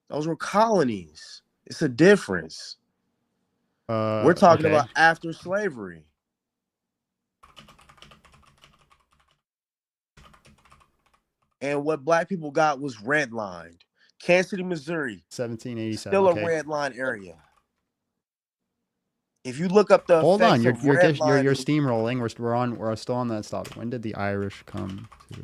Those were colonies. It's a difference. We're talking about after slavery. And what Black people got was redlined. Kansas City, Missouri. 1787. Still a red line area. If you look up the hold on, you're steamrolling. We're still on that stop. When did the Irish come to?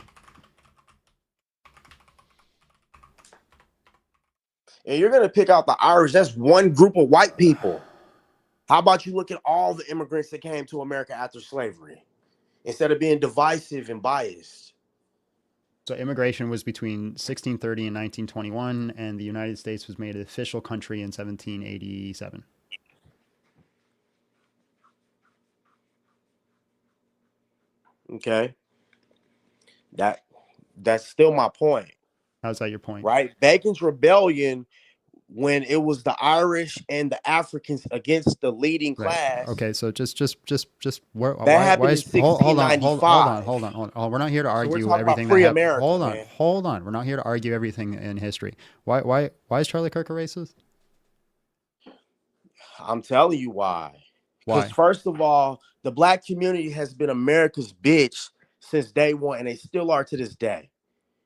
And you're gonna pick out the Irish. That's one group of white people. How about you look at all the immigrants that came to America after slavery, instead of being divisive and biased? So immigration was between 1630 and 1921, and the United States was made an official country in 1787. Okay. That's still my point. How's that your point? Right? Bacon's Rebellion when it was the Irish and the Africans against the leading Right. class. Okay. So just where, That why happened in is hold on 1695. Oh, we're not here to So we're argue talking about everything that happened. pre-America, man. Hold on. We're not here to argue everything in history. Why is Charlie Kirk a racist? I'm telling you why. Why? Because first of all, the black community has been America's bitch since day one, and they still are to this day.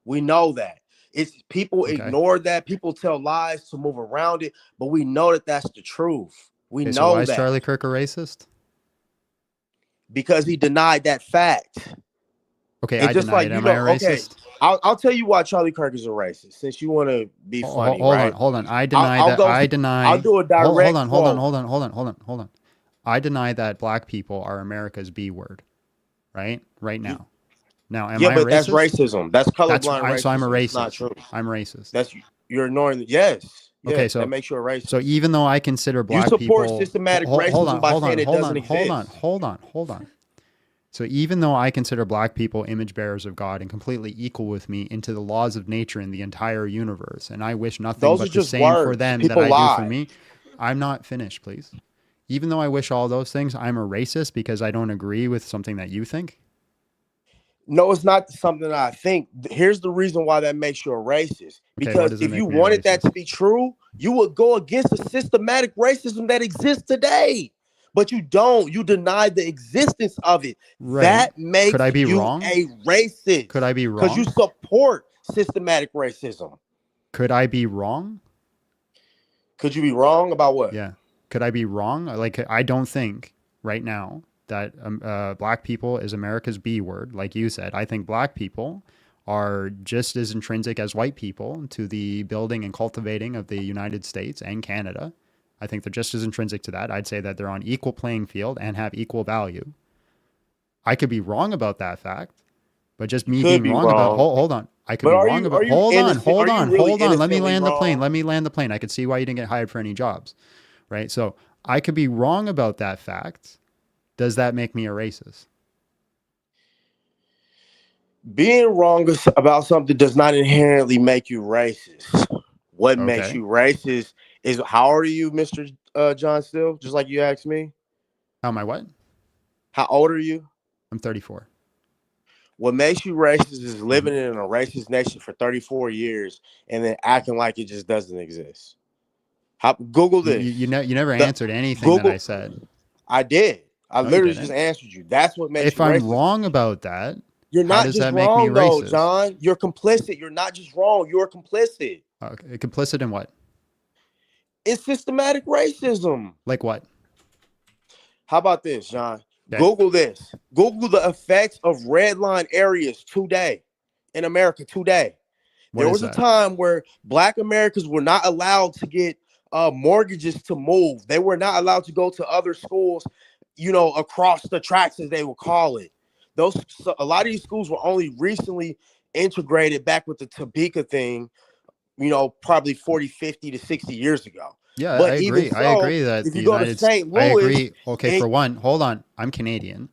We know that. It's people ignore that. People tell lies to move around it, but we know that that's the truth. We Okay, know so why is that Charlie Kirk a racist? because he denied that fact. Okay, And I just denied like it. Am I a racist? I'll tell you why Charlie Kirk is a racist. Since you want to be funny, right? Hold on. I deny that. I deny. I'll do a direct. Hold on. I deny that black people are America's B word. Right now. Now, am I a racist? That's racism. That's colorblind racism. So I'm a racist. It's not true. I'm racist. You're ignoring. Yes. Okay, so that makes you a racist. So even though I consider black people, you support systematic racism by saying it doesn't exist. Hold on. So even though I consider black people image bearers of God and completely equal with me into the laws of nature in the entire universe, and I wish nothing but the same for them that I do for me, I'm not finished, please. Even though I wish all those things, I'm a racist because I don't agree with something that you think. No, it's not something I think. Here's the reason why that makes you a racist. Because if you wanted that to be true, you would go against the systematic racism that exists today. But you don't. You deny the existence of it. Right. That makes Could I be you wrong? a racist. Could I be wrong? Because you support systematic racism. Could I be wrong? Could you be wrong about what? Yeah. Could I be wrong? Like, I don't think right now that black people is America's B word, like you said. I think black people are just as intrinsic as white people to the building and cultivating of the United States and Canada. I think they're just as intrinsic to that. I'd say that they're on equal playing field and have equal value. I could be wrong about that fact, but just me being wrong about hold on. I could be wrong about hold on. Let me land the plane. I could see why you didn't get hired for any jobs. Right? So I could be wrong about that fact. Does that make me a racist? Being wrong about something does not inherently make you racist. What makes you racist is how old are you, Mr. John Still? Just like you asked me. How am I what? How old are you? I'm 34. What makes you racist is living in a racist nation for 34 years and then acting like it just doesn't exist. Google this. You never answered anything that I said. I did. I literally just answered you. That's what makes you racist. If I'm wrong about that, you're not just wrong, though, John. You're complicit. You're not just wrong. You're complicit. Okay. Complicit in what? It's systematic racism. Like what? How about this, John? Okay. Google this. Google the effects of red line areas today in America today. There was a time where black Americans were not allowed to get mortgages to move. They were not allowed to go to other schools, across the tracks, as they would call it. A lot of these schools were only recently integrated back with the Topeka thing, probably 40, 50 to 60 years ago. Yeah, but I agree. I agree that if you go to St. Louis, I agree. Okay, for one, hold on. I'm Canadian,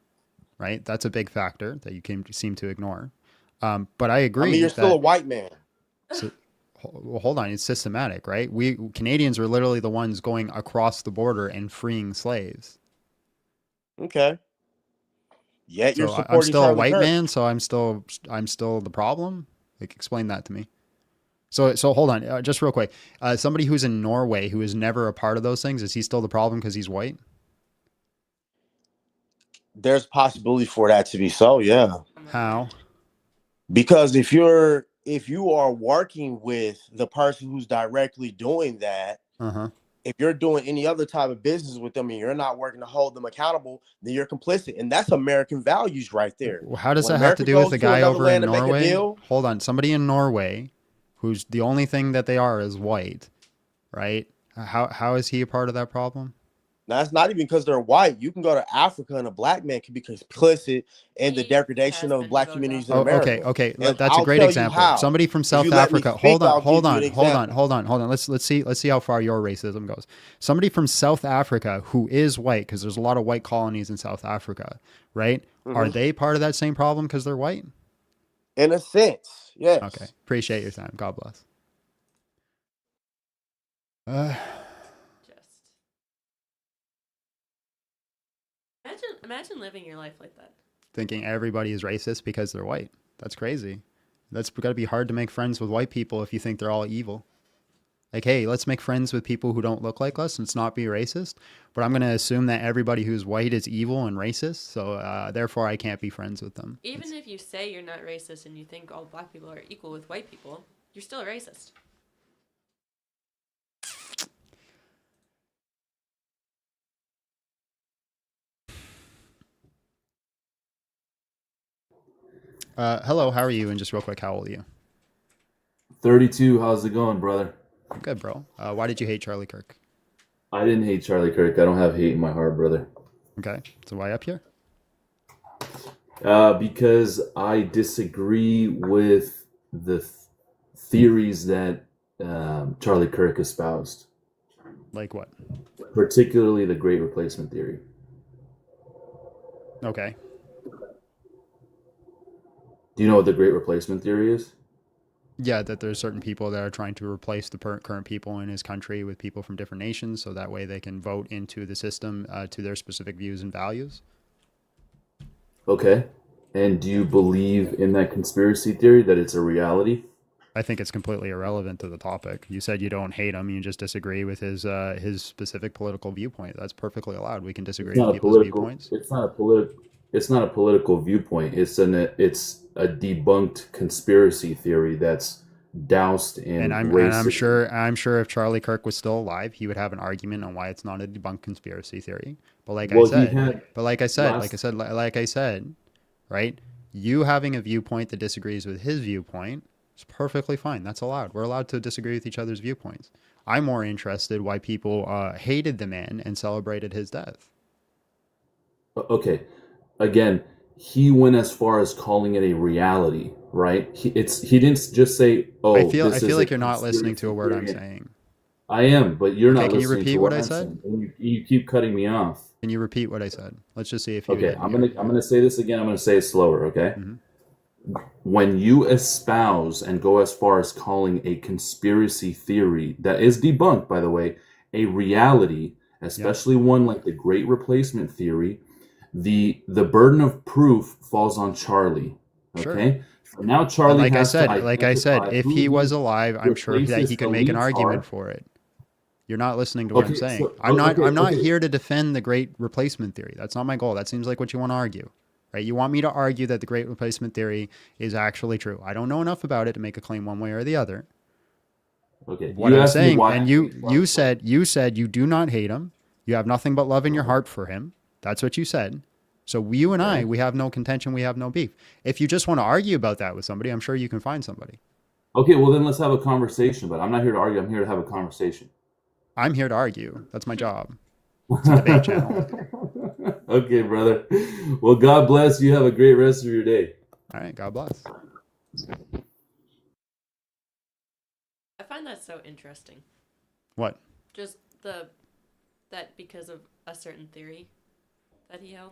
right? That's a big factor that you seem to ignore. But I agree. I mean, you're still a white man. So, well, hold on. It's systematic, right? We Canadians were literally the ones going across the border and freeing slaves. Okay. Yet you're supporting I'm still Charlie a white Kirk. man, so I'm still the problem. Like, explain that to me. So hold on, just real quick. Somebody who's in Norway who is never a part of those things, is he still the problem because he's white? There's possibility for that to be so, yeah. How? Because if you are working with the person who's directly doing that, if you're doing any other type of business with them and you're not working to hold them accountable, then you're complicit. And that's American values right there. Well, how does that have to do with the guy over in Norway? Hold on, somebody in Norway who's the only thing that they are is white, right? How is he a part of that problem? Now, it's not even because they're white. You can go to Africa and a black man can be complicit in the degradation of black communities in America. Okay. That's a great example. Somebody from South Africa. Hold on. Let's see how far your racism goes. Somebody from South Africa who is white, because there's a lot of white colonies in South Africa, right? Are they part of that same problem because they're white? In a sense, yes. Okay. Appreciate your time. God bless. Uh, Just imagine living your life like that. Thinking everybody is racist because they're white. That's crazy. That's got to be hard to make friends with white people if you think they're all evil. Like, hey, let's make friends with people who don't look like us and let's not be racist. But I'm going to assume that everybody who's white is evil and racist. So therefore, I can't be friends with them. Even if you say you're not racist and you think all black people are equal with white people, you're still a racist. Hello, how are you? And just real quick, how old are you? 32. How's it going, brother? I'm good, bro. Why did you hate Charlie Kirk? I didn't hate Charlie Kirk. I don't have hate in my heart, brother. Okay, so why up here? Because I disagree with the theories that Charlie Kirk espoused. Like what? Particularly the Great Replacement theory. Okay. Do you know what the Great Replacement theory is? Yeah, that there's certain people that are trying to replace the current people in his country with people from different nations, so that way they can vote into the system to their specific views and values. Okay. And do you believe in that conspiracy theory, that it's a reality? I think it's completely irrelevant to the topic. You said you don't hate him; you just disagree with his specific political viewpoint. That's perfectly allowed. We can disagree with people's viewpoints. It's not a political viewpoint. It's a debunked conspiracy theory that's doused in racism. I'm sure if Charlie Kirk was still alive, he would have an argument on why it's not a debunked conspiracy theory. But like I said, right? You having a viewpoint that disagrees with his viewpoint is perfectly fine. That's allowed. We're allowed to disagree with each other's viewpoints. I'm more interested why people hated the man and celebrated his death. Okay. Again, he went as far as calling it a reality, right? He didn't just say, "Oh, I feel like you're not listening to a word I'm saying. I am, but you're not listening. Can you repeat what I said? You keep cutting me off. Can you repeat what I said? Let's just see if you. Okay, I'm gonna say this again. I'm gonna say it slower. Okay. Mm-hmm. When you espouse and go as far as calling a conspiracy theory that is debunked, by the way, a reality, especially one like the Great Replacement theory, the burden of proof falls on Charlie. Okay. Sure. Now Charlie like I said, if he was alive, I'm sure that he could make an argument for it. You're not listening to what I'm saying. So, I'm not here to defend the Great Replacement theory. That's not my goal. That seems like what you want to argue, right? You want me to argue that the Great Replacement theory is actually true. I don't know enough about it to make a claim one way or the other. Okay. What I'm saying, and you said you do not hate him. You have nothing but love in your heart for him. That's what you said. So you and I, we have no contention. We have no beef. If you just want to argue about that with somebody, I'm sure you can find somebody. Okay, well then let's have a conversation. But I'm not here to argue. I'm here to have a conversation. I'm here to argue. That's my job. It's a debate channel. Okay, brother. Well, God bless. You have a great rest of your day. All right, God bless. I find that so interesting. What? Just that because of a certain theory that he held.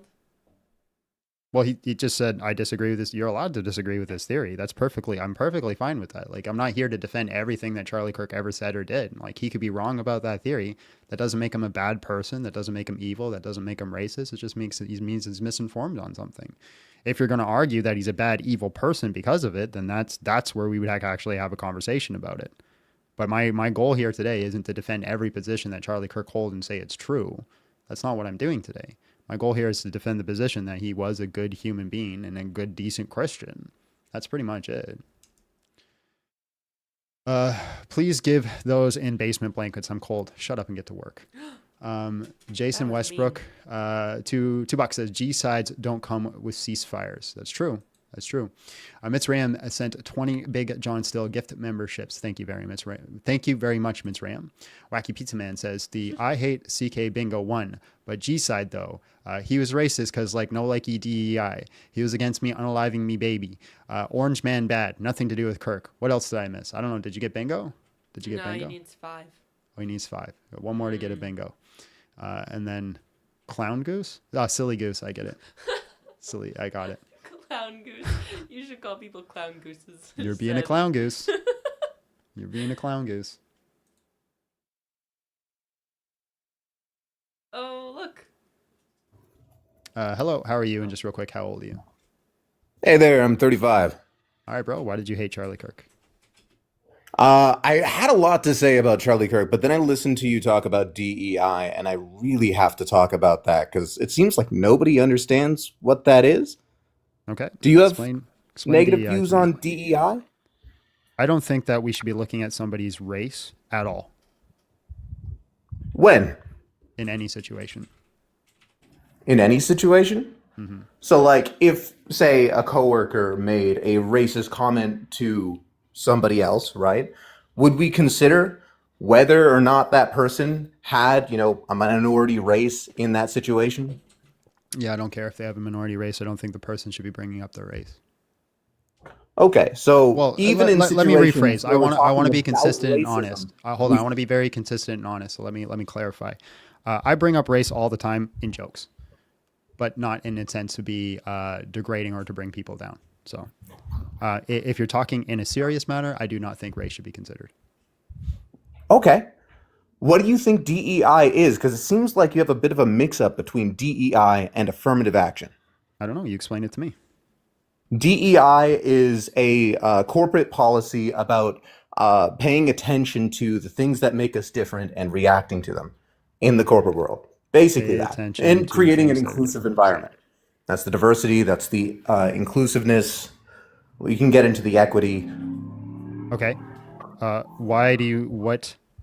Well, he just said, I disagree with this. You're allowed to disagree with this theory. I'm perfectly fine with that. Like, I'm not here to defend everything that Charlie Kirk ever said or did. Like, he could be wrong about that theory. That doesn't make him a bad person. That doesn't make him evil. That doesn't make him racist. It just means he's misinformed on something. If you're going to argue that he's a bad, evil person because of it, then that's where we would actually have a conversation about it. But my goal here today isn't to defend every position that Charlie Kirk holds and say it's true. That's not what I'm doing today. My goal here is to defend the position that he was a good human being and a good, decent Christian. That's pretty much it. Please give those in basement blankets. I'm cold. Shut up and get to work. Jason Westbrook, $2 says, G-sides don't come with ceasefires. That's true. That's true. Mitzram sent 20 Big John Still gift memberships. Thank you very much. Thank you very much, Mitzram. Wacky Pizza Man says, the I hate CK Bingo won, but G-side though, he was racist because like no likey DEI. He was against me unaliving me baby. Orange Man bad. Nothing to do with Kirk. What else did I miss? I don't know. Did you get bingo? Did you get bingo? No, he needs 5. Oh, he needs 5. One more to get a bingo. And then Clown Goose? Oh, Silly Goose. I get it. Silly. I got it. Clown goose. You should call people clown gooses. You're being a clown goose. You're being a clown goose. Hello, how are you? And just real quick, how old are you? Hey there, I'm 35. All right, bro. Why did you hate Charlie Kirk? I had a lot to say about Charlie Kirk, but then I listened to you talk about DEI, and I really have to talk about that because it seems like nobody understands what that is. Okay. Do you have explain negative DEI views to me. on DEI? I don't think that we should be looking at somebody's race at all When? in any situation. In any situation? Mm-hmm. So, like, if, say, a coworker made a racist comment to somebody else, right? Would we consider whether or not that person had, a minority race in that situation? Yeah, I don't care if they have a minority race. I don't think the person should be bringing up their race. Okay, so Well, even let me rephrase. I want to be about consistent and racism, honest. Hold on, I want to be very consistent and honest. So let me clarify. I bring up race all the time in jokes, but not in a sense to be degrading or to bring people down. So if you're talking in a serious manner, I do not think race should be considered. Okay. What do you think DEI is? Because it seems like you have a bit of a mix-up between DEI and affirmative action. I don't know. You explain it to me. DEI is a corporate policy about paying attention to the things that make us different and reacting to them in the corporate world. Basically that. And creating an inclusive environment. That's the diversity. That's the inclusiveness. We can get into the equity. Okay.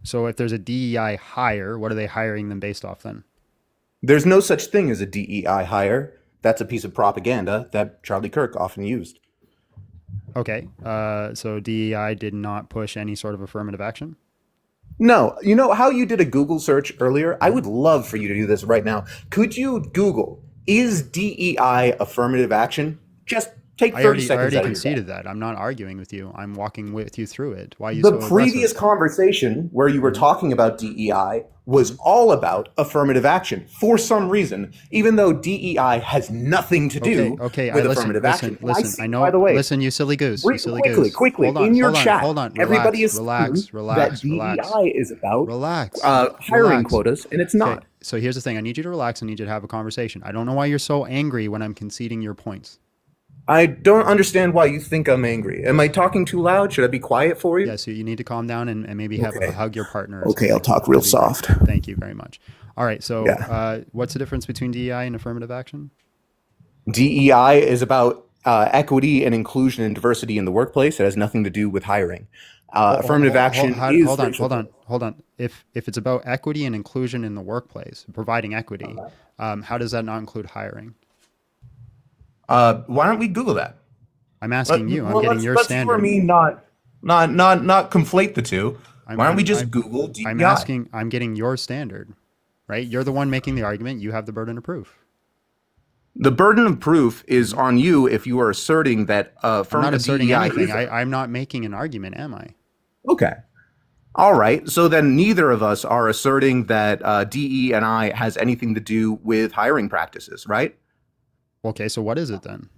So if there's a DEI hire, what are they hiring them based off then? There's no such thing as a DEI hire. That's a piece of propaganda that Charlie Kirk often used. Okay. So DEI did not push any sort of affirmative action? No. You know how you did a Google search earlier? I would love for you to do this right now. Could you Google, is DEI affirmative action? Just take 30 seconds. I already out of your conceded day. that. I'm not arguing with you. I'm walking with you through it. Why are you The so previous aggressive? conversation where you were talking about DEI was all about affirmative action for some reason, even though DEI has nothing to do with affirmative action. And Listen, I know. by the way, Listen, you silly goose. You silly quickly, goose. quickly, Hold on, in your hold on, chat, hold on. everybody Relax, assumes that DEI is about hiring quotas, and it's not. Okay, so here's the thing. I need you to relax. I need you to have a conversation. I don't know why you're so angry when I'm conceding your points. I don't understand why you think I'm angry. Am I talking too loud? Should I be quiet for you? Yeah, so you need to calm down and maybe hug your partner. Okay, I'll talk real soft. Thank you very much. All right, so what's the difference between DEI and affirmative action? DEI is about equity and inclusion and diversity in the workplace. It has nothing to do with hiring. Affirmative action is... Hold on. If it's about equity and inclusion in the workplace, providing equity, how does that not include hiring? Why don't we Google that? I'm asking you. I'm getting your standard. Let's for me not conflate the two. Why don't we just Google DEI? I'm getting your standard, right? You're the one making the argument. You have the burden of proof. The burden of proof is on you if you are asserting that I'm not asserting DEI anything. is I'm not making an argument, am I? Okay. All right. So then neither of us are asserting that DE&I has anything to do with hiring practices, right? Okay, so what is it then?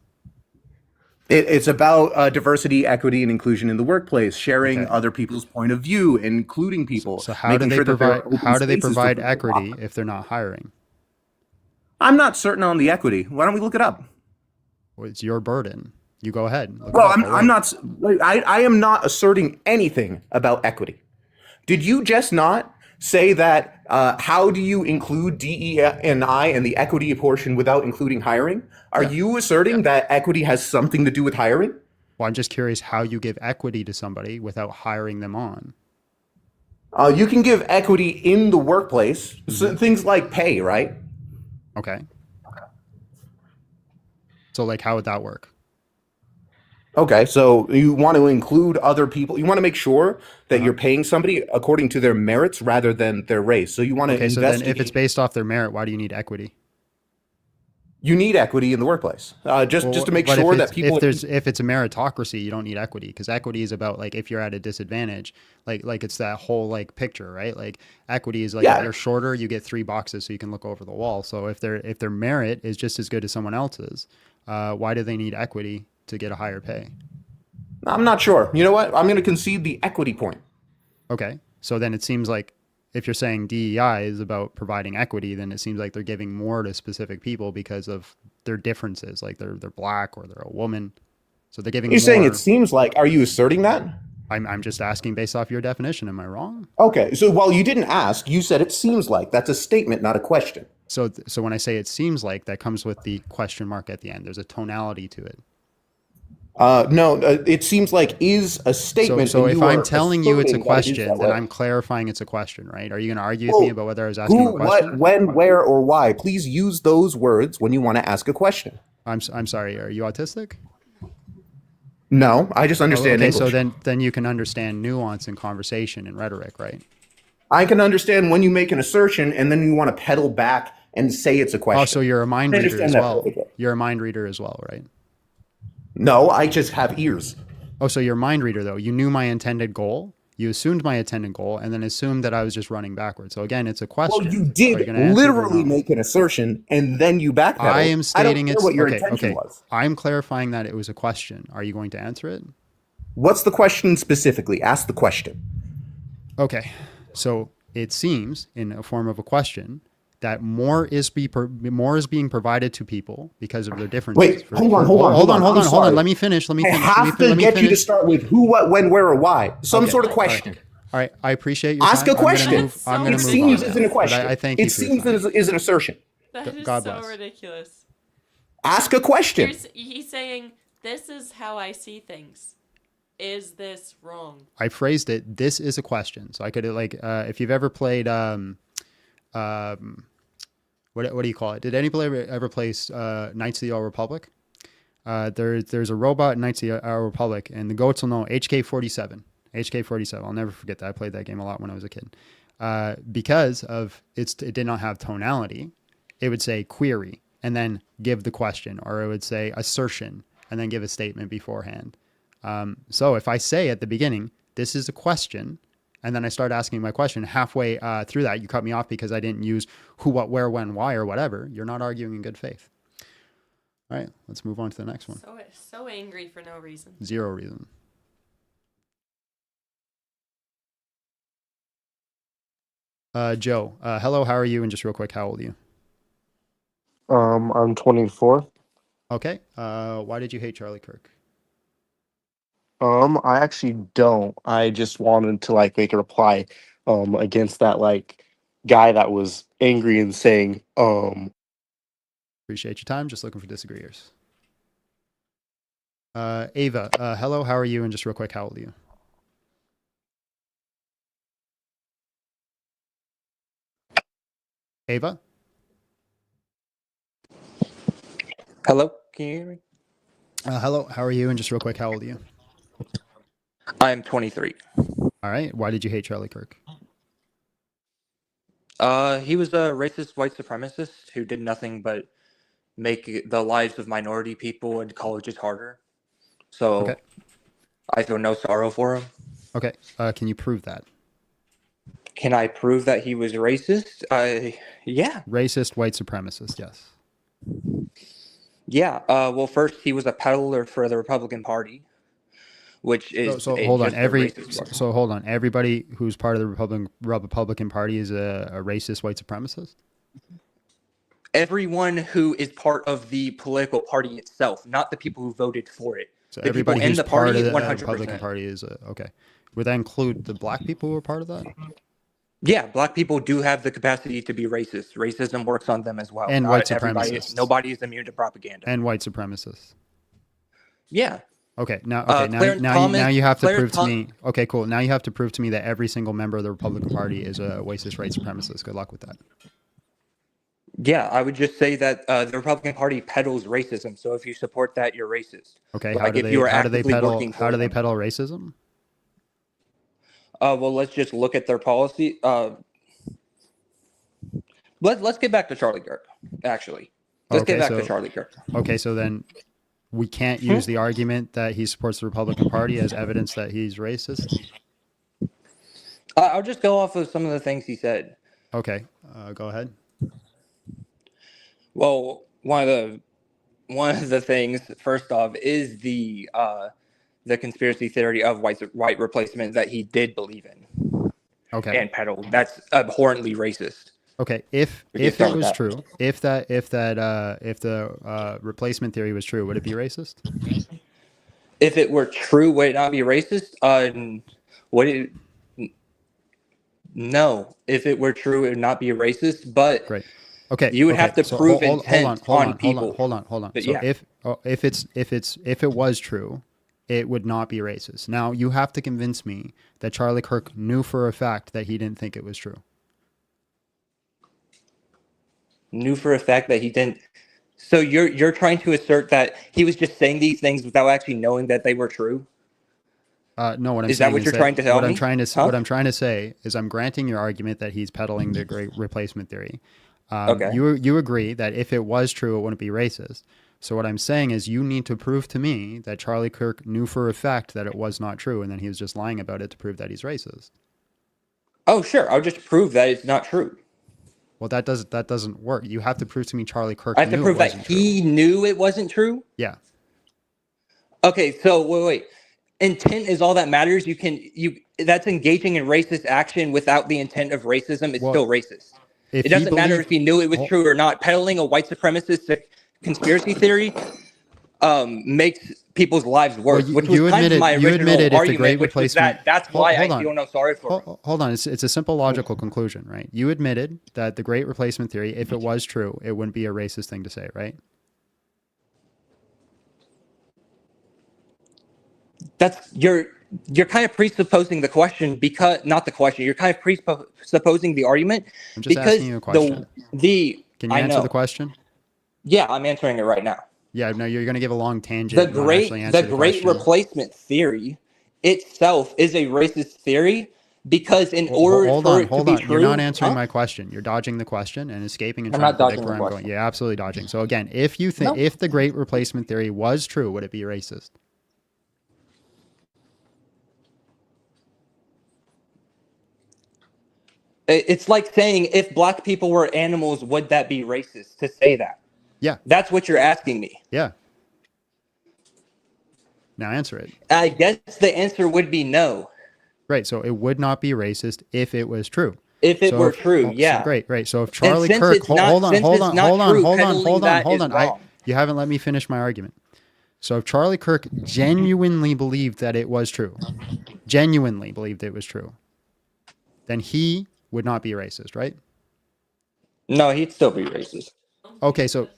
It's about diversity, equity, and inclusion in the workplace, sharing other people's point of view, including people. So how do they provide equity if they're not hiring? I'm not certain on the equity. Why don't we look it up? Well, it's your burden. You go ahead. Well, I'm not. I am not asserting anything about equity. Did you just not say that? How do you include DE&I and the equity portion without including hiring? Are you asserting that equity has something to do with hiring? Well, I'm just curious how you give equity to somebody without hiring them on. You can give equity in the workplace, so things like pay, right? Okay. So, like, how would that work? Okay, so you want to include other people. You want to make sure that you're paying somebody according to their merits rather than their race. So you want to investigate. So then if it's based off their merit, why do you need equity? You need equity in the workplace, just to make sure that people. If it's a meritocracy, you don't need equity, because equity is about, like, if you're at a disadvantage, like it's that whole, like, picture, right? Like, equity is like, if you're shorter, you get 3 boxes so you can look over the wall. So if their merit is just as good as someone else's, why do they need equity to get a higher pay? I'm not sure. You know what? I'm going to concede the equity point. Okay. So then it seems like if you're saying DEI is about providing equity, then it seems like they're giving more to specific people because of their differences, like they're black or they're a woman. So they're giving You're more. saying it seems like, are you asserting that? I'm just asking based off your definition. Am I wrong? Okay, so while you didn't ask, you said it seems like. That's a statement, not a question. So when I say it seems like, that comes with the question mark at the end. There's a tonality to it. No, it seems like is a statement. So and if you I'm are telling you it's a asserting that it is question, that then way. I'm clarifying it's a question, right? Are you going to argue with me about whether I was asking Who, a question? what, when, where, or why? Please use those words when you want to ask a question. I'm sorry. Are you autistic? No, I just understand okay, English. so then you can understand nuance in conversation and rhetoric, right? I can understand when you make an assertion and then you want to pedal back and say it's a question. Oh, so you're a mind I reader understand as that well. perfectly. You're a mind reader as well, right? No, I just have ears. Oh, so you're a mind reader, though. You knew my intended goal. You assumed my intended goal and then assumed that I was just running backwards. So again, it's a question. Well, you did literally make an assertion and then you backpedaled. I am stating I don't care it's what your okay. intention Okay, was. I'm clarifying that it was a question. Are you going to answer it? What's the question specifically? Ask the question. Okay, so it seems in a form of a question that more is being provided to people because of their differences. Wait, hold on. Let me finish. I have to get you to start with who, what, when, where, or why. Some sort of question. All right, I appreciate your Ask time. a question. I'm going It to move seems on. isn't a question. I thank you It for your seems time. is an assertion. That is God so bless. ridiculous. Ask a question. He's saying, this is how I see things. Is this wrong? I phrased it. This is a question. So I could if you've ever played what do you call it? Did anybody ever play Knights of the Old Republic? There's a robot in Knights of the Old Republic, and the goats will know HK-47. HK-47. I'll never forget that. I played that game a lot when I was a kid. Because of it did not have tonality. It would say query and then give the question, or it would say assertion and then give a statement beforehand. So if I say at the beginning, this is a question, and then I start asking my question halfway through that, you cut me off because I didn't use who, what, where, when, why, or whatever. You're not arguing in good faith. All right, let's move on to the next one. So angry for no reason. Zero reason. Joe, hello, how are you? And just real quick, how old are you? I'm 24. Okay. Why did you hate Charlie Kirk? I actually don't. I just wanted to make a reply against that guy that was angry and saying Appreciate your time. Just looking for disagreeers. Ava, hello, how are you? And just real quick, how old are you? Ava? Hello, can you hear me? Hello, how are you? And just real quick, how old are you? I'm 23. All right. Why did you hate Charlie Kirk? He was a racist white supremacist who did nothing but make the lives of minority people in colleges harder. So Okay. I feel no sorrow for him. Okay. Can you prove that? Can I prove that he was racist? Yeah. Racist white supremacist, yes. Yeah. Well, first he was a peddler for the Republican Party, which is So hold on. Hold on. Everybody who's part of the Republican Party is a racist white supremacist? Everyone who is part of the political party itself, not the people who voted for it. So the everybody people in who's the part party, of the 100%. Republican Party is okay. Would that include the black people who are part of that? Yeah, black people do have the capacity to be racist. Racism works on them as well. And Not white everybody- supremacists. Nobody is immune to propaganda. And white supremacists. Yeah. Okay. Now Clarence now Thomas- you have to Clarence prove to me. Okay, cool. Now you have to prove to me that every single member of the Republican Party is a racist white supremacist. Good luck with that. Yeah, I would just say that the Republican Party peddles racism. So if you support that, you're racist. Okay. Like if you are How do they actively peddle? working How for do they them. peddle racism? Well, let's just look at their policy. Let's get back to Charlie Kirk. Actually, let's get back to Charlie Kirk. Okay, so then we can't use the argument that he supports the Republican Party as evidence that he's racist. I'll just go off of some of the things he said. Okay, go ahead. Well, one of the things, first off, is the conspiracy theory of white replacement that he did believe in. Okay. and peddle. That's abhorrently racist. Okay, if We can it start with was that. true, if the replacement theory was true, would it be racist? If it were true, would it not be racist? Would it? No. If it were true, it would not be racist. But Great. Okay. you would Okay. have to So prove hold intent on people. hold on. But So yeah. if it was true, it would not be racist. Now you have to convince me that Charlie Kirk knew for a fact that he didn't think it was true. Knew for a fact that he didn't. So you're trying to assert that he was just saying these things without actually knowing that they were true? No, what I'm Is that saying what is you're that trying to tell what I'm me? trying to Huh? what I'm trying to say is I'm granting your argument that he's peddling the great replacement theory. Okay. You agree that if it was true, it wouldn't be racist. So what I'm saying is you need to prove to me that Charlie Kirk knew for a fact that it was not true, and then he was just lying about it to prove that he's racist. Oh, sure. I'll just prove that it's not true. Well, that doesn't work. You have to prove to me Charlie Kirk I have to knew it prove that wasn't true. he knew it wasn't true? Yeah. Okay, so wait. Intent is all that matters. That's engaging in racist action without the intent of racism. It's Well, still racist. if It he doesn't matter believed- if he knew it was true or not. Peddling a white supremacist conspiracy theory makes people's lives worse, Well, which was kind of my original argument, which was that that's why I feel no sorry for him. Hold on. It's a simple logical conclusion, right? You admitted that the great replacement theory, if it was true, it wouldn't be a racist thing to say, right? That's you're kind of presupposing the question because not the question. You're kind of presupposing the argument I'm just because asking you a question. Can you I answer know. the question? Yeah, I'm answering it right now. Yeah, no, you're going to give a long tangent. The and not actually answer great question. replacement theory itself is a racist theory because in order hold for on, it to hold be on. true, You're not answering my question. You're dodging the question and escaping and I'm trying not to predict dodging where the I'm question. going. Yeah, absolutely dodging. So again, if you think if the great replacement theory was true, would it be racist? It's like saying if black people were animals, would that be racist to say that? Yeah. That's what you're asking me. Yeah. Now answer it. I guess the answer would be no. Right. So it would not be racist if it was true. If it were true, yeah. So great. So if Charlie since Kirk, it's not- hold on, since hold it's on, not hold on, true, hold on, peddling hold on, that hold is on. wrong. You haven't let me finish my argument. So if Charlie Kirk genuinely believed that it was true, genuinely believed it was true, then he would not be racist, right? No, he'd still be racist. Okay, so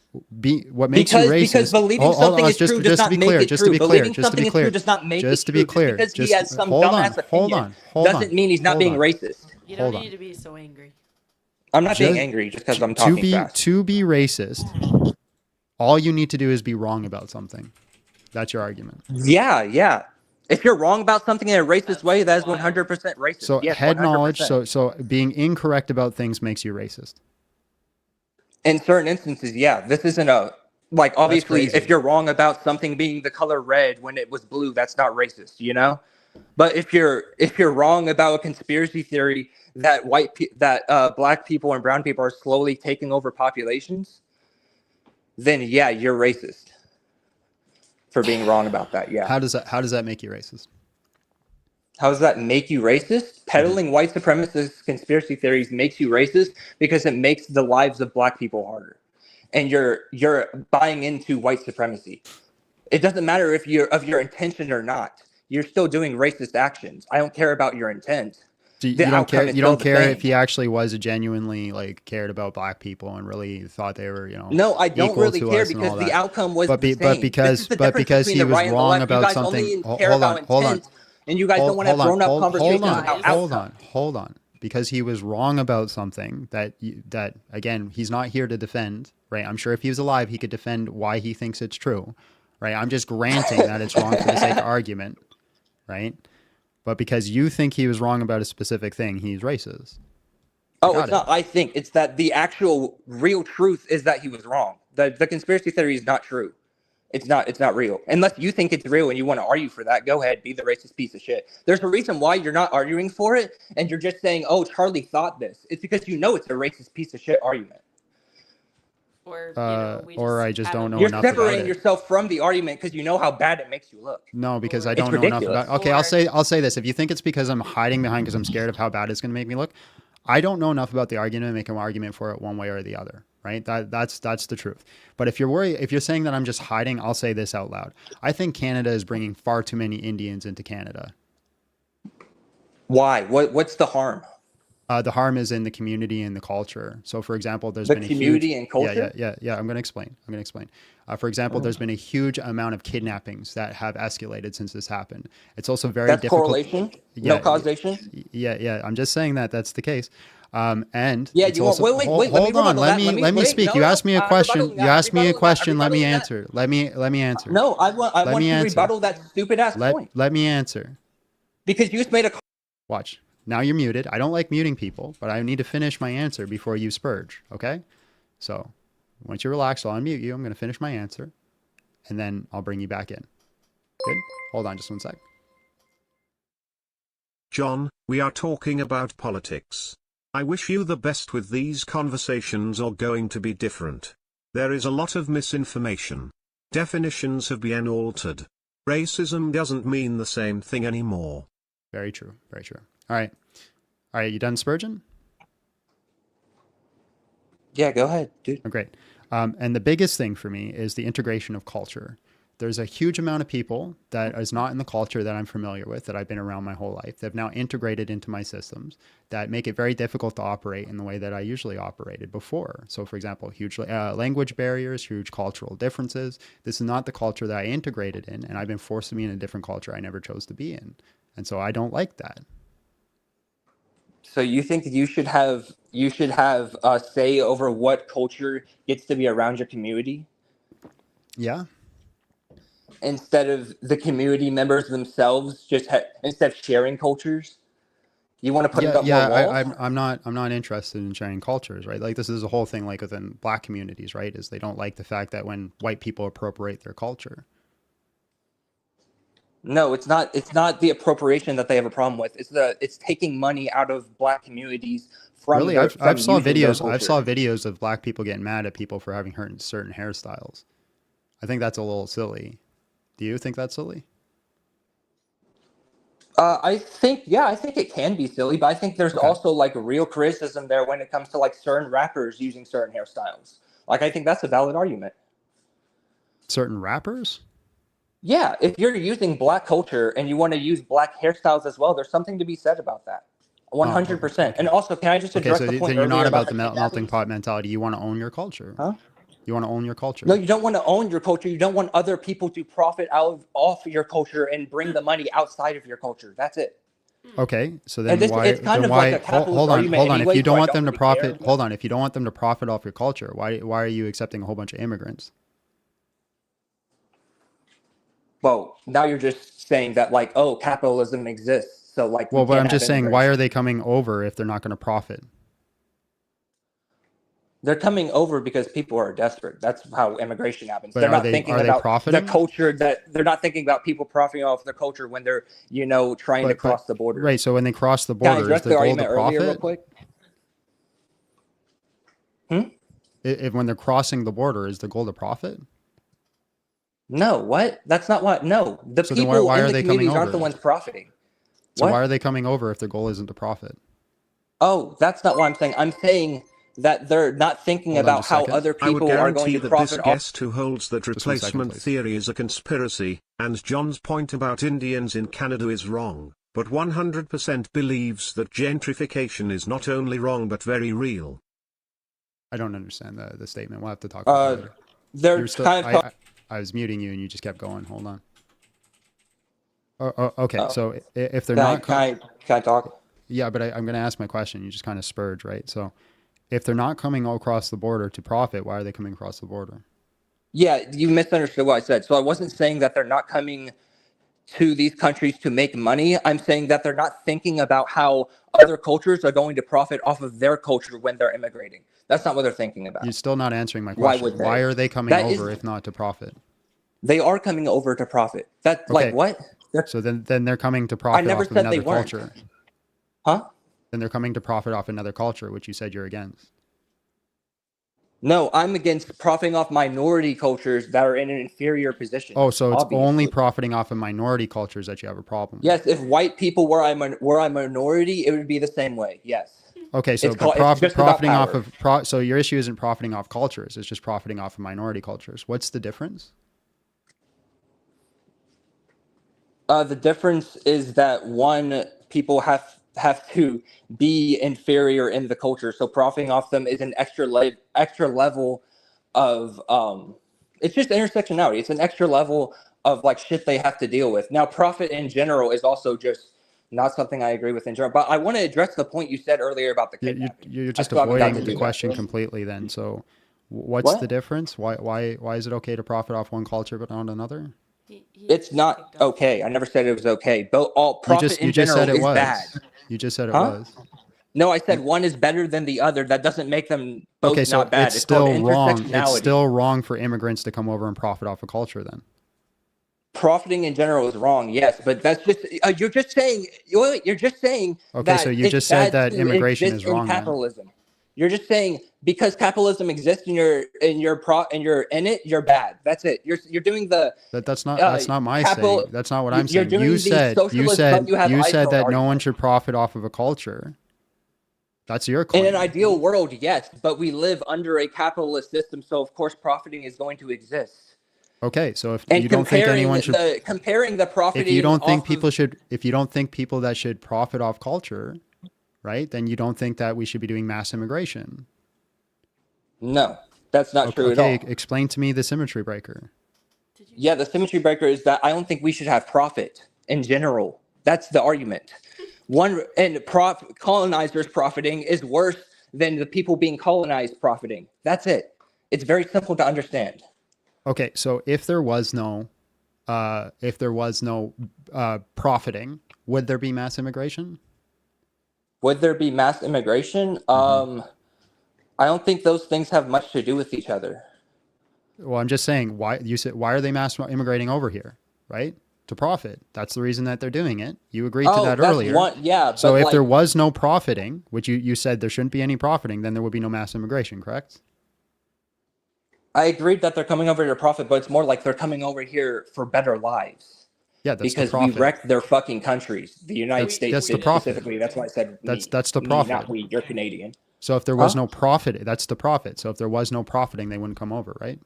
what makes you racist? Because believing something is true does not make it true. Believing something is true does not make it true. Just because he has some dumbass opinion doesn't mean he's not being racist. You don't need to be so angry. I'm not being angry just because I'm talking fast. To be racist, all you need to do is be wrong about something. That's your argument. Yeah. If you're wrong about something in a racist way, that is 100% racist. So yes, head 100%. knowledge. So being incorrect about things makes you racist. In certain instances, yeah. This isn't like obviously if you're wrong about something being the color red when it was blue, that's not racist, you know? But if you're wrong about a conspiracy theory that black people and brown people are slowly taking over populations, then yeah, you're racist for being wrong about that. Yeah. How does that make you racist? How does that make you racist? Peddling white supremacist conspiracy theories makes you racist because it makes the lives of black people harder. And you're buying into white supremacy. It doesn't matter if you're of your intention or not. You're still doing racist actions. I don't care about your intent. You don't care. You don't care if he actually was genuinely cared about black people and really thought they were, No, I don't really care because the outcome was the same. But because he was wrong about something. Hold on. And you guys don't want to have grown-up conversations about outcome. Hold on. Because he was wrong about something that again, he's not here to defend, right? I'm sure if he was alive, he could defend why he thinks it's true, right? I'm just granting that it's wrong for the sake of argument, right? But because you think he was wrong about a specific thing, he's racist. Oh, it's not. I think it's that the actual real truth is that he was wrong. The conspiracy theory is not true. It's not real. Unless you think it's real and you want to argue for that, go ahead, be the racist piece of shit. There's a reason why you're not arguing for it, and you're just saying, oh, Charlie thought this. It's because you know it's a racist piece of shit argument. Or we or just I just don't know You're enough about separating it. yourself from the argument because you know how bad it makes you look. No, because I It's don't know enough ridiculous. about. Okay, I'll say this. If you think it's because I'm hiding behind because I'm scared of how bad it's going to make me look, I don't know enough about the argument to make an argument for it one way or the other. Right? That's the truth. But if you're saying that I'm just hiding, I'll say this out loud. I think Canada is bringing far too many Indians into Canada. Why? What's the harm? The harm is in the community and the culture. So, for example, there's The been a community huge and culture? Yeah. I'm going to explain. For example, there's been a huge amount of kidnappings that have escalated since this happened. It's also very That's difficult. correlation, Yeah, no causation. Yeah. I'm just saying that that's the case. And Yeah, it's you want also, wait. hold on. Let me speak. You asked me a question. You asked me a question. Let me rebuttaling that. answer. Let me answer. No, I want you to rebuttal that stupid ass point Let me answer. because you just made a. Watch. Now you're muted. I don't like muting people, but I need to finish my answer before you spurge. Okay? So once you relax, I'll unmute you. I'm going to finish my answer, and then I'll bring you back in. Good? Hold on just one sec. John, we are talking about politics. I wish you the best with these conversations are going to be different. There is a lot of misinformation. Definitions have been altered. Racism doesn't mean the same thing anymore. Very true. Very true. All right. You done spurging? Yeah, go ahead, dude. Oh, great. And the biggest thing for me is the integration of culture. There's a huge amount of people that is not in the culture that I'm familiar with, that I've been around my whole life. They've now integrated into my systems that make it very difficult to operate in the way that I usually operated before. So, for example, huge language barriers, huge cultural differences. This is not the culture that I integrated in, and I've been forced to be in a different culture I never chose to be in. And so I don't like that. So you think that you should have a say over what culture gets to be around your community? Yeah. Instead of the community members themselves, instead of sharing cultures, you want to put up more walls? I'm not interested in sharing cultures, right? Like this is a whole thing, like within Black communities, right? Is they don't like the fact that when white people appropriate their culture. No, it's not. It's not the appropriation that they have a problem with. It's taking money out of Black communities from. Really, their, I've from saw using their videos. I've culture. saw videos of Black people getting mad at people for having certain hairstyles. I think that's a little silly. Do you think that's silly? I think it can be silly, but I think there's also like real criticism there when it comes to like certain rappers using certain hairstyles. Like I think that's a valid argument. Certain rappers? Yeah, if you're using Black culture and you want to use Black hairstyles as well, there's something to be said about that. 100%. And also, can I just address the point then you're not earlier about the kidnapping? melting pot mentality. You want to own your culture. Huh? You want to own your culture. No, you don't want to own your culture. You don't want other people to profit off your culture and bring the money outside of your culture. That's it. Okay, so then it's kind of like a capitalist hold on. argument If anyway, you don't so I want don't them to really profit, care. hold on. If you don't want them to profit off your culture, why are you accepting a whole bunch of immigrants? Well, now you're just saying that like, oh, capitalism exists. So like, Well, we but can't I'm just have saying, why immigrants. are they coming over if they're not going to profit? They're coming over because people are desperate. That's how immigration happens. But They're are not they- thinking are they about the profiting? culture they're not thinking about people profiting off their culture when they're, trying to cross the border. Right. So when they cross the Can I border, is address the the goal to argument earlier real profit? quick? If when they're crossing the border, is the goal to profit? No, what? That's not what. No, the So then people why in are the they coming communities aren't the over? ones profiting. So What? why are they coming over if their goal isn't to profit? Oh, that's not what I'm saying. I'm saying that they're not thinking Hold on about just a how second. other I would people are going guarantee to that this profit off. guest who holds that Just 1 second, replacement please. theory is a conspiracy, and John's point about Indians in Canada is wrong, but 100% believes that gentrification is not only wrong but very real. I don't understand the statement. We'll have to talk about that later. They're You're still, kind of. I was muting you and you just kept going. Hold on. Okay. Oh. So if they're Can I, not, can I talk? yeah, but I'm going to ask my question. You just kind of spurge, right? So if they're not coming across the border to profit, why are they coming across the border? Yeah, you misunderstood what I said. So I wasn't saying that they're not coming to these countries to make money. I'm saying that they're not thinking about how other cultures are going to profit off of their culture when they're immigrating. That's not what they're thinking about. You're still not answering my Why question. would they? Why are they coming That over is- if not to profit? They are coming over to profit. That's Okay. like what? So then they're coming to profit never off of said they another weren't. culture. Huh? Then they're coming to profit off another culture, which you said you're against. No, I'm against profiting off minority cultures that are in an inferior position. Oh, so it's Obviously. only profiting off of minority cultures that you have a problem with. Yes, if white people were a minority, it would be the same way. Yes. Okay, so It's but it's just about profiting off power. of so your issue isn't profiting off cultures, it's just profiting off of minority cultures. What's the difference? The difference is that one, people have to be inferior in the culture, so profiting off them is an extra level of it's just intersectionality. It's an extra level of like shit they have to deal with. Now, profit in general is also just not something I agree with in general. But I want to address the point you said earlier about the kidnapping. You're just I still haven't got avoiding to the do question that. completely then. So what's What? the difference? Why is it okay to profit off one culture but not another? It's not okay. I never said it was okay. But all profit You in just general said it is was. bad. You just said it Huh? was. No, I said one is better than the other. That doesn't make them both Okay, so not bad. it's It's called still wrong. It's intersectionality. still wrong for immigrants to come over and profit off a culture then. Profiting in general is wrong, yes, but that's just you're just saying you're just saying Okay, so that you it's just said bad that to immigration exist is in wrong then. capitalism. You're just saying because capitalism exists and you're in it, you're bad. That's it. You're doing the That's not my saying. That's not what I'm you're saying. doing You the said socialist, but you have you said iPhone that no argument. one should profit off of a culture. That's your In claim. an ideal world, yes, but we live under a capitalist system, so of course profiting is going to exist. Okay, so if And you don't think anyone should, comparing the profiting if you don't think off people of, should, if you don't think people that should profit off culture, right? Then you don't think that we should be doing mass immigration. no, that's not true at all. Okay, explain to me the symmetry breaker. Yeah, the symmetry breaker is that I don't think we should have profit in general. That's the argument. Colonizers profiting is worse than the people being colonized profiting. That's it. It's very simple to understand. Okay, so if there was no profiting, would there be mass immigration? Would there be mass immigration? I don't think those things have much to do with each other. Well, I'm just saying, why are they mass immigrating over here, right? To profit. That's the reason that they're doing it. You agreed to that earlier. So if there was no profiting, which you said there shouldn't be any profiting, then there would be no mass immigration, correct? I agreed that they're coming over here to profit, but it's more like they're coming over here for better lives. Yeah, that's because the profit. we wrecked their fucking countries. The United States the profit. specifically. That's why I said that's the profit. Not we. You're Canadian. So if there was no profit, that's the profit. So if there was no profiting, they wouldn't come over, right?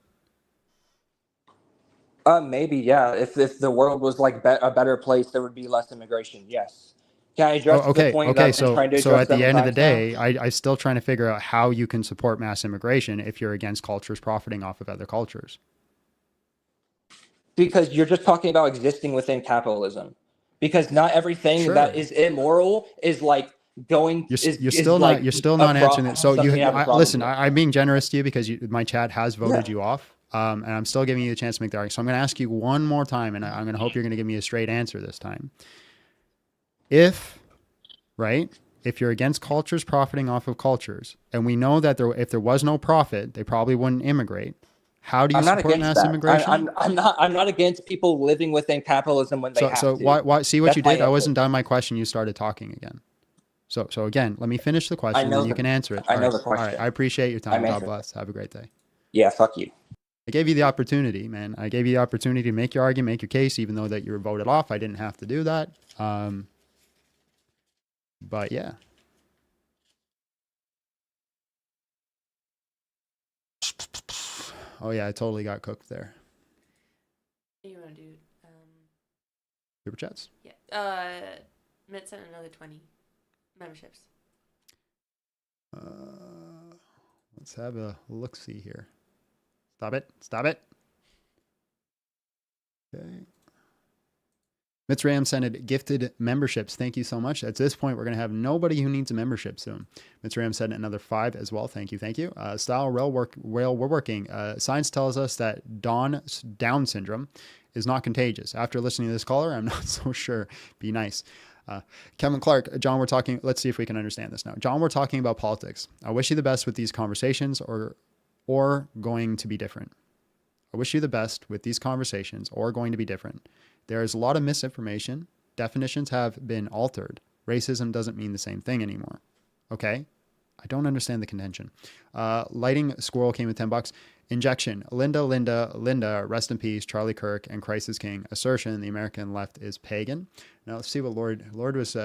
Maybe, yeah. If the world was like a better place, there would be less immigration. Yes. Can I address the point that I've been trying to address so at the end of the times now? day, I'm still trying to figure out how you can support mass immigration if you're against cultures profiting off of other cultures. Because you're just talking about existing within capitalism. Because not everything that is immoral is like going. You're still not answering it. So listen. I'm being generous to you because my chat has voted you off. And I'm still giving you a chance to make the argument. So I'm going to ask you one more time, and I'm going to hope you're going to give me a straight answer this time. If you're against cultures profiting off of cultures, and we know that if there was no profit, they probably wouldn't immigrate. How do you support mass immigration? I'm not against people living within capitalism when they have to. So why see what you did? I wasn't done my question. You started talking again. So again, let me finish the question, and you can answer it. I know the question. All right. I appreciate your time. God bless. Have a great day. Yeah, fuck you. I gave you the opportunity, man. I gave you the opportunity to make your argument, make your case, even though that you were voted off. I didn't have to do that. But yeah. Oh yeah, I totally got cooked there. What do you want to do? Super chats? Yeah. Mitt sent another 20 memberships. Let's have a look-see here. Stop it. Stop it. Okay. Mitzrayim sent gifted memberships. Thank you so much. At this point, we're going to have nobody who needs a membership soon. Mitzrayim sent another 5 as well. Thank you. Thank you. Style rail we're working. Science tells us that Down syndrome is not contagious. After listening to this caller, I'm not so sure. Be nice. Kevin Clark, John, we're talking. Let's see if we can understand this now. John, we're talking about politics. I wish you the best with these conversations or going to be different. I wish you the best with these conversations or going to be different. There is a lot of misinformation. Definitions have been altered. Racism doesn't mean the same thing anymore. Okay? I don't understand the contention. Lighting squirrel came with $10. Injection. Linda, rest in peace, Charlie Kirk, and Christ is King. Assertion, the American left is pagan. Now let's see what Lord was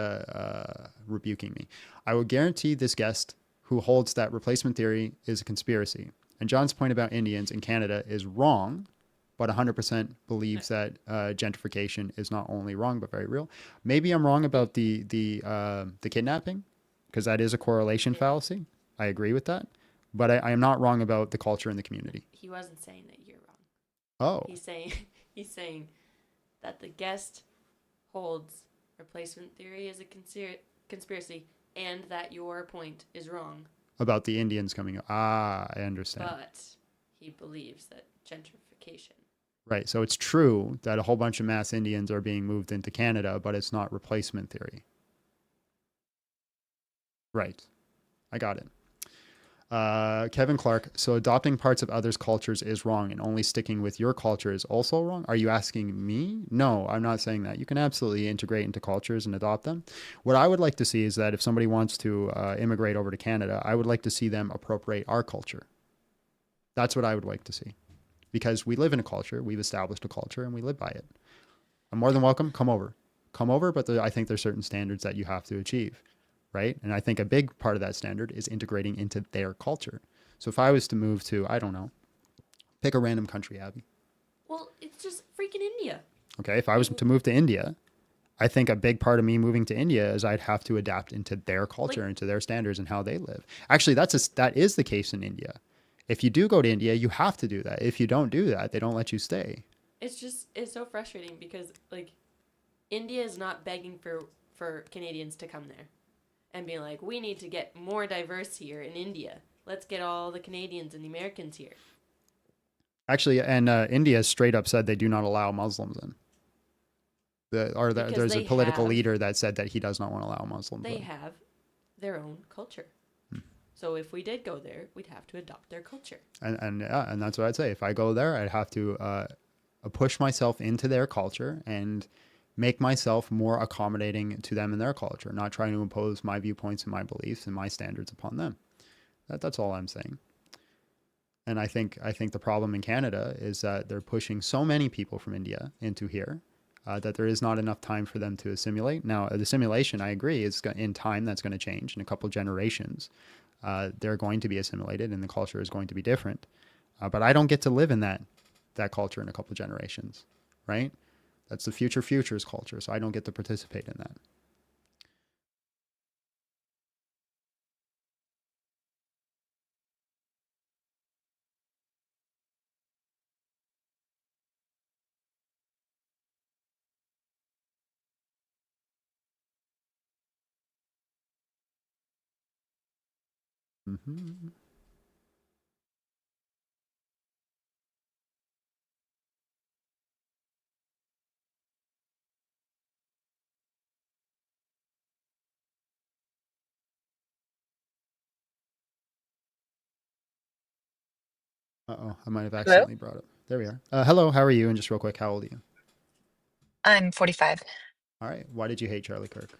rebuking me. I will guarantee this guest who holds that replacement theory is a conspiracy. And John's point about Indians in Canada is wrong, but 100% believes that gentrification is not only wrong, but very real. Maybe I'm wrong about the kidnapping, because that is a correlation fallacy. I agree with that. But I am not wrong about the culture in the community. He wasn't saying that you're wrong. Oh. He's saying that the guest holds replacement theory as a conspiracy, and that your point is wrong. About the Indians coming up. I understand. But he believes that gentrification. Right. So it's true that a whole bunch of mass Indians are being moved into Canada, but it's not replacement theory. Right. I got it. Kevin Clark, so adopting parts of others' cultures is wrong and only sticking with your culture is also wrong? Are you asking me? No, I'm not saying that. You can absolutely integrate into cultures and adopt them. What I would like to see is that if somebody wants to immigrate over to Canada, I would like to see them appropriate our culture. That's what I would like to see. Because we live in a culture, we've established a culture, and we live by it. I'm more than welcome. Come over. Come over, but I think there's certain standards that you have to achieve. Right? And I think a big part of that standard is integrating into their culture. So if I was to move to, I don't know, pick a random country, Abby. Well, it's just freaking India. Okay, if I was to move to India, I think a big part of me moving to India is I'd have to adapt into their culture, into their standards and how they live. Actually, that is the case in India. If you do go to India, you have to do that. If you don't do that, they don't let you stay. It's so frustrating because, like, India is not begging for Canadians to come there and being like, we need to get more diverse here in India. Let's get all the Canadians and the Americans here. Actually, and India straight up said they do not allow Muslims in. There's a political leader that said that he does not want to allow Muslims in. They have their own culture. So if we did go there, we'd have to adopt their culture. And that's what I'd say. If I go there, I'd have to push myself into their culture and make myself more accommodating to them and their culture, not trying to impose my viewpoints and my beliefs and my standards upon them. That's all I'm saying. And I think the problem in Canada is that they're pushing so many people from India into here that there is not enough time for them to assimilate. Now, the assimilation, I agree, is in time that's going to change. In a couple of generations, they're going to be assimilated and the culture is going to be different. But I don't get to live in that culture in a couple of generations, right? That's the futures culture, so I don't get to participate in that. Mm-hmm. Uh-oh, I might have accidentally brought up. There we are. Hello, how are you? And just real quick, how old are you? I'm 45. All right. Why did you hate Charlie Kirk?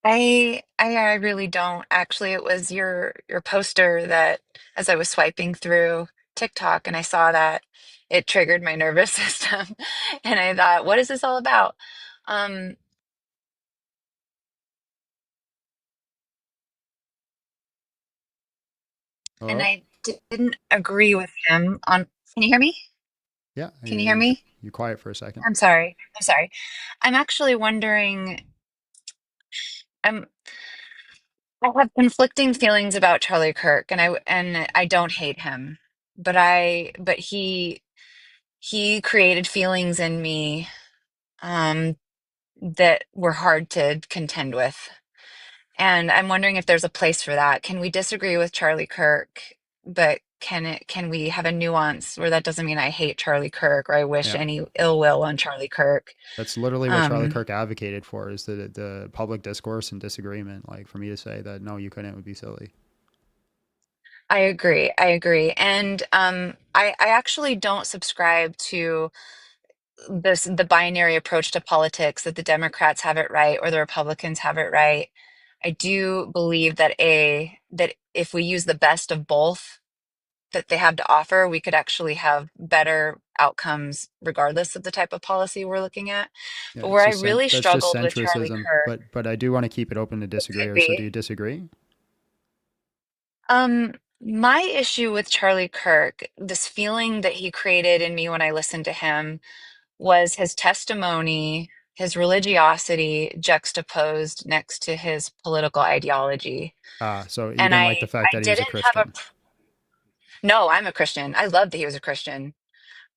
I really don't. Actually, it was your poster that as I was swiping through TikTok and I saw that it triggered my nervous system and I thought, what is this all about? Um and Oh, I didn't agree with him on, can you hear me? yeah. Can you hear me? You quiet for a second. I'm sorry. I'm sorry. I'm actually wondering, I'm I have conflicting feelings about Charlie Kirk and I don't hate him, but he created feelings in me that were hard to contend with. And I'm wondering if there's a place for that. Can we disagree with Charlie Kirk, but can we have a nuance where that doesn't mean I hate Charlie Kirk or I wish Yeah. any ill will on Charlie Kirk? That's literally what Charlie Kirk advocated for, is the public discourse and disagreement. Like, for me to say that, no, you couldn't, would be silly. I agree. I agree. And I actually don't subscribe to the binary approach to politics that the Democrats have it right or the Republicans have it right. I do believe that that if we use the best of both that they have to offer, we could actually have better outcomes regardless of the type of policy we're looking at. Yeah, But it's where I just really that's just struggled with Charlie centrism. Kirk But I do want to keep it open to could disagreeers. So do be. you disagree? My issue with Charlie Kirk, this feeling that he created in me when I listened to him, was his testimony, his religiosity juxtaposed next to his political ideology. So you And didn't like the fact I that he was a didn't have a, Christian. no, I'm a Christian. I love that he was a Christian.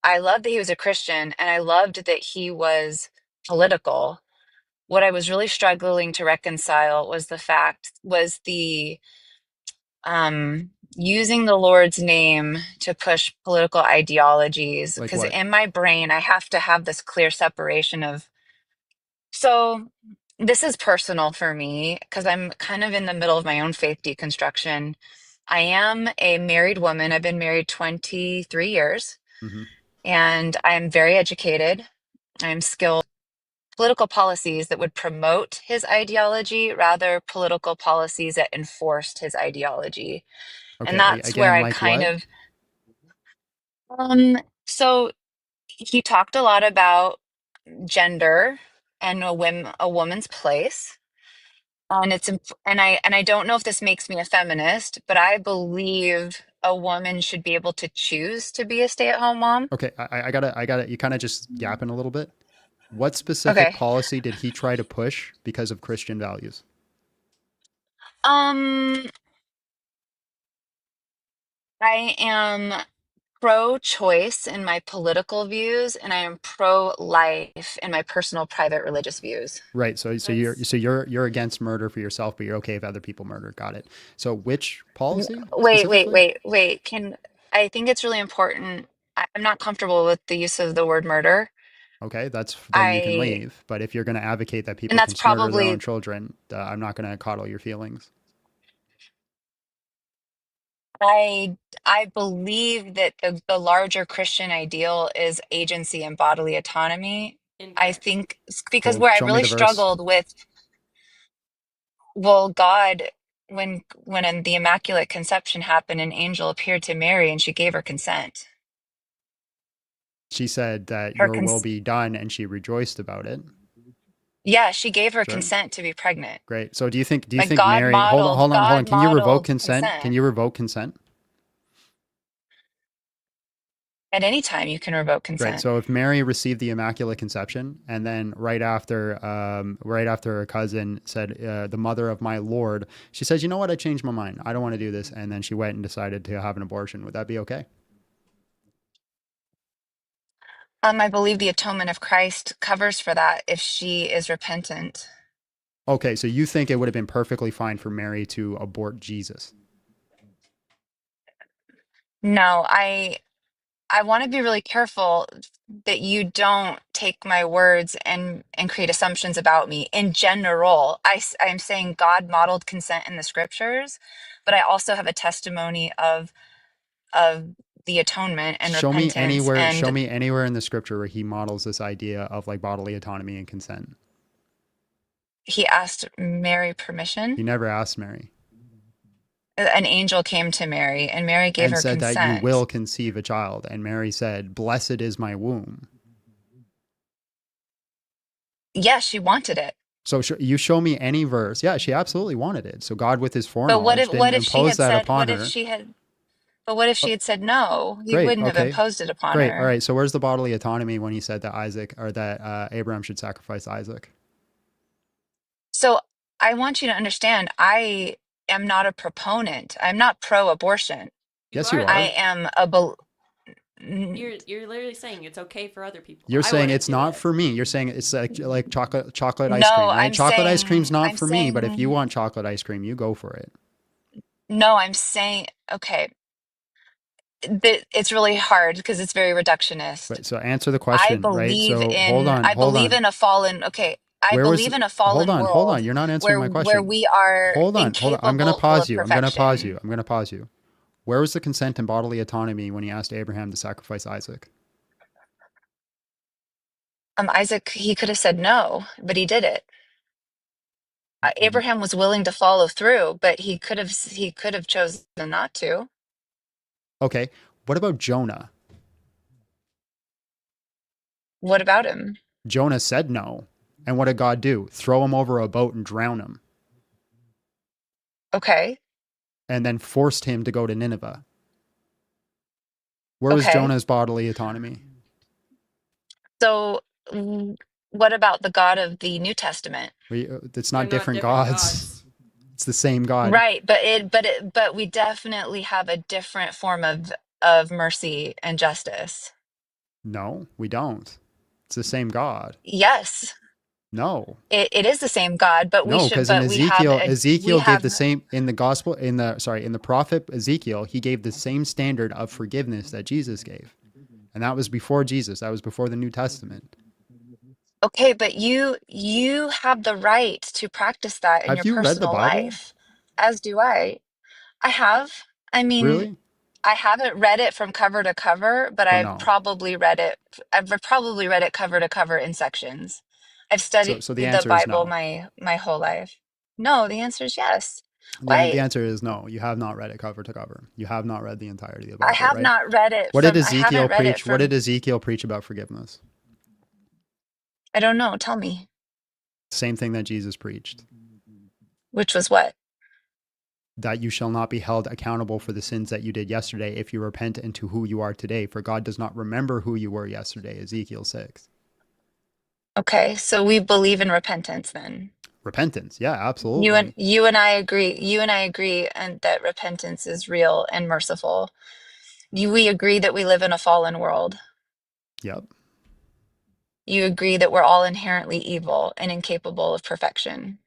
I loved that he was a Christian, and I loved that he was political. What I was really struggling to reconcile was the using the Lord's name to push political ideologies. Like Because what? in my brain, I have to have this clear separation of, so this is personal for me because I'm kind of in the middle of my own faith deconstruction. I am a married woman. I've been married 23 years Hmm. and I'm very educated. I'm skilled. Political policies that would promote his ideology, rather political policies that enforced his ideology. And Okay. that's where Again, I like kind what? of, so he talked a lot about gender and a woman's place. And and I don't know if this makes me a feminist, but I believe a woman should be able to choose to be a stay-at-home mom. Okay. I gotta. You kind of just yapping a little bit. What specific Okay. policy did he try to push because of Christian values? Um, I am pro-choice in my political views, and I am pro-life in my personal private religious views. Right. So you're against murder for yourself, but you're okay if other people murder. Got it. So which policy specifically? Wait. I think it's really important. I'm not comfortable with the use of the word murder. Okay, then you can I, leave. But if you're going to advocate that and people that's can murder their own probably, children, I'm not going to coddle your feelings. I, I believe that the larger Christian ideal is agency and bodily autonomy. I Incorrect. think because Well, where I show me really the verse. struggled with, well, God, when in the Immaculate Conception happened, an angel appeared to Mary and she gave her consent. She said that Her your will cons be done, and she rejoiced about it. Yeah, she gave her Sure. consent to be pregnant. Great. So do you think Like Mary, hold on. God Can you revoke modeled consent? Can consent. you revoke consent? At any time, you can revoke Great. consent. So if Mary received the Immaculate Conception, and then right after her cousin said, "The mother of my Lord," she says, "You know what? I changed my mind. I don't want to do this," and then she went and decided to have an abortion. Would that be okay? I believe the atonement of Christ covers for that if she is repentant. Okay. So you think it would have been perfectly fine for Mary to abort Jesus? No, I want to be really careful that you don't take my words and create assumptions about me. In general, I'm saying God modeled consent in the scriptures, but I also have a testimony of the atonement and Show me repentance. anywhere. Show And me anywhere in the scripture where he models this idea of like bodily autonomy and consent. he asked Mary He permission. never asked Mary An angel came to Mary, and Mary gave and her said that you will consent. conceive a child, and Mary said, "Blessed is my womb." Yes, she wanted it. So you show me any verse. Yeah, she absolutely wanted it. So God, with his But foreknowledge, what didn't if she impose had that said, upon her. but what if she Oh, had said no? He great. wouldn't have Okay. imposed it upon Great. All her. right. So where's the bodily autonomy when he said that Abraham should sacrifice Isaac? So I want you to understand, I am not a proponent. I'm not pro-abortion. You Yes, you are are. though. I am You're literally saying it's okay for other people. You're I saying wouldn't it's do not it. for me. You're saying it's like chocolate ice no, cream, right? I'm Chocolate ice saying cream's not I'm for me, but if you saying want chocolate ice cream, you go for it. no, I'm saying okay. It's really hard because it's very reductionist. Right. So answer the question, right? So hold on, I hold believe on. in a fallen, okay, I Where was believe in a hold fallen on, hold on. world You're not answering my where question. we are Hold on. I'm gonna incapable pause of you. I'm gonna pause perfection. you. I'm gonna pause you. Where was the consent and bodily autonomy when he asked Abraham to sacrifice Isaac? Isaac, he could have said no, but he did it. Abraham was willing to follow through, but he could have chosen not to. Okay. What about Jonah? What about him? Jonah said no. And what did God do? Throw him over a boat and drown him. Okay. And then forced him to go to Nineveh. Where was Okay. Jonah's bodily autonomy? So what about the God of the New Testament? It's not different gods. It's the same God. Right, but we definitely have a different form of mercy and justice. No, we don't. It's the same God. Yes. No. It is the same God, but no, because in Ezekiel gave the same in the gospel in the prophet Ezekiel, he gave the same standard of forgiveness that Jesus gave. And that was before Jesus. That was before the New Testament. Okay, but you have the right to practice that in your Have you read the personal Bible? life, as do I. I have. I mean, really? I haven't read it from cover to cover, but Oh, I've no. probably read it cover to cover in sections. I've studied So the the answer is Bible no. my whole life. No, the answer is yes. The Why? answer is no. You have not read it cover to cover. You have not read the entirety of the I Bible, have right? not read it What did I haven't Ezekiel read it preach? What from did Ezekiel preach about forgiveness? I don't know, tell me. Same thing that Jesus preached. Which was what? That you shall not be held accountable for the sins that you did yesterday if you repent into who you are today. For God does not remember who you were yesterday, Ezekiel 6. Okay, so we believe in repentance then. Repentance, yeah, absolutely. You and I agree. You and I agree and that repentance is real and merciful. We agree that we live in a fallen world. Yep. You agree that we're all inherently evil and incapable of perfection.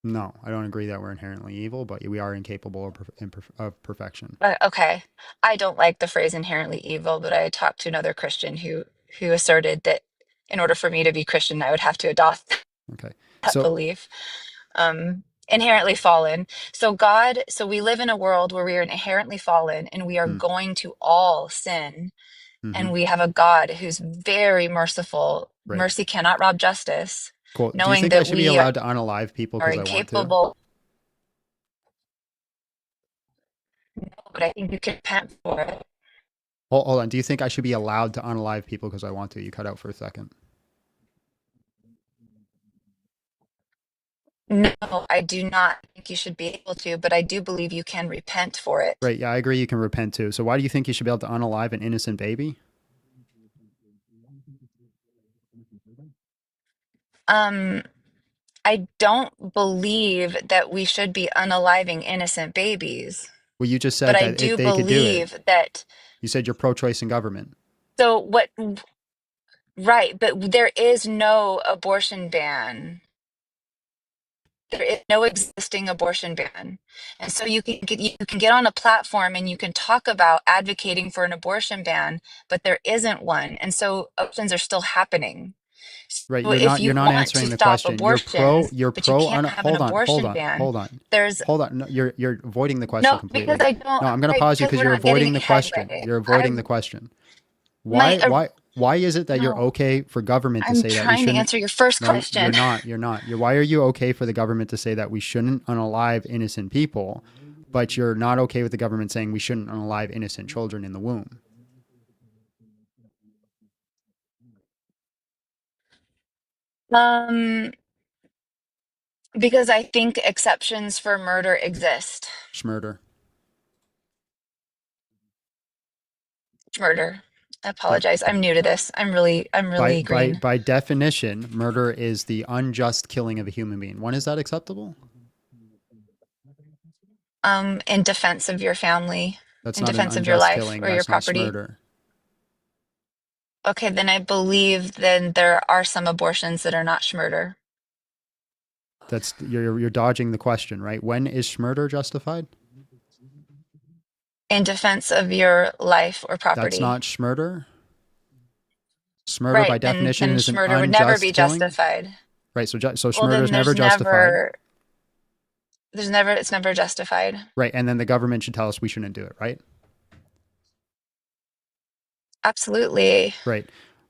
No, I don't agree that we're inherently evil, but we are incapable of perfection. Okay. I don't like the phrase inherently evil, but I talked to another Christian who asserted that in order for me to be Christian, I would have to adopt Okay. that belief. Inherently fallen. So we live in a world where we are inherently fallen and we are going to all sin. And we have a God who's very merciful. Right. Mercy cannot rob justice. Cool. Do you Knowing think that I should be allowed to unalive people are because I want to? incapable. No, but I think you can repent for it. Hold on. Do you think I should be allowed to unalive people because I want to? You cut out for a second. No, I do not think you should be able to, but I do believe you can repent for it. Right. Yeah, I agree you can repent too. So why do you think you should be able to unalive an innocent baby? I don't believe that we should be unaliving innocent babies. Well, you just said But I that if do they could do it. believe that. You said you're pro-choice in government. So what? Right, but there is no abortion ban. There is no existing abortion ban. And so you can get on a platform and you can talk about advocating for an abortion ban, but there isn't one. And so abortions are still happening. Right, So if you you're not want answering to the stop question. abortions, You're but you pro can't have an abortion ban. hold on. There's Hold on. No, you're avoiding the question no, completely. because I don't. No, I'm going to pause you because we're you're not getting avoiding the ahead question. with it. You're avoiding the question. My- Why is it that you're No. okay for government to I'm say that we trying to shouldn't answer your first No, question. You're not. Why are you okay for the government to say that we shouldn't unalive innocent people, but you're not okay with the government saying we shouldn't unalive innocent children in the womb? Because I think exceptions for murder exist. Schmurder. Murder. I apologize. I'm new to this. I'm really green. By definition, murder is the unjust killing of a human being. When is that acceptable? In defense of your family, That's in not an defense of your unjust life killing. or your That's not property. murder. Okay, then I believe then there are some abortions that are not schmurder. That's you're dodging the question, right? When is murder justified? In defense of your life or property. That's not schmurder. Schmurder right, by definition then is an schmurder would never be killing? justified. Right, so schmurder is never justified. It's never justified. Right, and then the government should tell us we shouldn't do it, right? Absolutely. Right.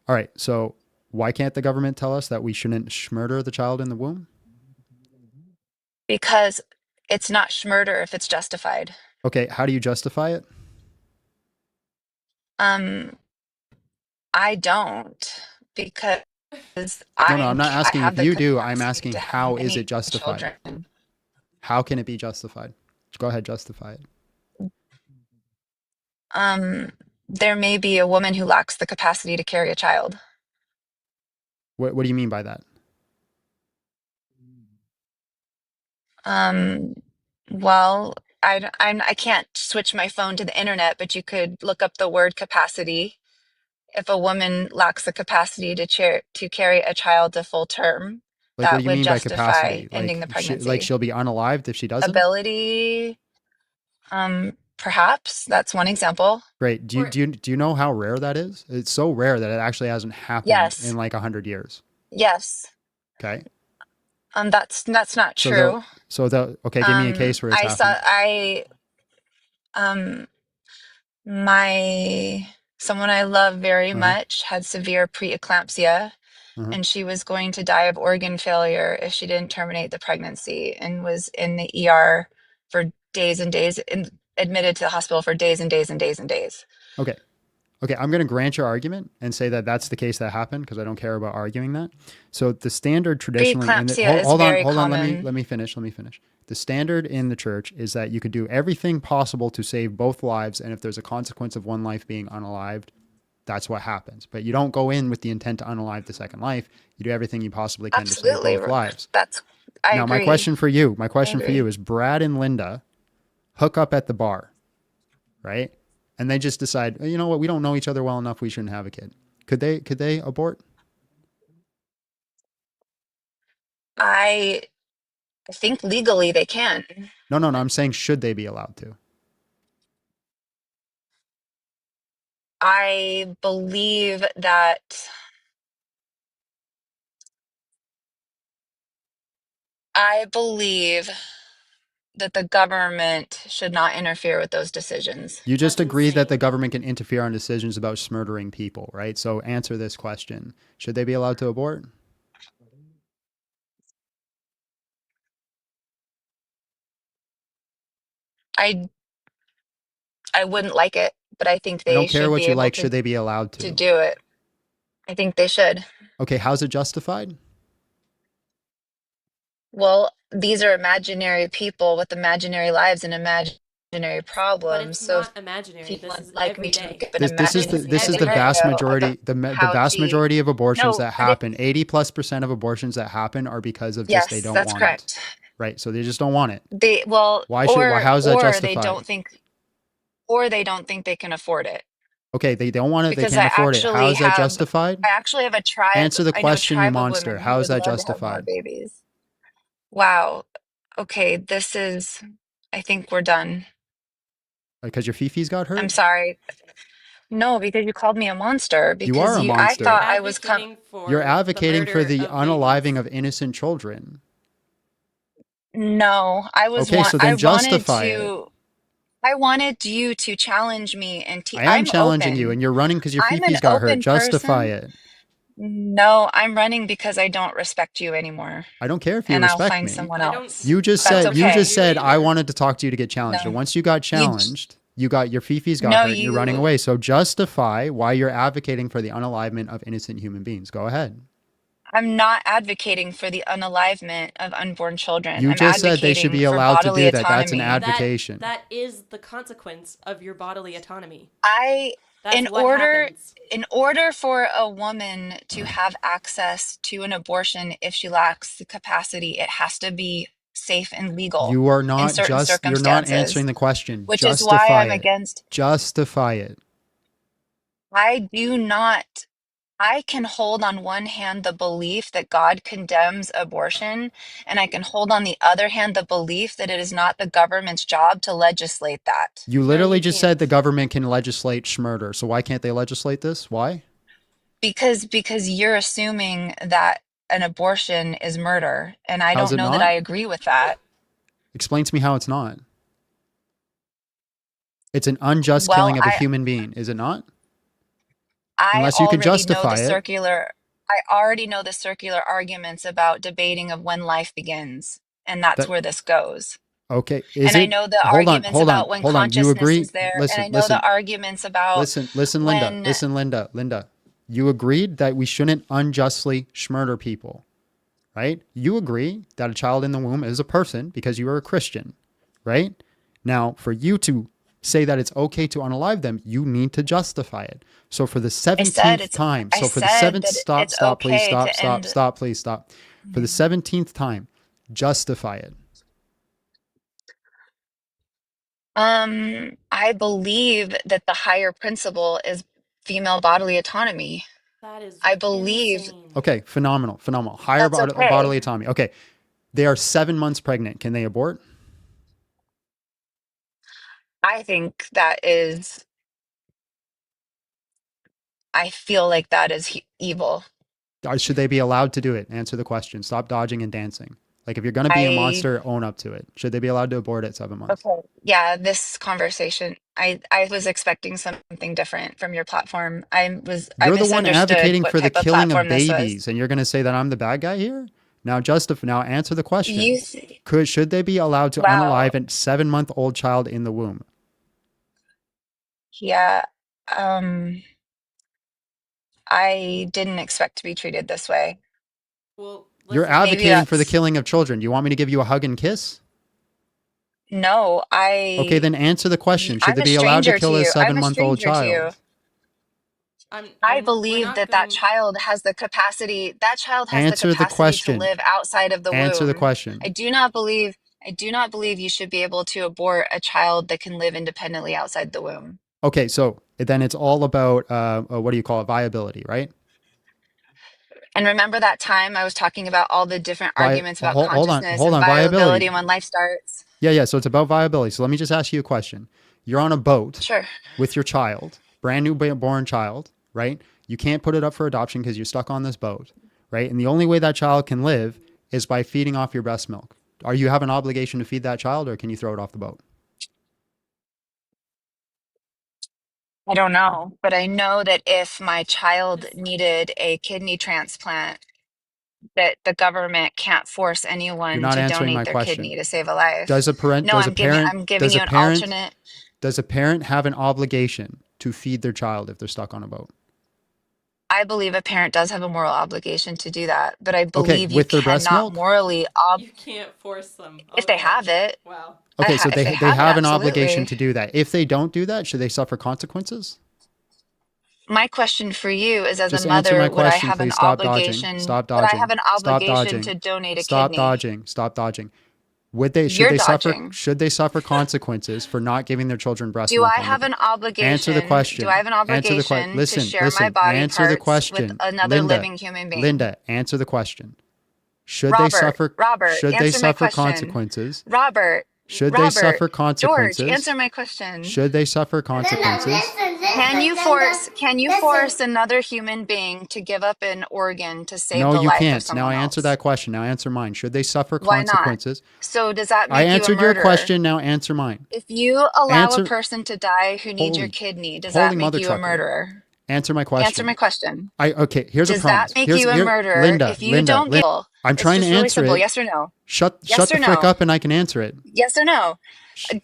All right, so why can't the government tell us that we shouldn't schmurder the child in the womb? Because it's not murder if it's justified. Okay, how do you justify it? I don't, because No, I'm not I asking have if the you do. I'm capacity asking to have how is many it justified? children. How can it be justified? Go ahead, justify it. There may be a woman who lacks the capacity to carry a child. What do you mean by that? Well, I can't switch my phone to the internet, but you could look up the word capacity. If a woman lacks the capacity to carry a child to full term, Like, what do that you would mean by justify capacity? ending the Like pregnancy. she'll be unalived if she doesn't? Ability, perhaps that's one example. Great. Do you know how rare that is? It's so rare that it actually hasn't happened in Yes, like 100 years. yes. Okay. That's not true. Okay, give me a case where it's I saw happened. um my someone I love very Uh-huh. much had severe preeclampsia, Uh-huh. and she was going to die of organ failure if she didn't terminate the pregnancy, and was in the ER for days and days, and admitted to the hospital for days and days and days and days. Okay. Okay, I'm going to grant your argument and say that that's the case that happened because I don't care about arguing that. So the standard traditionally in the Preeclampsia is hold very on, common. let me finish. The standard in the church is that you could do everything possible to save both lives, and if there's a consequence of one life being unalived, that's what happens. But you don't go in with the intent to unalive the second life. You do everything you possibly can to save Absolutely. both lives. I Now, agree. my question for you agree. is Brad and Linda hook up at the bar, right? And they just decide, you know what, we don't know each other well enough, we shouldn't have a kid. Could they abort? I think legally they can. No, I'm saying should they be allowed to? I believe that the government should not interfere with those decisions. You just agreed that the government can interfere on decisions about murdering people, right? So answer this question. Should they be allowed to abort? I wouldn't like it, but I think I they don't care should what be you able like. Should they be allowed to to? do it. I think they should. Okay, how's it justified? Well, these are imaginary people with imaginary lives and imaginary problems. But it's so not imaginary. people This is like every me to day. look up an This is the vast majority. The vast majority of abortions that happen. 80+% of abortions that happen are because of just they don't that's want correct. it. Right. So they just don't want it. How is that justified? They don't think they can afford it. Okay, they don't want it. Because they can't afford it. How is that justified? I actually have a tribe. Answer the question, you of monster. women How who is would that love to have more justified? babies. Wow. Okay, I think we're done. Because your Fifi's got hurt? I'm sorry. No, because you called me a monster. Because you are a monster. I thought I was You're advocating for the unaliving of innocent children. No, I was. Okay, so then justify it. I wanted you to challenge me and I'm challenging you, and you're running because your Fifi's got hurt. Justify it. No, I'm running because I don't respect you anymore. I don't care if you and respect I'll find me. someone else. You just said I wanted to talk to you to get challenged. No. And once you got challenged, your Fifi's got hurt and you're running away. So justify why you're advocating for the unalivement of innocent human beings. Go ahead. I'm not advocating for the unalivement of unborn children. You just said they should be allowed to do that. That's an advocation. That is the consequence of your bodily autonomy. In order for a woman to have access to an abortion, if she lacks the capacity, it has to be safe and legal. You are not in certain circumstances, you're not answering the question. Which Justify is why I'm it. against. Justify it. I do not. I can hold on one hand the belief that God condemns abortion, and I can hold on the other hand the belief that it is not the government's job to legislate that. You literally just said the government can legislate murder. So why can't they legislate this? Why? Because you're assuming that an abortion is murder, and I don't know that I agree with that. Explain to me how it's not. It's an unjust killing of a human being, is it not? Unless you can justify it. I already know the circular arguments about debating of when life begins. and that's That where this goes. okay? Is And I it? know the Hold on, arguments hold on, about when hold on. You consciousness agree? is there, and I Listen, know the listen, arguments about listen, Linda. when Listen, Linda. Linda. You agreed that we shouldn't unjustly murder people, right? You agree that a child in the womb is a person because you are a Christian, right? Now, for you to say that it's okay to unalive them, you need to justify it. So for the I said 17th it's time, I so for the said seventh, that stop, it's stop, please, okay stop, to stop, end. stop, please, stop. For the 17th time, justify it. I believe that the higher principle is female bodily autonomy. That is I believe insane. Okay, phenomenal, phenomenal. Higher that's okay. bodily autonomy. Okay, they are 7 months pregnant. Can they abort? I think that is, I feel like that is evil. Or should they be allowed to do it? Answer the question. Stop dodging and dancing. Like if you're going to be a I, monster, own up to it. Should they be allowed to abort at 7 months? okay. Yeah, this conversation, I was expecting something different from your platform. I You're the one misunderstood advocating what for the type of killing of platform this was. babies, and you're going to say that I'm the bad guy here? Now, now answer the You, question. Should they be allowed to wow. unalive a 7-month-old child in the womb? Yeah. Um, I didn't expect to be treated this way. Well, You're listen. Maybe advocating for the that's, killing of children. Do you want me to give you a hug and kiss? no, Okay, then answer the question. Should I'm they a be allowed to stranger to kill a you. I'm a 7-month-old stranger to you. child? I We're believe not that that going. child has the capacity, that child has the Answer the capacity to question. live outside of the Answer the womb. question. I do not believe you should be able to abort a child that can live independently outside the womb. Okay, so then it's all about, what do you call it, viability, right? And remember that time I was talking about all the different arguments about consciousness Hold and on, viability viability. when life starts? Yeah, so it's about viability. So let me just ask you a question. You're on a boat Sure. with your child, brand new born child, right? You can't put it up for adoption because you're stuck on this boat, right? And the only way that child can live is by feeding off your breast milk. Are you have an obligation to feed that child, or can you throw it off the boat? I don't know, but I know that if my child needed a kidney transplant, that the government can't force You're anyone not to answering donate my their question. kidney to save a life. Does a parent No, does a parent I'm giving does a you an parent alternate. does a parent have an obligation to feed their child if they're stuck on a boat? I believe a parent does have a moral obligation to do that, but I Okay, believe you with their breast cannot milk? morally You can't force them. if they Okay. have it. Wow. Okay, so If they they have it, have an obligation absolutely. to do that. If they don't do that, should they suffer consequences? My question for you is, as a Just answer my mother, question, please. Stop dodging. Stop would I have dodging. an Stop obligation dodging. to donate a Stop kidney? dodging. Stop dodging. Would they You're dodging. should they suffer consequences for not giving their children breast Do I milk on have the an Answer the obligation? Do I question. have an Answer the question. obligation to Listen, share my listen. body Answer the parts with question. another Linda. living human being? Linda, answer the question. Should they Answer my suffer question. consequences? Robert, Should they Robert, suffer George, consequences? answer my question. Should they suffer consequences? Can you force another human being to give up an organ to save No, the you life of can't. Now someone answer else? that question. Now answer mine. Should they suffer Why not? consequences? So does that I make you a answered your murderer? question. Now answer mine. If you allow a Answer. person to die who needs your Holy, kidney, does holy that make mother you a trucker. murderer? Answer my Answer question. my question. Okay, here's a Does that promise. make you a murderer Linda, if you don't get? I'm It's trying to just really answer simple. it. Yes or no? Shut Yes the or frick no? up and I can answer it. Yes or no?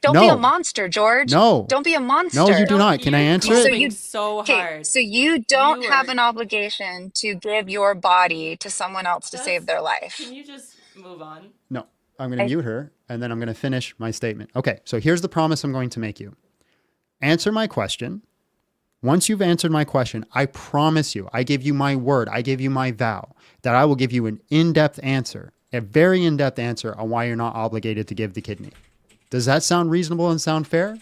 Don't be a No. monster, George. No. Don't be a No, you monster. do not. Can I answer You're it? going so Okay, hard. so you don't You have are an obligation to give your body to someone else to save their life. Can you just move on? No. I'm going to mute her and then I'm going to finish my statement. Okay, so here's the promise I'm going to make you. Answer my question. Once you've answered my question, I promise you, I give you my word, I give you my vow that I will give you an in-depth answer, a very in-depth answer on why you're not obligated to give the kidney. Does that sound reasonable and sound fair?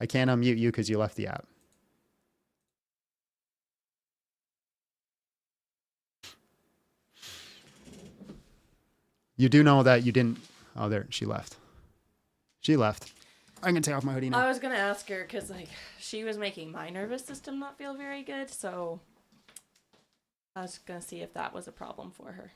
I can't unmute you because you left the app. You do know that you didn't. Oh, there, she left. She left. I'm going to take off my hoodie now. I was going to ask her because, like, she was making my nervous system not feel very good, so I was going to see if that was a problem for her.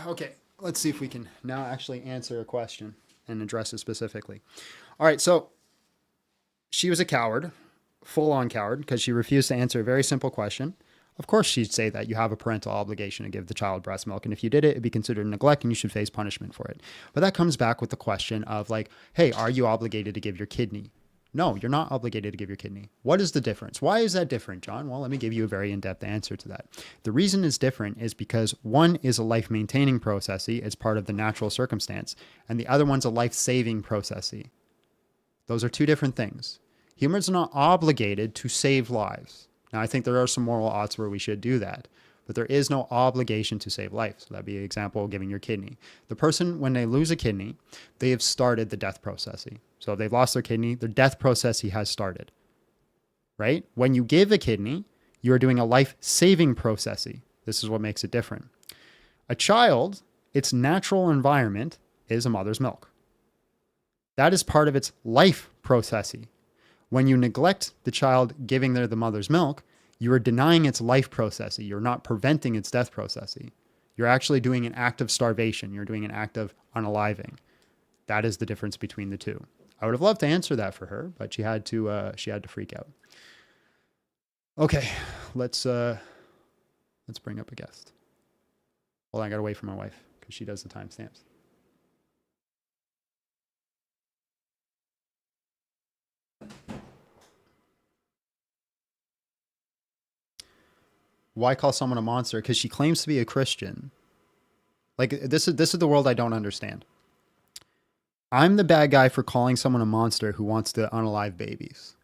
Okay, let's see if we can now actually answer a question and address it specifically. All right, so she was a coward. full on coward because she refused to answer a very simple question. Of course, she'd say that you have a parental obligation to give the child breast milk. And if you did it, it'd be considered neglect and you should face punishment for it. But that comes back with the question of like, hey, are you obligated to give your kidney? No, you're not obligated to give your kidney. What is the difference? Why is that different, John? Well, let me give you a very in-depth answer to that. The reason it's different is because one is a life-maintaining process. It's part of the natural circumstance. And the other one's a life-saving process. Those are two different things. Humans are not obligated to save lives. Now, I think there are some moral odds where we should do that, but there is no obligation to save life. So that'd be an example of giving your kidney. The person, when they lose a kidney, they have started the death process. So if they've lost their kidney, their death process has started, right? When you give a kidney, you are doing a life-saving process. This is what makes it different. A child, its natural environment is a mother's milk. That is part of its life process. When you neglect the child giving the mother's milk, you are denying its life process. You're not preventing its death process. You're actually doing an act of starvation. You're doing an act of unaliving. That is the difference between the two. I would have loved to answer that for her, but she had to freak out. Okay, let's bring up a guest. Hold on, I gotta wait for my wife because she does the timestamps. Why call someone a monster? Because she claims to be a Christian. Like this is the world I don't understand. I'm the bad guy for calling someone a monster who wants to unalive babies.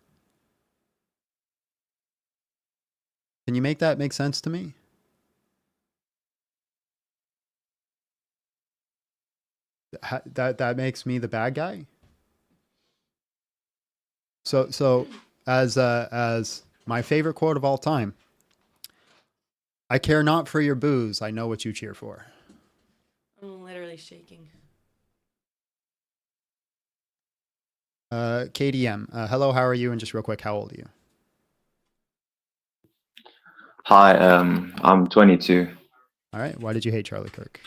Can you make that make sense to me? That makes me the bad guy? So as my favorite quote of all time, I care not for your booze, I know what you cheer for. I'm literally shaking. KDM, hello, how are you? And just real quick, how old are you? Hi, I'm 22. All right, why did you hate Charlie Kirk?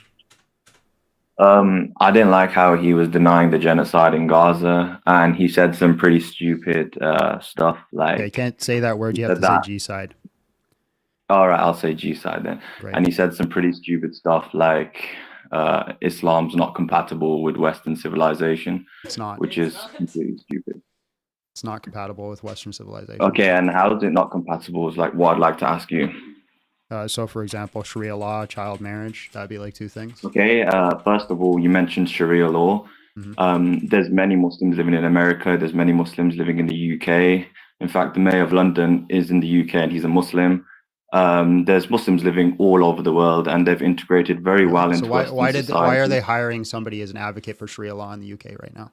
I didn't like how he was denying the genocide in Gaza, and he said some pretty stupid stuff. Like, yeah, you can't say that word, you have to say G-side. All right, I'll say G-side then. Great. And he said some pretty stupid stuff like Islam's not compatible with Western civilization. It's not. Which is completely stupid. It's not compatible with Western civilization. Okay, and how is it not compatible is like what I'd like to ask you. So, for example, Sharia law, child marriage, that'd be like two things. Okay, first of all, you mentioned Sharia law. There's many Muslims living in America. There's many Muslims living in the UK. In fact, the mayor of London is in the UK and he's a Muslim. There's Muslims living all over the world and they've integrated very well into Western society. Why are they hiring somebody as an advocate for Sharia law in the UK right now?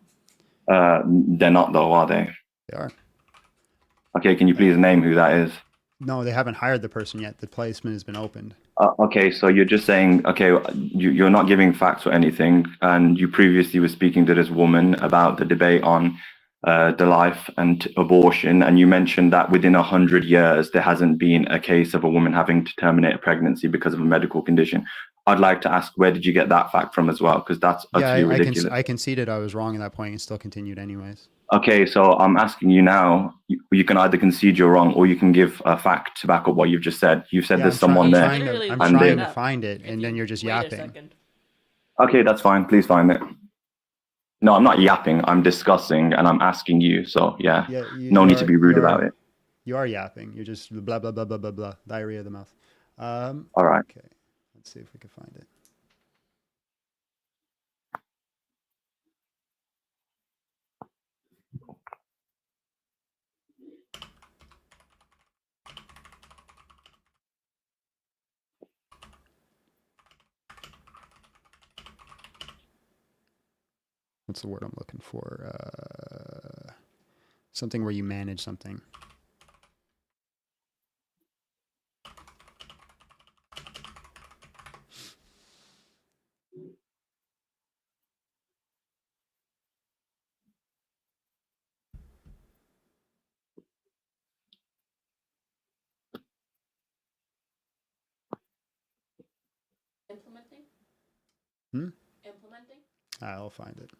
They're not though, are they? They are. Okay, can you please name who that is? No, they haven't hired the person yet. The placement has been opened. Okay, so you're just saying, okay, you're not giving facts or anything, and you previously were speaking to this woman about the debate on the life and abortion, and you mentioned that within 100 years there hasn't been a case of a woman having to terminate a pregnancy because of a medical condition. I'd like to ask, where did you get that fact from as well? Because that's utterly ridiculous. I conceded I was wrong at that point and still continued anyways. Okay, so I'm asking you now, you can either concede you're wrong or you can give a fact to back up what you've just said. You've said there's someone there. I'm trying to find it, and then you're just yapping. Okay, that's fine. Please find it. No, I'm not yapping. I'm discussing and I'm asking you. So yeah, no need to be rude about it. You are yapping. You're just blah, blah, blah, blah, blah, blah. Diarrhea of the mouth. All right. Okay, let's see if we can find it. What's the word I'm looking for? Something where you manage something. Implementing? Implementing? I'll find it.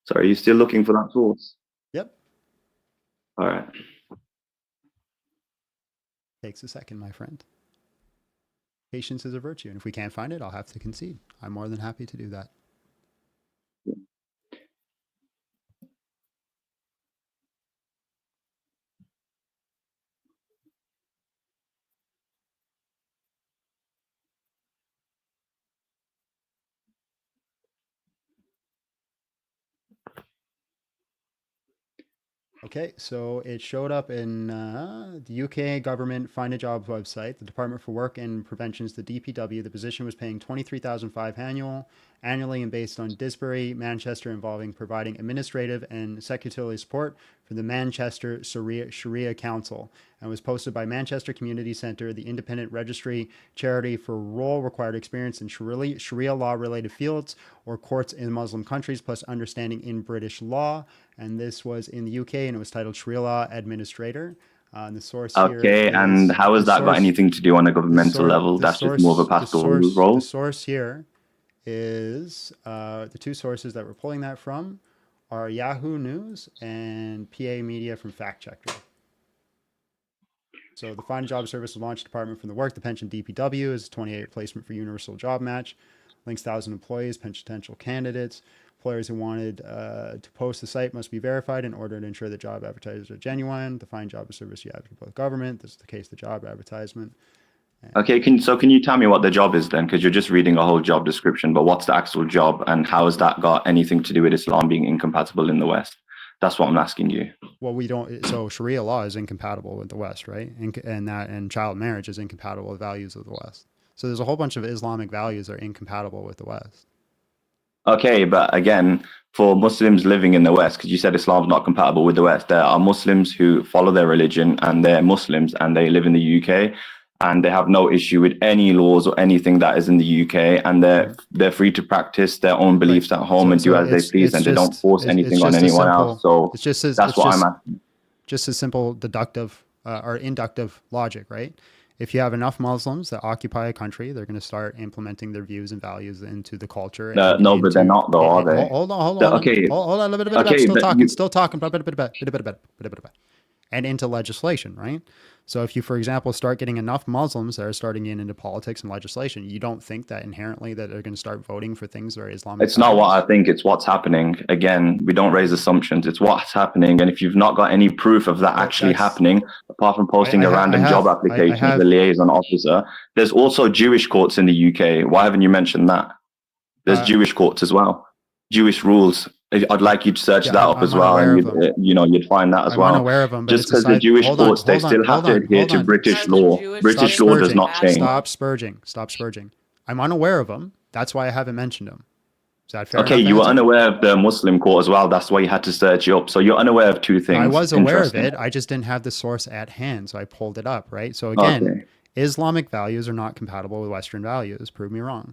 So are you still looking for that source? Yep. All right. Takes a second, my friend. Patience is a virtue, and if we can't find it, I'll have to concede. I'm more than happy to do that. Okay, so it showed up in the UK government Find a Job website, the Department for Work and Prevention's the DPW. The position was paying $23,500 annually and based on Disbury, Manchester, involving providing administrative and secretarial support for the Manchester Sharia Council, and was posted by Manchester Community Centre, the independent registry charity for role required experience in Sharia law related fields or courts in Muslim countries, plus understanding in British law. And this was in the UK, and it was titled Sharia Law Administrator. And the source here Okay, and how has that got anything to do on a governmental level? That's just more of a pastoral role. The source here is the two sources that we're pulling that from are Yahoo News and PA Media from Fact Checker. So the Find a Job service was launched Department from the Work, the Pension DPW is 28 placement for Universal Job Match, links 1,000 employees, potential candidates. Employers who wanted to post the site must be verified in order to ensure that job advertisers are genuine. The Find Job service you have to both government. This is the case, the job advertisement. Okay, can you tell me what the job is then? Because you're just reading a whole job description, but what's the actual job and how has that got anything to do with Islam being incompatible in the West? That's what I'm asking you. Well, we don't. So Sharia law is incompatible with the West, right? And child marriage is incompatible with values of the West. So there's a whole bunch of Islamic values that are incompatible with the West. Okay, but again, for Muslims living in the West, because you said Islam's not compatible with the West, there are Muslims who follow their religion and they're Muslims and they live in the UK and they have no issue with any laws or anything that is in the UK, and they're free to practice their own beliefs at home and do as they please, and they don't force anything on anyone else. So that's what I'm asking. Just a simple deductive or inductive logic, right? If you have enough Muslims that occupy a country, they're going to start implementing their views and values into the culture. No, but they're not, though, are they? Hold on. Okay. Hold on a bit. Okay, still talking. And into legislation, right? So if you, for example, start getting enough Muslims that are starting getting into politics and legislation, you don't think that inherently that they're going to start voting for things that are Islamic? It's not what I think, it's what's happening. Again, we don't raise assumptions. It's what's happening. And if you've not got any proof of that actually happening, apart from posting a random job application as a liaison officer, there's also Jewish courts in the UK. Why haven't you mentioned that? There's Jewish courts as well. Jewish rules. I'd like you to search that up as well, and you'd find that as well. I'm unaware of them, but just because the Jewish courts, they still have to adhere to British law. British law does not change. Stop spurging. I'm unaware of them. That's why I haven't mentioned them. Is that fair? Okay, you were unaware of the Muslim court as well. That's why you had to search it up. So you're unaware of two things. I was aware of it. I just didn't have the source at hand, so I pulled it up. Right. So again, Islamic values are not compatible with Western values. Prove me wrong.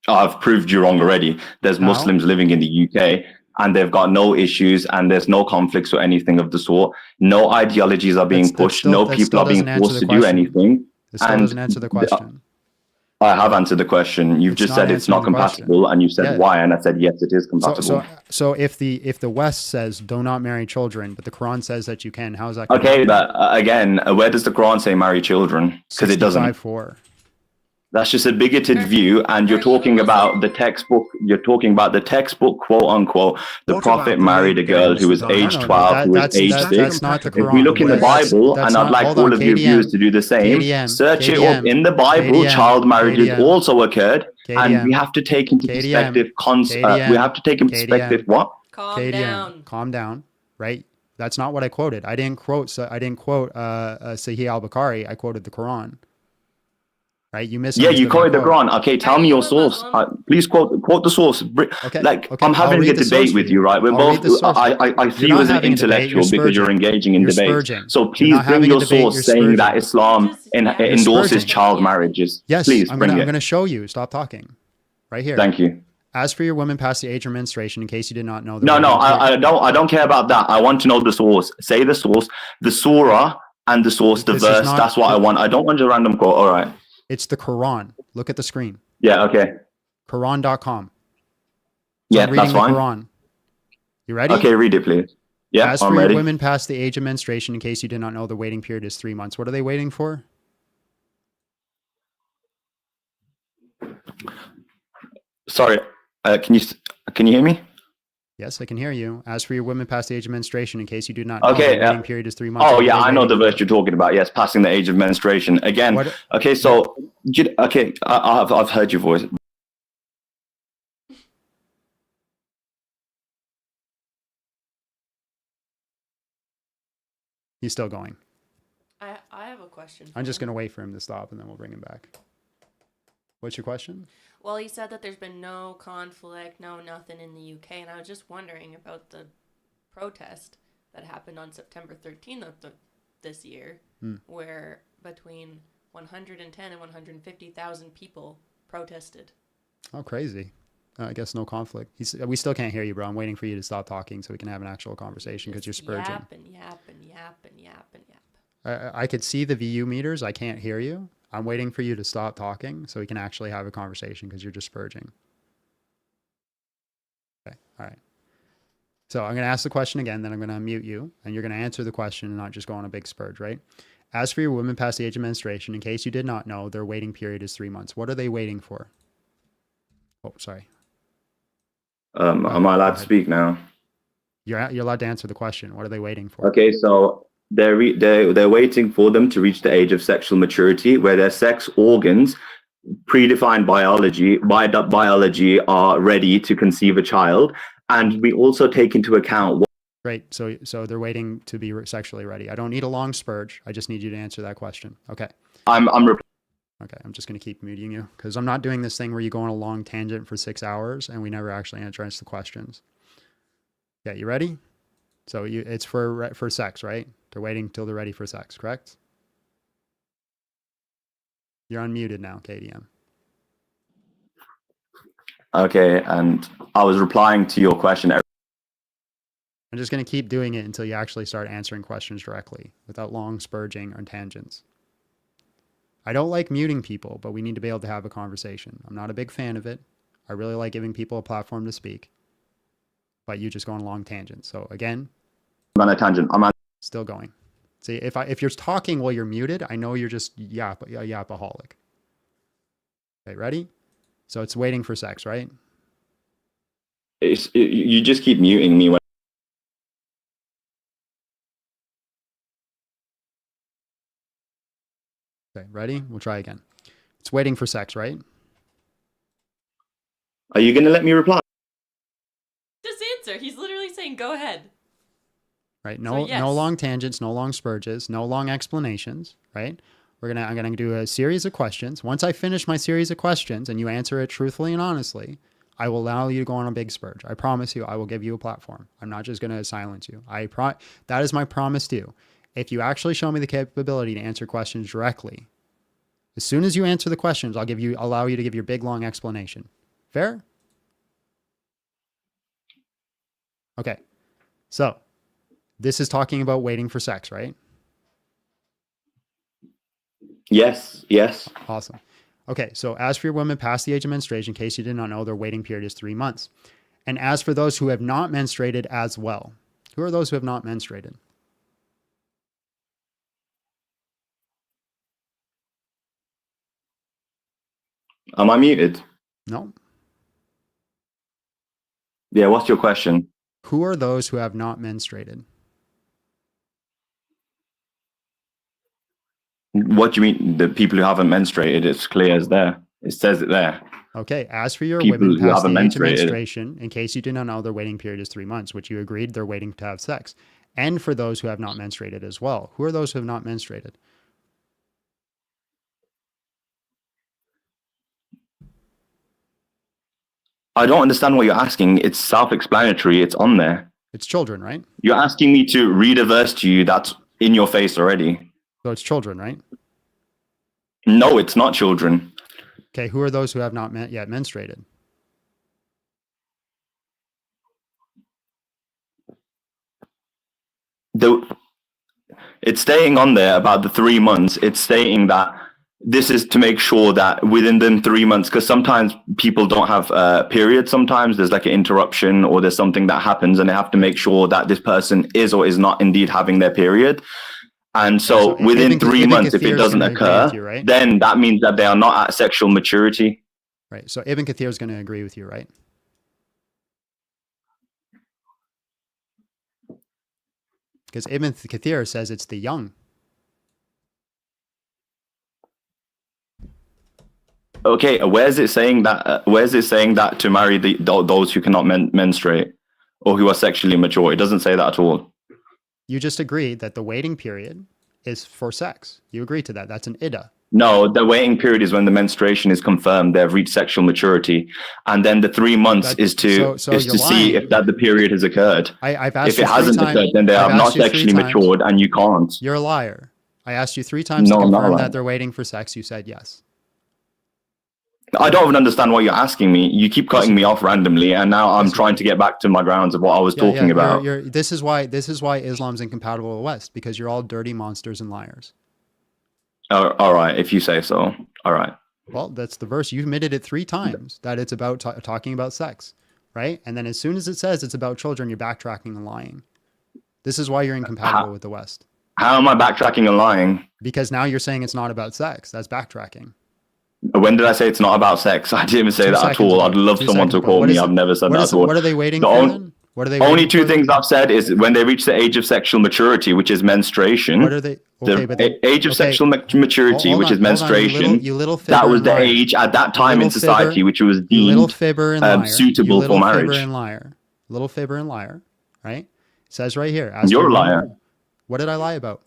I've proved you wrong already. There's Muslims living in the UK and they've got no issues and there's no conflicts or anything of the sort. No ideologies are being pushed. No people are being forced to do anything. This still doesn't answer the question. I have answered the question. You've just said it's not compatible and you said why, and I said yes, it is compatible. So if the West says do not marry children, but the Quran says that you can, how is that? Okay, but again, where does the Quran say marry children? Because it doesn't. 65:4. That's just a bigoted view, and you're talking about the textbook. You're talking about the textbook, quote unquote. The Prophet married a girl who was age 12, who was age 6. If we look in the Bible, and I'd like all of your viewers to do the same, search it up in the Bible. Child marriages also occurred, and we have to take into perspective. We have to take in perspective what? Calm down. Right. That's not what I quoted. I didn't quote Sahih al-Bukhari. I quoted the Quran. Right? You missed. Yeah, you quoted the Quran. Okay, tell me your source. Please quote the source. I'm having a debate with you, right? We're both. I see you as an intellectual because you're engaging in debate. So please bring your source saying that Islam endorses child marriages. Yes, please I'm bring it. going to show you. Stop talking. Right here. Thank you. As for your women past the age of menstruation, in case you did not know. I don't care about that. I want to know the source. Say the source, the surah, and the source, the verse. That's what I want. I don't want a random quote. All right. It's the Quran. Look at the screen. Yeah, okay. Quran.com. Yeah, that's fine. Quran. You ready? Okay, read it, please. Yeah, As I'm for your ready. women past the age of menstruation, in case you did not know, the waiting period is 3 months. What are they waiting for? Sorry, can you hear me? Yes, I can hear you. As for your women past the age of menstruation, in case you do not know, Okay. the waiting period is 3 months. Oh What are yeah, they I know the waiting verse for? you're talking about. Yes, passing the age of menstruation. Again. What? Okay, so okay, I've heard your voice. He's still going. I have a question. I'm just going to wait for him to stop and then we'll bring him back. What's your question? Well, he said that there's been no conflict, no nothing in the UK, and I was just wondering about the protest that happened on September 13th of this year, where between 110 and 150,000 people protested. Oh, crazy. I guess no conflict. We still can't hear you, bro. I'm waiting for you to stop talking so we can have an actual conversation because you're spurging. Yap. I could see the VU meters. I can't hear you. I'm waiting for you to stop talking so we can actually have a conversation because you're just spurging. Okay. All right. So I'm going to ask the question again, then I'm going to unmute you, and you're going to answer the question and not just go on a big spurge, right? As for your women past the age of menstruation, in case you did not know, their waiting period is 3 months. What are they waiting for? Oh, sorry. Am I allowed to speak now? You're allowed to answer the question. What are they waiting for? Okay, so they're waiting for them to reach the age of sexual maturity, where their sex organs, predefined biology, are ready to conceive a child, and we also take into account. Great. So they're waiting to be sexually ready. I don't need a long spurge. I just need you to answer that question. Okay. Okay, I'm just going to keep muting you because I'm not doing this thing where you go on a long tangent for 6 hours and we never actually answer the questions. Yeah, you ready? So it's for sex, right? They're waiting till they're ready for sex, correct? You're unmuted now, KDM. Okay, and I was replying to your question. I'm just going to keep doing it until you actually start answering questions directly without long spurging or tangents. I don't like muting people, but we need to be able to have a conversation. I'm not a big fan of it. I really like giving people a platform to speak, but you just go on long tangents. So again, I'm on a tangent. Still going. See, if you're talking while you're muted, I know you're just a yapaholic. Okay, ready? So it's waiting for sex, right? You just keep muting me. Okay, ready? We'll try again. It's waiting for sex, right? Are you going to let me reply? Just answer. He's literally saying, go ahead. Right? No long tangents, no long spurges, no long explanations, right? I'm gonna do a series of questions. Once I finish my series of questions and you answer it truthfully and honestly, I will allow you to go on a big spurge. I promise you, I will give you a platform. I'm not just gonna silence you. That is my promise to you. If you actually show me the capability to answer questions directly, as soon as you answer the questions, I'll allow you to give your big long explanation. Fair? Okay. So this is talking about waiting for sex, right? Yes. Awesome. Okay, so as for your women past the age of menstruation, in case you did not know, their waiting period is 3 months. And as for those who have not menstruated as well, who are those who have not menstruated? Am I muted? No. Yeah, what's your question? Who are those who have not menstruated? What do you mean? The people who haven't menstruated, it's clear as there. It says it there. Okay, as for your People women who past the haven't age of menstruated. menstruation, in case you did not know, their waiting period is 3 months, which you agreed they're waiting to have sex. And for those who have not menstruated as well. Who are those who have not menstruated? I don't understand what you're asking. It's self-explanatory. It's on there. It's children, right? You're asking me to read a verse to you that's in your face already. So it's children, right? No, it's not children. Okay, who are those who have not yet menstruated? It's staying on there about the 3 months. It's stating that this is to make sure that within them 3 months, because sometimes people don't have periods. Sometimes there's like an interruption or there's something that happens and they have to make sure that this person is or is not indeed having their period. And so within 3 months, if it doesn't occur, you, right? then that means that they are not at sexual maturity. Right. So Ibn Kathir is going to agree with you, right? Because Ibn Kathir says it's the young. Okay, where's it saying that? Where's it saying that to marry those who cannot menstruate or who are sexually mature? It doesn't say that at all. You just agreed that the waiting period is for sex. You agreed to that. That's an iddah. No, the waiting period is when the menstruation is confirmed. They've reached sexual maturity, and then the 3 months is to see if that the period has occurred. I've asked if it hasn't occurred, then they have not sexually matured, and you can't. You're a liar. I asked you 3 times to confirm that they're waiting for sex. You said yes. I don't even understand what you're asking me. You keep cutting me off randomly, and now I'm trying to get back to my grounds of what I was talking about. This is why Islam's incompatible with the West, because you're all dirty monsters and liars. All right, if you say so. All right. Well, that's the verse. You admitted it 3 times that it's about talking about sex, right? And then as soon as it says it's about children, you're backtracking and lying. This is why you're incompatible with the West. How am I backtracking and lying? Because now you're saying it's not about sex. That's backtracking. When did I say it's not about sex? I didn't even say that at all. I'd love someone to call me. I've never said that at all. What are they waiting for then? What are they only 2 things I've said is when they reach the age of sexual maturity, which is menstruation. What are they? Okay, the age of sexual maturity, which is menstruation. That was the age at that time in society, which was deemed suitable for marriage. Little fibber and liar, right? It says right here. You're a liar. What did I lie about?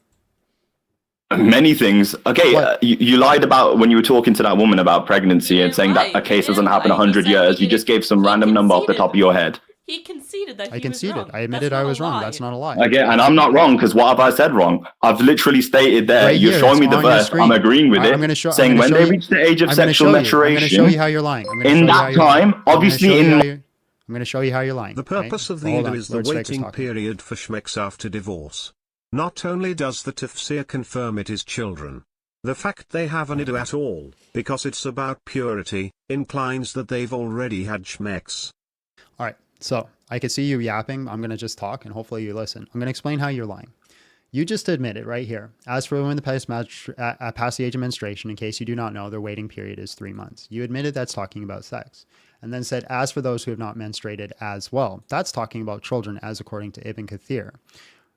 Many things. Okay, you lied about when you were talking to that woman about pregnancy and saying that a case doesn't happen 100 years. You just gave some random number off the top of your head. He conceded that I conceded. I admitted I was wrong. That's not a lie. Okay, and I'm not wrong because what have I said wrong? I've literally stated there. Right you're here, showing me the verse. I'm agreeing with it. Saying when they reach the age of sexual maturation. I'm going to show you how you're lying. In that time, obviously in. I'm going to show you how you're lying. The purpose of the iddah is the waiting period for shmeks after divorce. Not only does the tafsir confirm it is children, the fact they have an iddah at all, because it's about purity, inclines that they've already had shmeks. All right, so I can see you yapping. I'm going to just talk and hopefully you listen. I'm going to explain how you're lying. You just admitted right here, as for women past the age of menstruation, in case you do not know, their waiting period is 3 months. You admitted that's talking about sex. And then said, as for those who have not menstruated as well, that's talking about children as according to Ibn Kathir.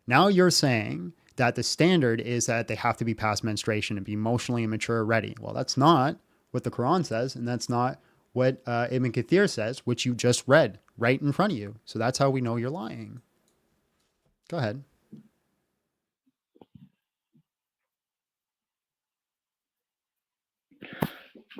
Now you're saying that the standard is that they have to be past menstruation and be emotionally immature ready. Well, that's not what the Quran says, and that's not what Ibn Kathir says, which you just read right in front of you. So that's how we know you're lying. Go ahead.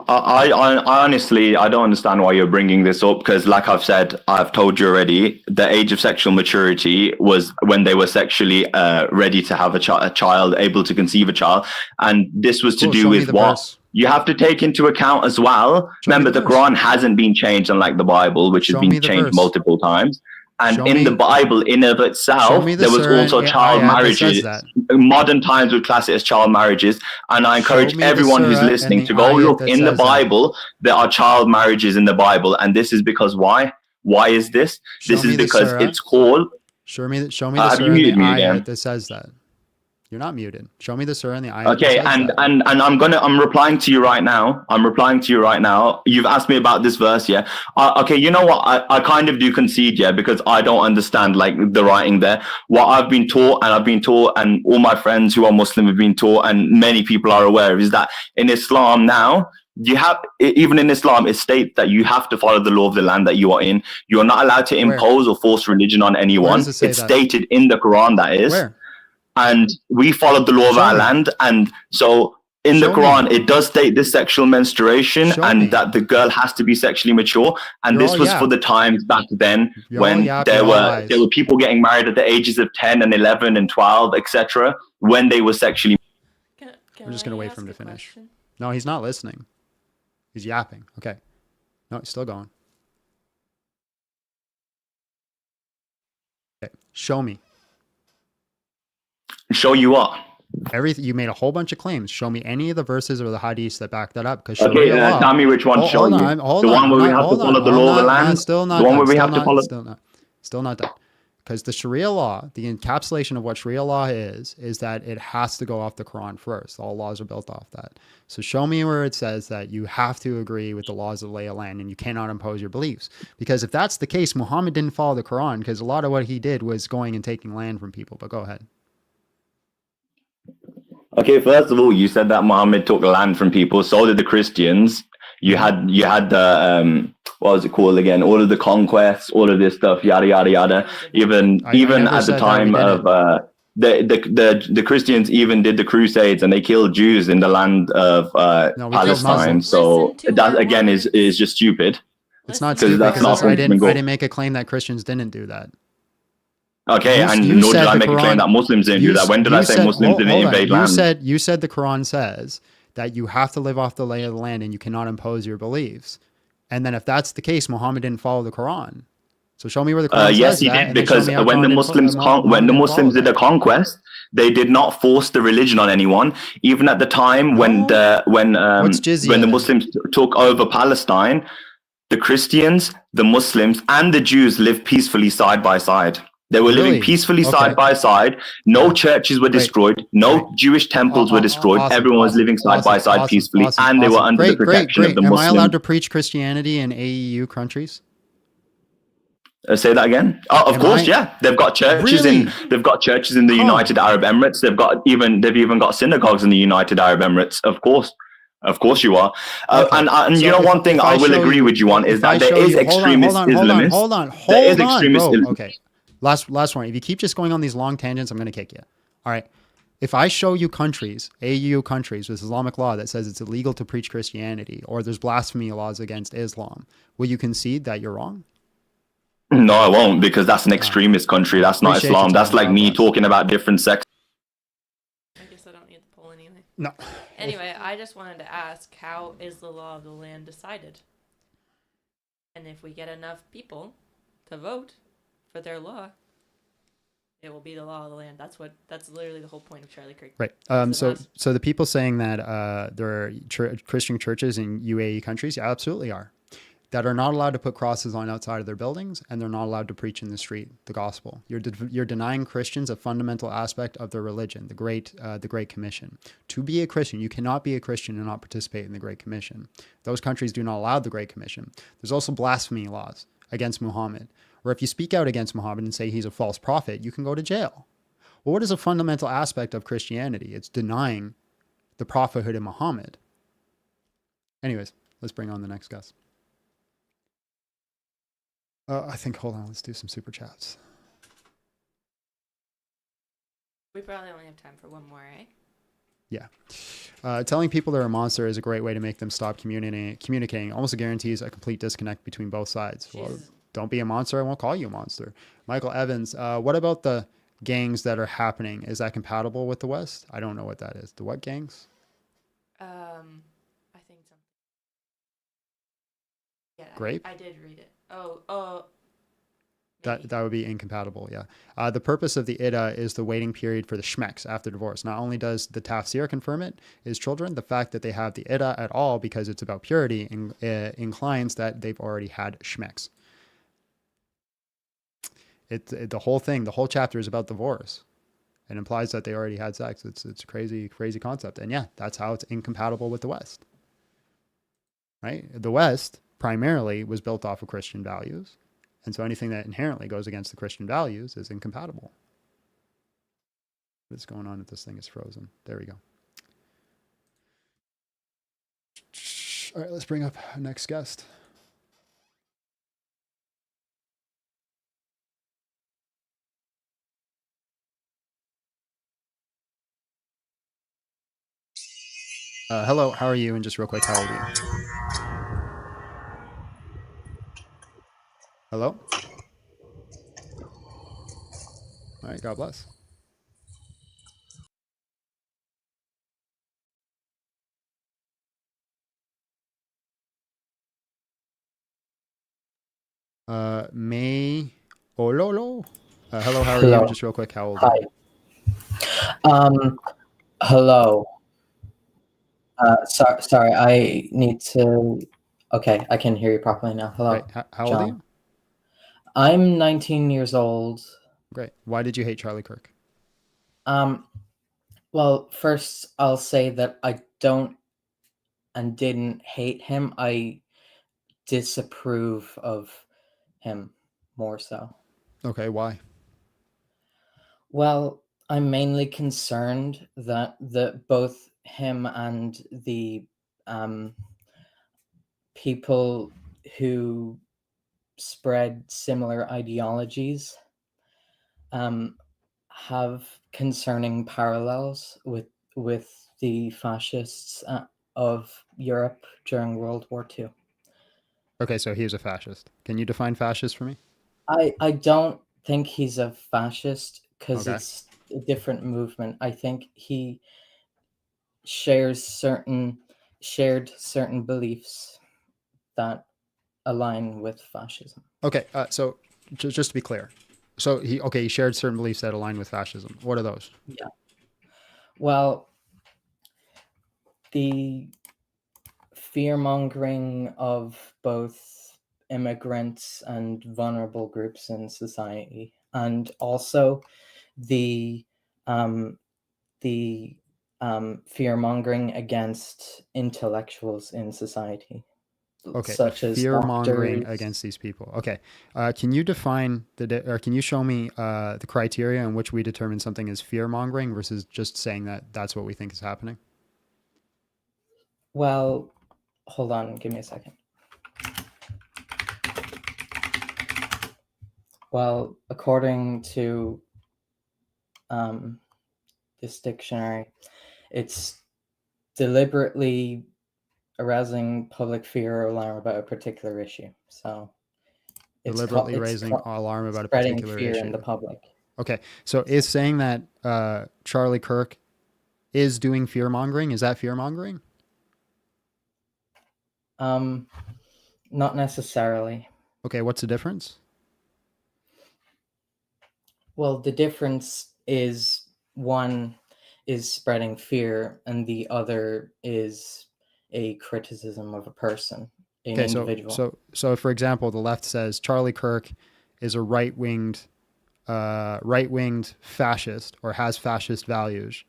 I honestly, I don't understand why you're bringing this up because like I've said, I've told you already, the age of sexual maturity was when they were sexually ready to have a child, able to conceive a child. And this was to do with what? Verse. You have to take into account as well. Remember, the Quran hasn't been changed unlike the Bible, which has been changed multiple times. And in the Bible, in of itself, there was also child marriages. Modern times would class it as child marriages. And I encourage everyone who's listening to go look in the Bible. There are child marriages in the Bible. And this is because why? Why is this? This is because it's called... Show me the surah in the ayat that says that. You're not muted. Show me the surah in the ayat. Okay, and I'm replying to you right now. You've asked me about this verse, yeah. Okay, you know what? I kind of do concede, yeah, because I don't understand like the writing there. What I've been taught, and all my friends who are Muslim have been taught, and many people are aware of, is that in Islam now, even in Islam, it states that you have to follow the law of the land that you are in. You are not allowed to impose or force religion on anyone. It's stated in the Quran, that is. Where? And we followed the law of our land. And so in the Quran, it does state this sexual menstruation and that the girl has to be sexually mature. And this was for the times back then when there were people getting married at the ages of 10 and 11 and 12, etc. when they were sexually. We're just going to wait for him to finish. No, he's not listening. He's yapping. Okay. No, he's still going. Okay. Show me. Show you what? Everything you made a whole bunch of claims. Show me any of the verses or the hadiths that back that up. Because Okay, Sharia law. tell me which one to show you. Hold The on. one where we have to follow the law of the land. Still not The one done. where we have to follow. Still not done. Because the Sharia law, the encapsulation of what Sharia law is that it has to go off the Quran first. All laws are built off that. So show me where it says that you have to agree with the laws of the lay of land and you cannot impose your beliefs. Because if that's the case, Muhammad didn't follow the Quran because a lot of what he did was going and taking land from people. But go ahead. Okay, first of all, you said that Muhammad took land from people. So did the Christians. You had the what was it called again? All of the conquests, all of this stuff, yada yada yada. Even at the time of the Christians even did the Crusades and they killed Jews in the land of Palestine. So that again is just stupid. It's not stupid because I didn't make a claim that Christians didn't do that. Okay, nor did I make a claim that Muslims didn't do that. When did I say Muslims didn't invade land? You said the Quran says that you have to live off the lay of the land and you cannot impose your beliefs. And then if that's the case, Muhammad didn't follow the Quran. So show me where the Quran says yes, he did, because when the Muslims did the conquest, they did not force the religion on anyone. Even at the time when the Muslims took over Palestine, the Christians, the Muslims, and the Jews lived peacefully side by side. They were living peacefully side by side. No churches were destroyed. No Jewish temples were destroyed. Everyone was living side by side peacefully, and they were under the protection of the Muslims. Am I allowed to preach Christianity in AEU countries? Say that again. Oh, of course, yeah. They've got churches in the United Arab Emirates. They've even got synagogues in the United Arab Emirates. Of course you are. And you know, one thing I will agree with you on is that there is extremist Islamists. Hold on. There is extremist Islamists. Okay. Last one. If you keep just going on these long tangents, I'm going to kick you. All right. If I show you countries, AU countries with Islamic law that says it's illegal to preach Christianity or there's blasphemy laws against Islam, will you concede that you're wrong? No, I won't, because that's an extremist country. That's not Islam. That's like me talking about different sects. I guess I don't need the poll anyway. No. Anyway, I just wanted to ask, how is the law of the land decided? And if we get enough people to vote for their law, it will be the law of the land. That's literally the whole point of Charlie Kirk. Right. So the people saying that there are Christian churches in UAE countries, yeah, absolutely are, that are not allowed to put crosses on outside of their buildings, and they're not allowed to preach in the street the gospel. You're denying Christians a fundamental aspect of their religion, the Great Commission. To be a Christian, you cannot be a Christian and not participate in the Great Commission. Those countries do not allow the Great Commission. There's also blasphemy laws against Muhammad, where if you speak out against Muhammad and say he's a false prophet, you can go to jail. Well, what is a fundamental aspect of Christianity? It's denying the prophethood of Muhammad. Anyways, let's bring on the next guest. Hold on, let's do some super chats. We probably only have time for one more, eh? Yeah. Telling people they're a monster is a great way to make them stop communicating. Almost guarantees a complete disconnect between both sides. Well, don't be a monster, I won't call you a monster. Michael Evans, what about the gangs that are happening? Is that compatible with the West? I don't know what that is. The what gangs? I think something. Yeah. Grape? I did read it. Oh. That would be incompatible, yeah. The purpose of the Ida is the waiting period for the shmeks after divorce. Not only does the tafsir confirm it, is children, the fact that they have the Ida at all because it's about purity inclines that they've already had shmeks. The whole chapter is about divorce. It implies that they already had sex. It's a crazy concept. And yeah, that's how it's incompatible with the West. Right? The West primarily was built off of Christian values. And so anything that inherently goes against the Christian values is incompatible. What's going on if this thing is frozen? There we go. All right, let's bring up our next guest. Hello, how are you? And just real quick, how old are you? Hello? All right, God bless. May Ololo. Hello, how are you? Just real quick, how old are you? Hello. Sorry, I need to. Okay, I can hear you properly now. Hello, Great. How old are John. you? I'm 19 years old. Great. Why did you hate Charlie Kirk? Well, first I'll say that I don't and didn't hate him. I disapprove of him more so. Okay, why? Well, I'm mainly concerned that both him and the people who spread similar ideologies have concerning parallels with the fascists of Europe during World War II. Okay, so he was a fascist. Can you define fascist for me? I don't think he's a fascist because Okay. it's a different movement. I think he shared certain beliefs that align with fascism. Okay, so just to be clear, so he shared certain beliefs that align with fascism. What are those? Yeah. Well, the fear-mongering of both immigrants and vulnerable groups in society, and also the fear-mongering against intellectuals in society, Okay, the such as fear mongering doctors. against these people. Okay, can you define or can you show me the criteria in which we determine something as fear mongering versus just saying that that's what we think is happening? Well, hold on, give me a second. Well, according to this dictionary, it's deliberately arousing public fear or alarm about a particular issue. So Deliberately raising alarm about a spreading particular fear issue. in the public. Okay, so is saying that Charlie Kirk is doing fear mongering, is that fear mongering? Not necessarily. Okay, what's the difference? Well, the difference is one is spreading fear and the other is a criticism of a person, an Okay, individual. so for example, the left says Charlie Kirk is a right-winged fascist or has fascist values.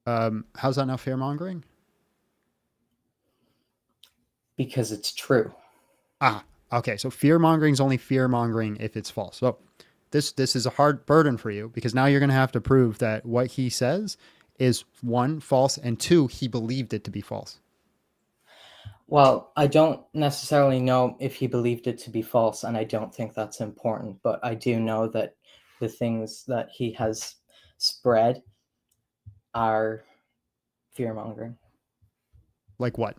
How's that not fear mongering? Because it's true. Okay. So fear mongering is only fear mongering if it's false. So this is a hard burden for you because now you're going to have to prove that what he says is one, false, and two, he believed it to be false. Well, I don't necessarily know if he believed it to be false, and I don't think that's important, but I do know that the things that he has spread are fear-mongering. Like what?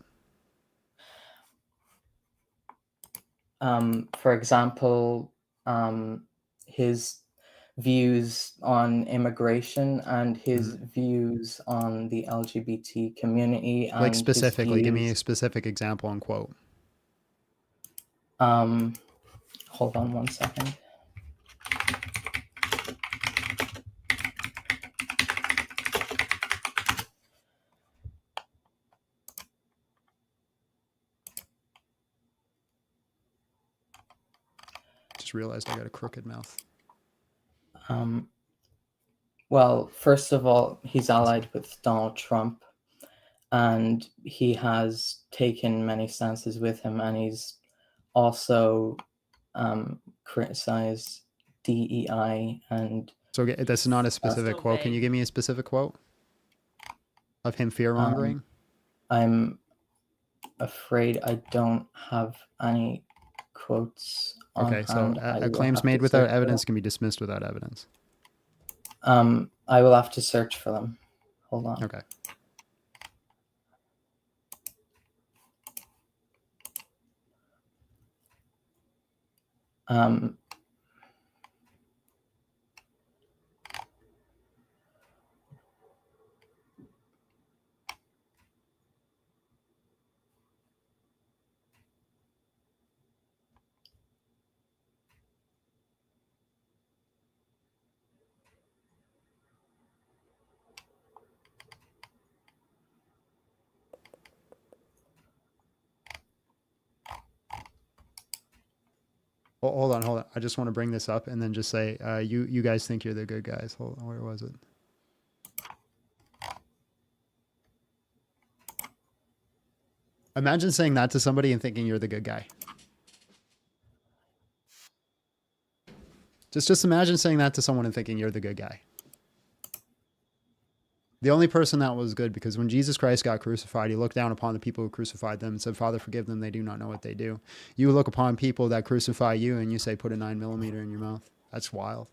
For example, his views on immigration and his views on the LGBT community and Like specifically, his give me a views. specific example and quote. Hold on one second. Just realized I got a crooked mouth. Well, first of all, he's allied with Donald Trump, and he has taken many stances with him, and he's also criticized DEI and. So that's not a specific quote. Can you give me a specific quote of him fear mongering? I'm afraid I don't have any quotes on Okay, so hand. claims made without evidence can be dismissed without evidence. I will have to search for them. Hold on. Okay. Hold on, hold on. I just want to bring this up and then just say, you guys think you're the good guys. Hold on, where was it? Imagine saying that to somebody and thinking you're the good guy. Just imagine saying that to someone and thinking you're the good guy. The only person that was good, because when Jesus Christ got crucified, he looked down upon the people who crucified them and said, Father, forgive them. They do not know what they do. You look upon people that crucify you and you say, put a 9mm in your mouth. That's wild.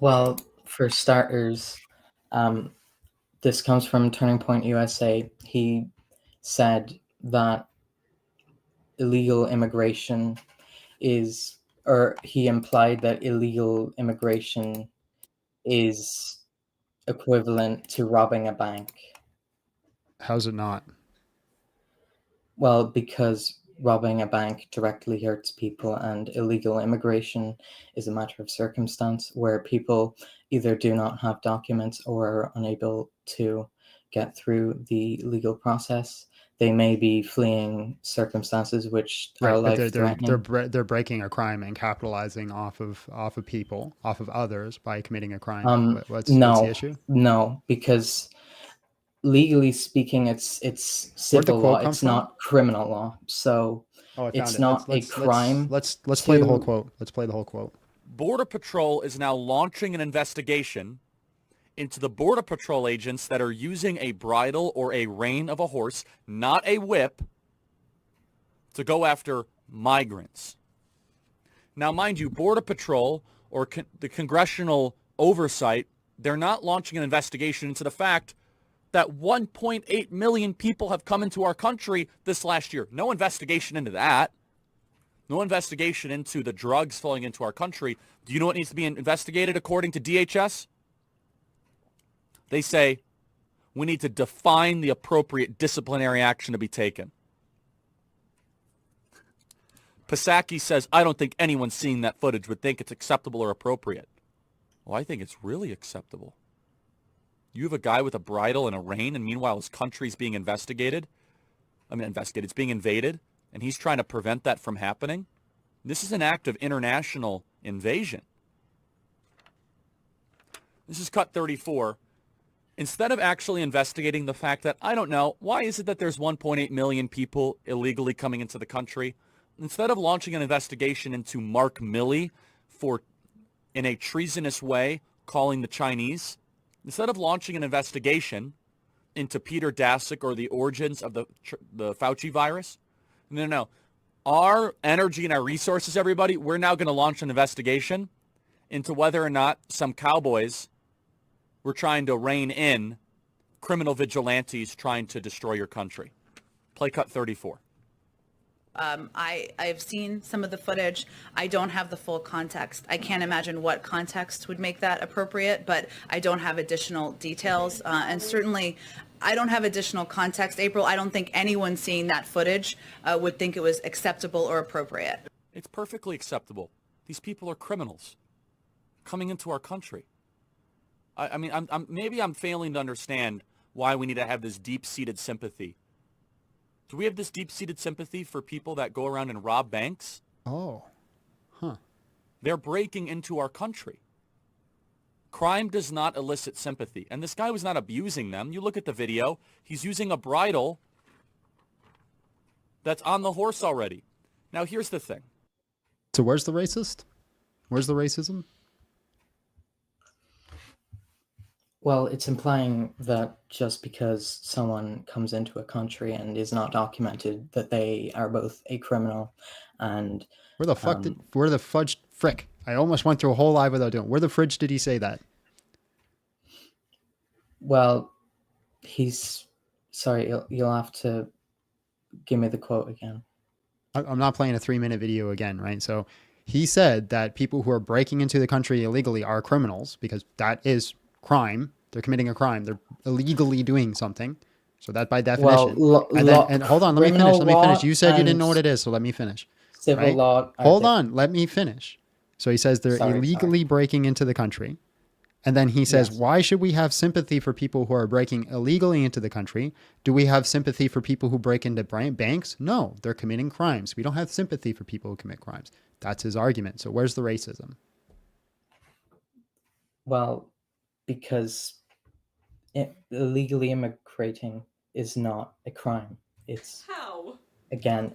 Well, for starters, this comes from Turning Point USA. He said that illegal immigration is, or he implied that illegal immigration is equivalent to robbing a bank. How's it not? Well, because robbing a bank directly hurts people, and illegal immigration is a matter of circumstance where people either do not have documents or are unable to get through the legal process. They may be fleeing circumstances which are life-threatening. They're breaking a crime and capitalizing off of people, off of others by committing a crime. What's the issue? No, because legally speaking, it's civil law. It's not criminal law. So it's not a crime. Let's play the whole quote. Let's play the whole quote. Border Patrol is now launching an investigation into the Border Patrol agents that are using a bridle or a rein of a horse, not a whip, to go after migrants. Now, mind you, Border Patrol or the congressional oversight, they're not launching an investigation into the fact that 1.8 million people have come into our country this last year. No investigation into that. No investigation into the drugs flowing into our country. Do you know what needs to be investigated according to DHS? They say we need to define the appropriate disciplinary action to be taken. Psaki says, I don't think anyone seeing that footage would think it's acceptable or appropriate. Well, I think it's really acceptable. You have a guy with a bridle and a rein, and meanwhile his country's being investigated. It's being invaded, and he's trying to prevent that from happening. This is an act of international invasion. This is cut 34. Instead of actually investigating the fact that, I don't know, why is it that there's 1.8 million people illegally coming into the country? Instead of launching an investigation into Mark Milley for, in a treasonous way, calling the Chinese, instead of launching an investigation into Peter Daszak or the origins of the Fauci virus, no. Our energy and our resources, everybody, we're now going to launch an investigation into whether or not some cowboys were trying to rein in criminal vigilantes trying to destroy your country. Play cut 34. I've seen some of the footage. I don't have the full context. I can't imagine what context would make that appropriate, but I don't have additional details. And certainly, I don't have additional context. April, I don't think anyone seeing that footage would think it was acceptable or appropriate. It's perfectly acceptable. These people are criminals coming into our country. Maybe I'm failing to understand why we need to have this deep-seated sympathy. Do we have this deep-seated sympathy for people that go around and rob banks? Oh, huh. They're breaking into our country. Crime does not elicit sympathy. And this guy was not abusing them. You look at the video, he's using a bridle that's on the horse already. Now, here's the thing. So where's the racist? Where's the racism? Well, it's implying that just because someone comes into a country and is not documented, that they are both a criminal and... Where the fudge frick? I almost went through a whole live without doing it. Where the fridge did he say that? Well, sorry, you'll have to give me the quote again. I'm not playing a 3-minute video again, right? So he said that people who are breaking into the country illegally are criminals because that is crime. They're committing a crime. They're illegally doing something. So that by Well, definition, and hold on, let me finish. Let me finish. You said you didn't know what it is, so let me finish. Civil Right? law. Hold on, let me finish. So he says they're Sorry, illegally breaking into the country. And then he says, Yes. why should we have sympathy for people who are breaking illegally into the country? Do we have sympathy for people who break into banks? No, they're committing crimes. We don't have sympathy for people who commit crimes. That's his argument. So where's the racism? Well, because illegally immigrating is not a crime. It's How? Again,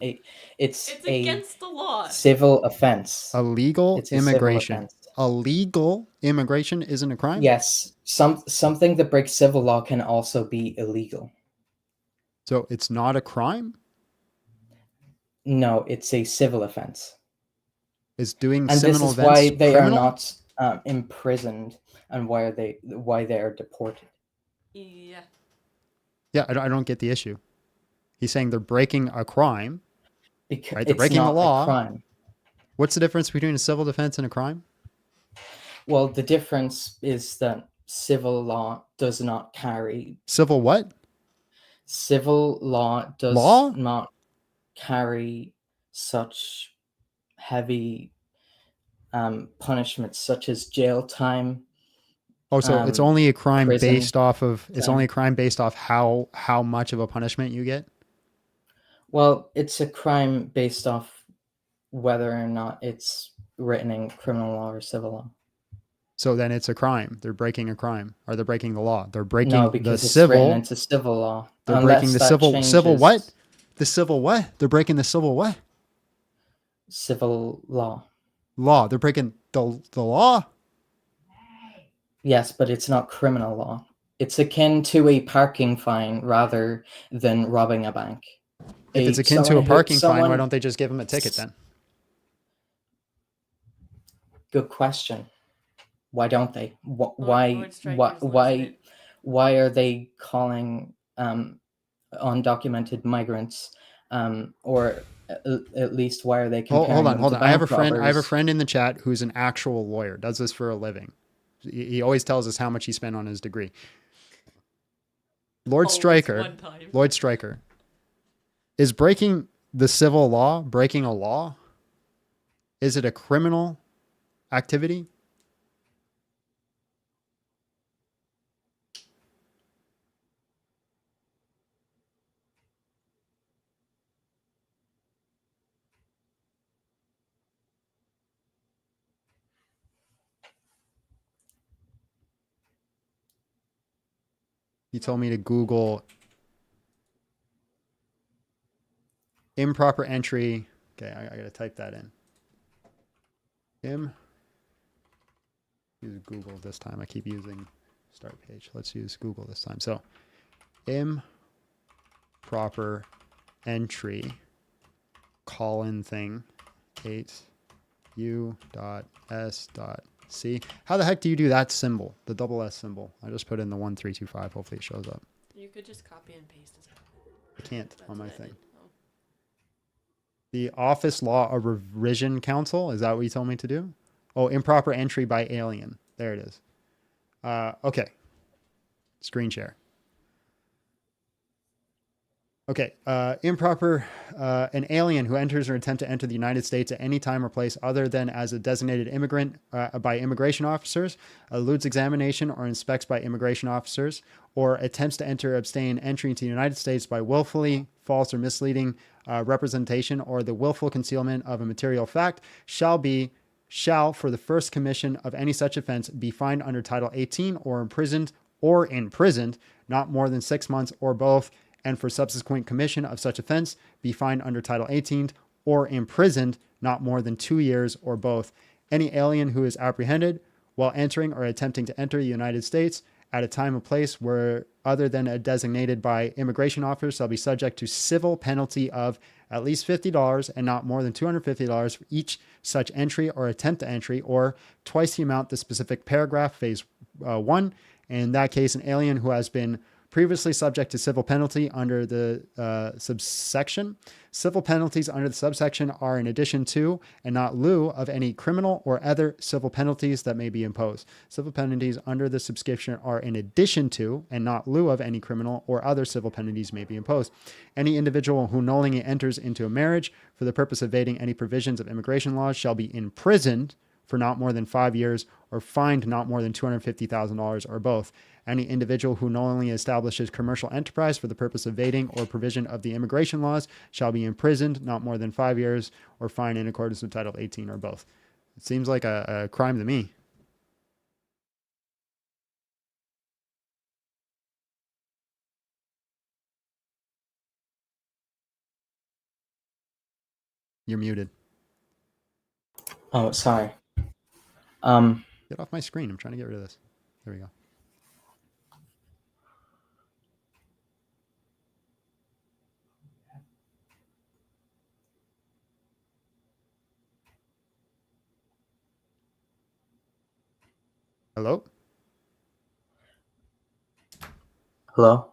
it's a against the law. Civil offense. Illegal It's a civil immigration. offense. Illegal immigration isn't a crime? Yes, something that breaks civil law can also be illegal. So it's not a crime? No, it's a civil offense. Is doing And this criminal is why events they criminal? are not imprisoned, and why they are deported. Yeah. Yeah, I don't get the issue. He's saying they're breaking a crime. Because Right? They're it's breaking the not law. a crime. What's the difference between a civil defense and a crime? Well, the difference is that civil law does not carry. Civil what? Civil law does Law? not carry such heavy punishments, such as jail time. Oh, so it's only a crime prison based off of it's time. only a crime based off how much of a punishment you get? Well, it's a crime based off whether or not it's written in criminal law or civil law. So then it's a crime. They're breaking a crime, or they're breaking the law. They're breaking No, the because it's civil. written into civil law. They're breaking the Unless that civil what? changes The civil what? They're breaking the civil what? Civil law. Law. They're breaking the law? Yes, but it's not criminal law. It's akin to a parking fine rather than robbing a bank. If it's akin to a parking fine, why don't they just give them a ticket then? Good question. Why don't they? Lord Striker's listed Why are they calling undocumented migrants, or at least why are they comparing Hold on, them hold to on. I have a bank friend. I have a robbers? friend in the chat who's an actual lawyer. Does this for a living. He always tells us how much he spent on his degree. Lord Striker. Lord Striker. Is breaking the civil law breaking a law? Is it a criminal activity? He told me to Google improper entry. Okay, I gotta type that in. Use Google this time. I keep using start page. Let's use Google this time. So improper entry colon thing 8u.s.c. How the heck do you do that symbol? The double S symbol. I just put in the 1325. Hopefully it shows up. You could just copy and paste it. I can't on my thing. The Office Law of Revision Council. Is that what you told me to do? Oh, improper entry by alien. There it is. Okay. Screen share. Okay. Improper, an alien who enters or attempt to enter the United States at any time or place other than as a designated immigrant by immigration officers, eludes examination or inspects by immigration officers, or attempts to enter or abstain entry into the United States by willfully false or misleading representation or the willful concealment of a material fact shall for the first commission of any such offense be fined under Title 18 or imprisoned not more than 6 months or both, and for subsequent commission of such offense be fined under Title 18 or imprisoned not more than 2 years or both. Any alien who is apprehended while entering or attempting to enter the United States at a time or place where other than a designated by immigration officer shall be subject to civil penalty of at least $50 and not more than $250 for each such entry or attempt to entry, or twice the amount the specific paragraph phase 1. In that case, an alien who has been previously subject to civil penalty under the subsection. Civil penalties under the subsection are in addition to and not lieu of any criminal or other civil penalties that may be imposed. Civil penalties under the subscription are in addition to and not lieu of any criminal or other civil penalties may be imposed. Any individual who knowingly enters into a marriage for the purpose of evading any provisions of immigration laws shall be imprisoned for not more than 5 years or fined not more than $250,000 or both. Any individual who knowingly establishes commercial enterprise for the purpose of evading or provision of the immigration laws shall be imprisoned not more than 5 years or fined in accordance with Title 18 or both. It seems like a crime to me. You're muted. Oh, sorry. Get off my screen. I'm trying to get rid of this. There we go. Hello? Hello?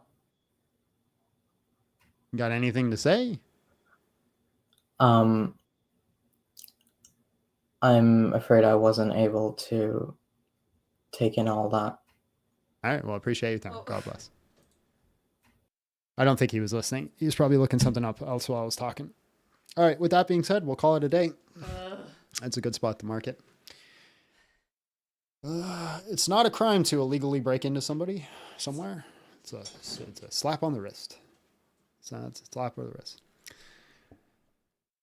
Got anything to say? I'm afraid I wasn't able to take in all that. All right. Well, appreciate your time. God bless. I don't think he was listening. He was probably looking something up else while I was talking. All right. With that being said, we'll call it a day. That's a good spot to mark it. It's not a crime to illegally break into somebody somewhere. It's a slap on the wrist. It's a slap on the wrist.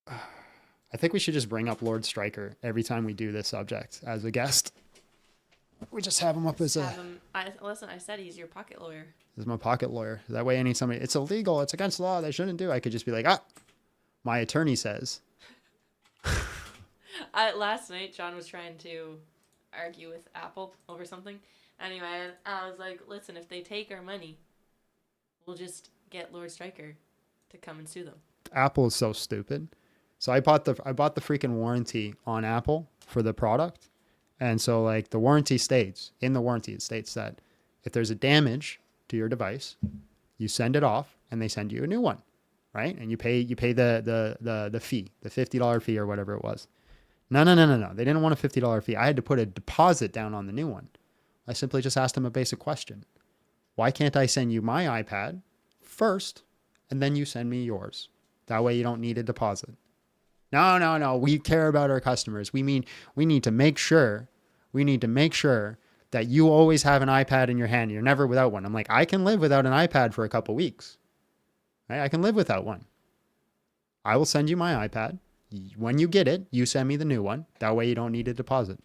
I think we should just bring up Lord Stryker every time we do this subject as a guest. We just have him up as Listen, I said he's your pocket lawyer. As my pocket lawyer. That way somebody, it's illegal, it's against the law, they shouldn't do. I could just be like, my attorney says. Last night, John was trying to argue with Apple over something. Anyway, I was like, listen, if they take our money, we'll just get Lord Stryker to come and sue them. Apple is so stupid. So I bought the freaking warranty on Apple for the product. And so like the warranty states, in the warranty, it states that if there's a damage to your device, you send it off and they send you a new one, right? And you pay the fee, the $50 fee or whatever it was. No. They didn't want a $50 fee. I had to put a deposit down on the new one. I simply just asked them a basic question. Why can't I send you my iPad first and then you send me yours? That way you don't need a deposit. No. We care about our customers. We need to make sure that you always have an iPad in your hand. You're never without one. I'm like, I can live without an iPad for a couple weeks. Right? I can live without one. I will send you my iPad. When you get it, you send me the new one. That way you don't need a deposit.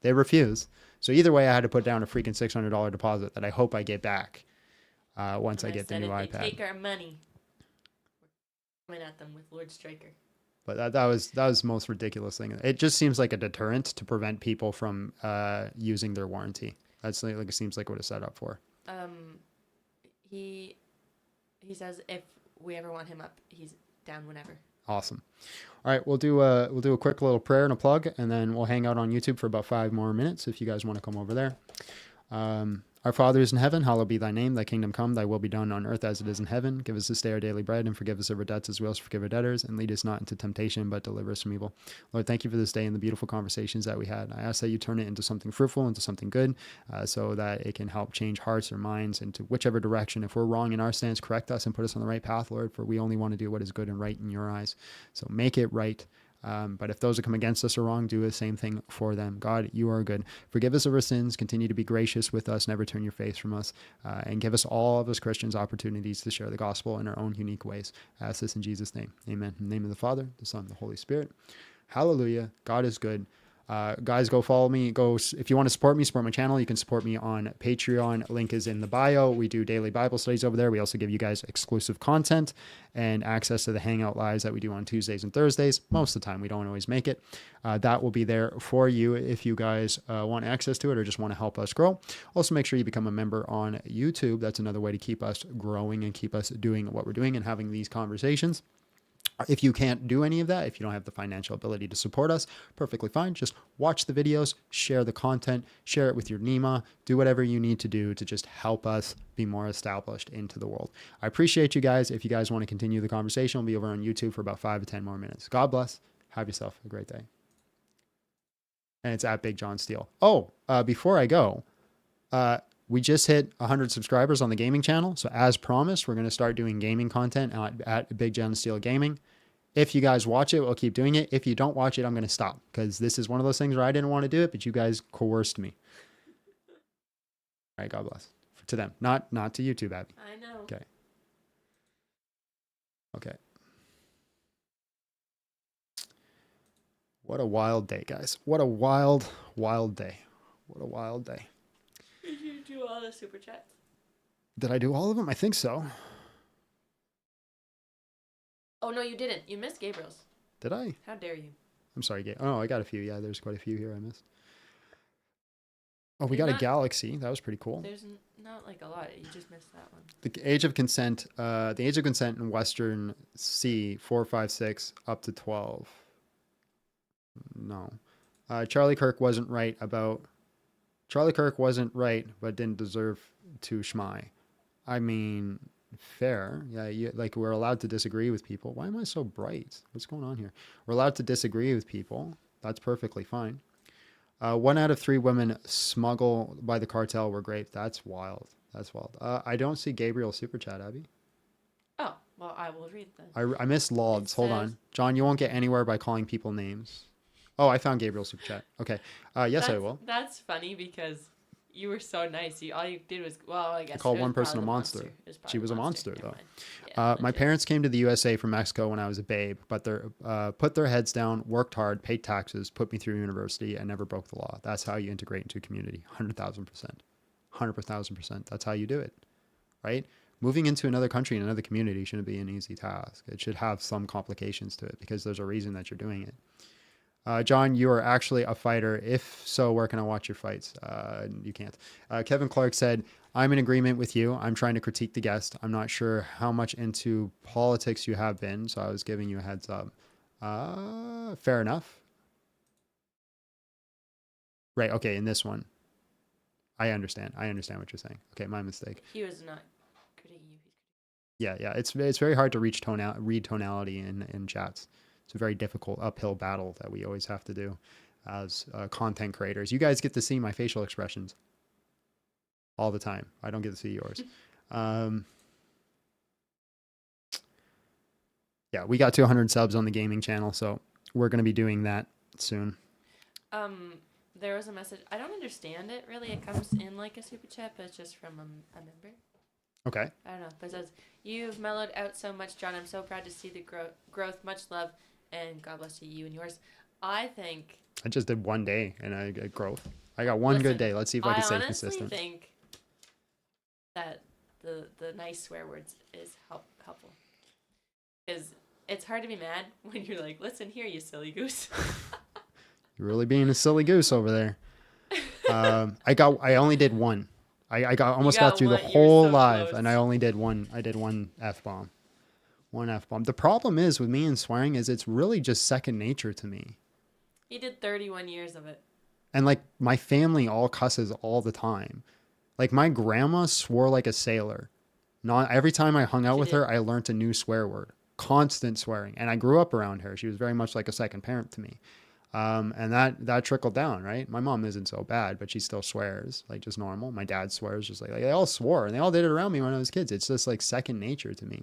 They refuse. So either way, I had to put down a freaking $600 deposit that I hope I get back once I get the new iPad. They take our money. We're coming at them with Lord Stryker. But that was the most ridiculous thing. It just seems like a deterrent to prevent people from using their warranty. That's like it seems like what it's set up for. He says if we ever want him up, he's down whenever. Awesome. All right, we'll do a quick little prayer and a plug, and then we'll hang out on YouTube for about 5 more minutes if you guys want to come over there. Our Father is in heaven, hallowed be thy name. Thy kingdom come, thy will be done on earth as it is in heaven. Give us this day our daily bread, and forgive us of our debts as we also forgive our debtors. And lead us not into temptation, but deliver us from evil. Lord, thank you for this day and the beautiful conversations that we had. I ask that you turn it into something fruitful, into something good, so that it can help change hearts or minds into whichever direction. If we're wrong in our stance, correct us and put us on the right path, Lord, for we only want to do what is good and right in your eyes. So make it right. But if those that come against us are wrong, do the same thing for them. God, you are good. Forgive us of our sins. Continue to be gracious with us. Never turn your face from us. And give us all of us Christians opportunities to share the gospel in our own unique ways. I ask this in Jesus' name. Amen. In the name of the Father, the Son, the Holy Spirit. Hallelujah. God is good. Guys, go follow me. If you want to support my channel, you can support me on Patreon. Link is in the bio. We do daily Bible studies over there. We also give you guys exclusive content and access to the Hangout Lives that we do on Tuesdays and Thursdays. Most of the time, we don't always make it. That will be there for you if you guys want access to it or just want to help us grow. Also, make sure you become a member on YouTube. That's another way to keep us growing and keep us doing what we're doing and having these conversations. If you can't do any of that, if you don't have the financial ability to support us, perfectly fine. Just watch the videos, share the content, share it with your Nima, do whatever you need to do to just help us be more established into the world. I appreciate you guys. If you guys want to continue the conversation, we'll be over on YouTube for about 5 to 10 more minutes. God bless. Have yourself a great day. And it's at Big John Steele. Oh, before I go, we just hit 100 subscribers on the gaming channel. So as promised, we're going to start doing gaming content at Big John Steele Gaming. If you guys watch it, we'll keep doing it. If you don't watch it, I'm going to stop because this is one of those things where I didn't want to do it, but you guys coerced me. All right, God bless. To them, not to YouTube, Abby. I know. Okay. Okay. What a wild day, guys. What a wild, wild day. What a wild day. Did you do all the super chats? Did I do all of them? I think so. Oh, no, you didn't. You missed Gabriel's. Did I? How dare you? I'm sorry, Gabe. Oh, I got a few. Yeah, there's quite a few here I missed. Oh, we got a galaxy. That was pretty cool. There's not like a lot. You just missed that one. The age of consent. The age of consent in Western C, 4, 5, 6, up to 12. No. Charlie Kirk wasn't right, but didn't deserve to schmai. I mean, fair. Yeah, like we're allowed to disagree with people. Why am I so bright? What's going on here? We're allowed to disagree with people. That's perfectly fine. 1 out of 3 women smuggled by the cartel were raped. That's wild. That's wild. I don't see Gabriel's super chat, Abby. Oh, well, I will read them. I missed Lauds. Hold on. John, you won't get anywhere by calling people names. Oh, I found Gabriel's super chat. Okay. Yes, I will. That's funny because you were so nice. All you did was, well, I guess. I called one person a monster. She was a monster, though. My parents came to the USA from Mexico when I was a babe, but they put their heads down, worked hard, paid taxes, put me through university, and never broke the law. That's how you integrate into a community. 100,000%. 100,000%. That's how you do it, right? Moving into another country and another community shouldn't be an easy task. It should have some complications to it because there's a reason that you're doing it. John, you are actually a fighter. If so, where can I watch your fights? You can't. Kevin Clark said, I'm in agreement with you. I'm trying to critique the guest. I'm not sure how much into politics you have been, so I was giving you a heads up. Fair enough. Right, okay, in this one. I understand. I understand what you're saying. Okay, my mistake. He was not critiquing you. Yeah. It's very hard to read tonality in chats. It's a very difficult uphill battle that we always have to do as content creators. You guys get to see my facial expressions all the time. I don't get to see yours. Yeah, we got to 100 subs on the gaming channel, so we're going to be doing that soon. There was a message. I don't understand it, really. It comes in like a super chat, but it's just from a member. Okay. I don't know. But it says, you've mellowed out so much, John. I'm so proud to see the growth. Much love. And God bless you and yours. I think... I just did 1 day and I got growth. I got one good day. Let's see if I can stay consistent. I honestly think that the nice swear words is helpful. Because it's hard to be mad when you're like, listen here, you silly goose. You're really being a silly goose over there. I only did one. I almost got through the whole live and I only did one. I did one F-bomb. One F-bomb. The problem is with me and swearing is it's really just second nature to me. He did 31 years of it. And like my family all cusses all the time. Like my grandma swore like a sailor. Not every time I hung out with her, I learned a new swear word. Constant swearing. And I grew up around her. She was very much like a second parent to me. And that trickled down, right? My mom isn't so bad, but she still swears like just normal. My dad swears just like they all swore and they all did it around me when I was kids. It's just like second nature to me.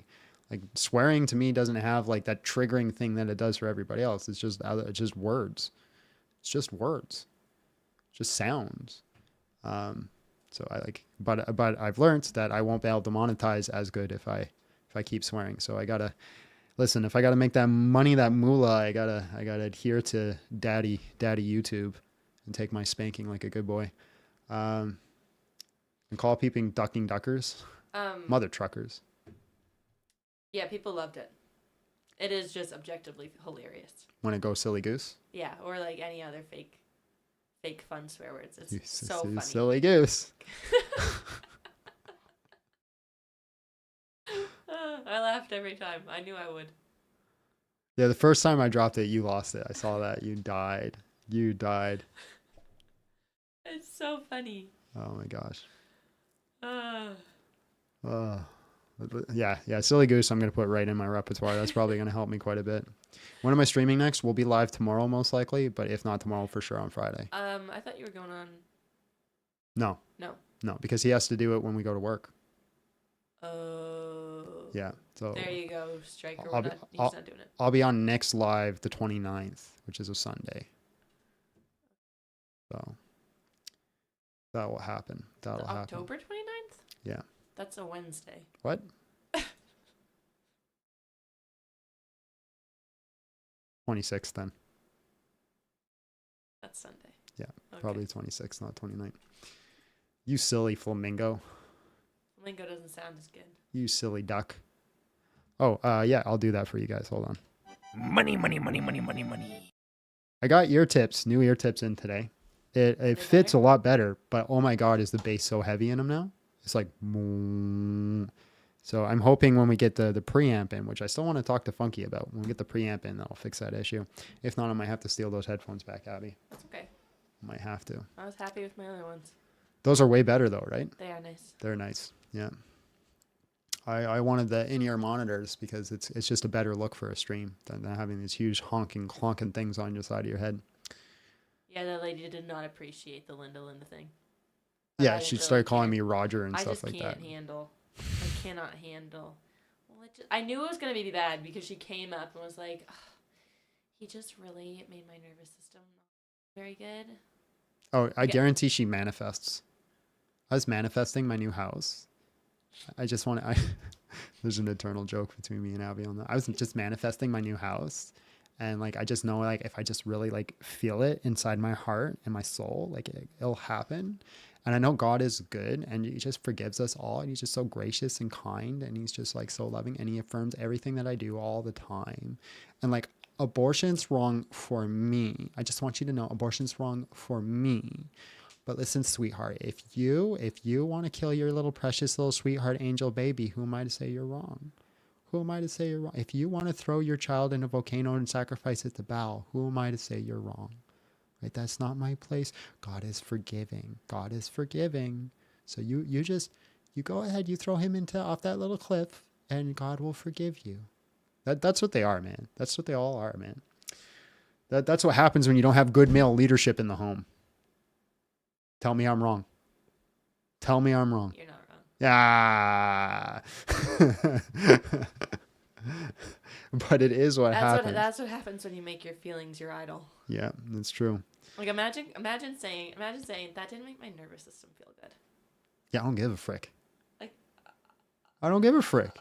Like swearing to me doesn't have like that triggering thing that it does for everybody else. It's just words. It's just words. It's just sounds. So I like, but I've learned that I won't be able to monetize as good if I keep swearing. So I gotta listen. If I gotta make that money, that moolah, I gotta adhere to daddy YouTube and take my spanking like a good boy. And call people ducking duckers. Mother truckers. Yeah, people loved it. It is just objectively hilarious. When it goes silly goose? Yeah, or like any other fake fun swear words. It's so funny. Silly goose. I laughed every time. I knew I would. Yeah, the first time I dropped it, you lost it. I saw that. You died. You died. It's so funny. Oh my gosh. Uh, Yeah, Silly Goose, I'm going to put right in my repertoire. That's probably going to help me quite a bit. When am I streaming next? We'll be live tomorrow, most likely, but if not tomorrow, for sure on Friday. I thought you were going on. No. No, because he has to do it when we go to work. Oh. Yeah, so. There you go, Striker. He's not doing it. I'll be on next live the 29th, which is a Sunday. So. That will happen. That'll happen. October 29th? Yeah. That's a Wednesday. What? 26th then. That's Sunday. Yeah, Okay. probably 26th, not 29th. You silly flamingo. Flamingo doesn't sound as good. You silly duck. Oh, yeah, I'll do that for you guys. Hold on. Money, money, money, money, money, money. I got ear tips, new ear tips in today. It fits a lot better, but oh my God, is the bass so heavy in them now? It's like, so I'm hoping when we get the preamp in, which I still want to talk to Funky about, when we get the preamp in, that'll fix that issue. If not, I might have to steal those headphones back, Abby. That's okay. Might have to. I was happy with my other ones. Those are way better though, right? They are nice. They're nice. Yeah. I wanted the in-ear monitors because it's just a better look for a stream than having these huge honking, clonking things on your side of your head. Yeah, that lady did not appreciate the Linda thing. Yeah, she started calling me Roger and stuff like that. I just can't handle. I cannot handle. Well, I knew it was going to be bad because she came up and was like, he just really made my nervous system not very good. Oh, I guarantee she manifests. I was manifesting my new house. I just want to, there's an eternal joke between me and Abby on that. I was just manifesting my new house. And like, I just know, like, if I just really like feel it inside my heart and my soul, like it'll happen. And I know God is good and he just forgives us all. And he's just so gracious and kind. And he's just like so loving. And he affirms everything that I do all the time. And like, abortion's wrong for me. I just want you to know abortion's wrong for me. But listen, sweetheart, if you want to kill your little precious little sweetheart angel baby, who am I to say you're wrong? Who am I to say you're wrong? If you want to throw your child in a volcano and sacrifice it to Baal, who am I to say you're wrong? Right? That's not my place. God is forgiving. God is forgiving. So you go ahead, you throw him off that little cliff, and God will forgive you. That's what they are, man. That's what they all are, man. That's what happens when you don't have good male leadership in the home. Tell me I'm wrong. Tell me I'm wrong. You're not wrong. Yeah. But it is what happens. That's what happens when you make your feelings your idol. Yeah, that's true. Like imagine saying that didn't make my nervous system feel good. Yeah, I don't give a frick. Like I don't give a frick.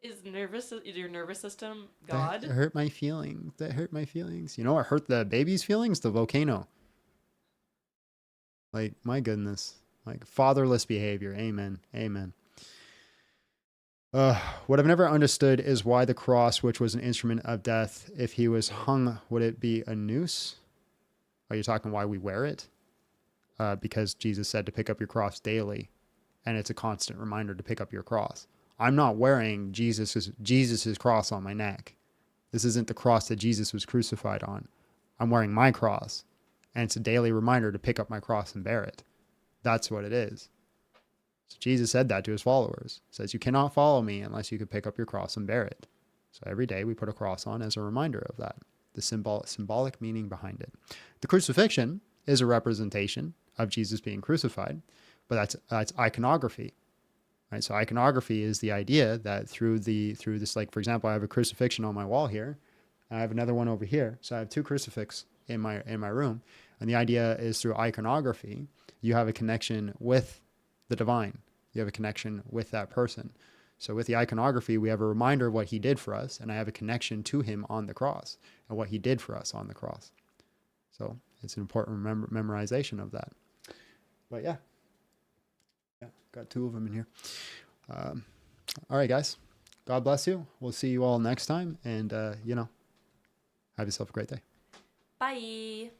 Is your nervous system God? That hurt my feelings. That hurt my feelings. You know what hurt the baby's feelings? The volcano. Like, my goodness. Like, fatherless behavior. Amen. Amen. What I've never understood is why the cross, which was an instrument of death, if he was hung, would it be a noose? Are you talking why we wear it? Because Jesus said to pick up your cross daily. And it's a constant reminder to pick up your cross. I'm not wearing Jesus's cross on my neck. This isn't the cross that Jesus was crucified on. I'm wearing my cross. And it's a daily reminder to pick up my cross and bear it. That's what it is. So Jesus said that to his followers. He says, you cannot follow me unless you can pick up your cross and bear it. So every day we put a cross on as a reminder of that. The symbolic meaning behind it. The crucifixion is a representation of Jesus being crucified, but that's iconography. Right? So iconography is the idea that through this, like, for example, I have a crucifixion on my wall here. And I have another one over here. So I have two crucifixes in my room. And the idea is through iconography, you have a connection with the divine. You have a connection with that person. So with the iconography, we have a reminder of what he did for us. And I have a connection to him on the cross and what he did for us on the cross. So it's an important memorization of that. But yeah, got two of them in here. All right, guys. God bless you. We'll see you all next time. And, have yourself a great day. Bye.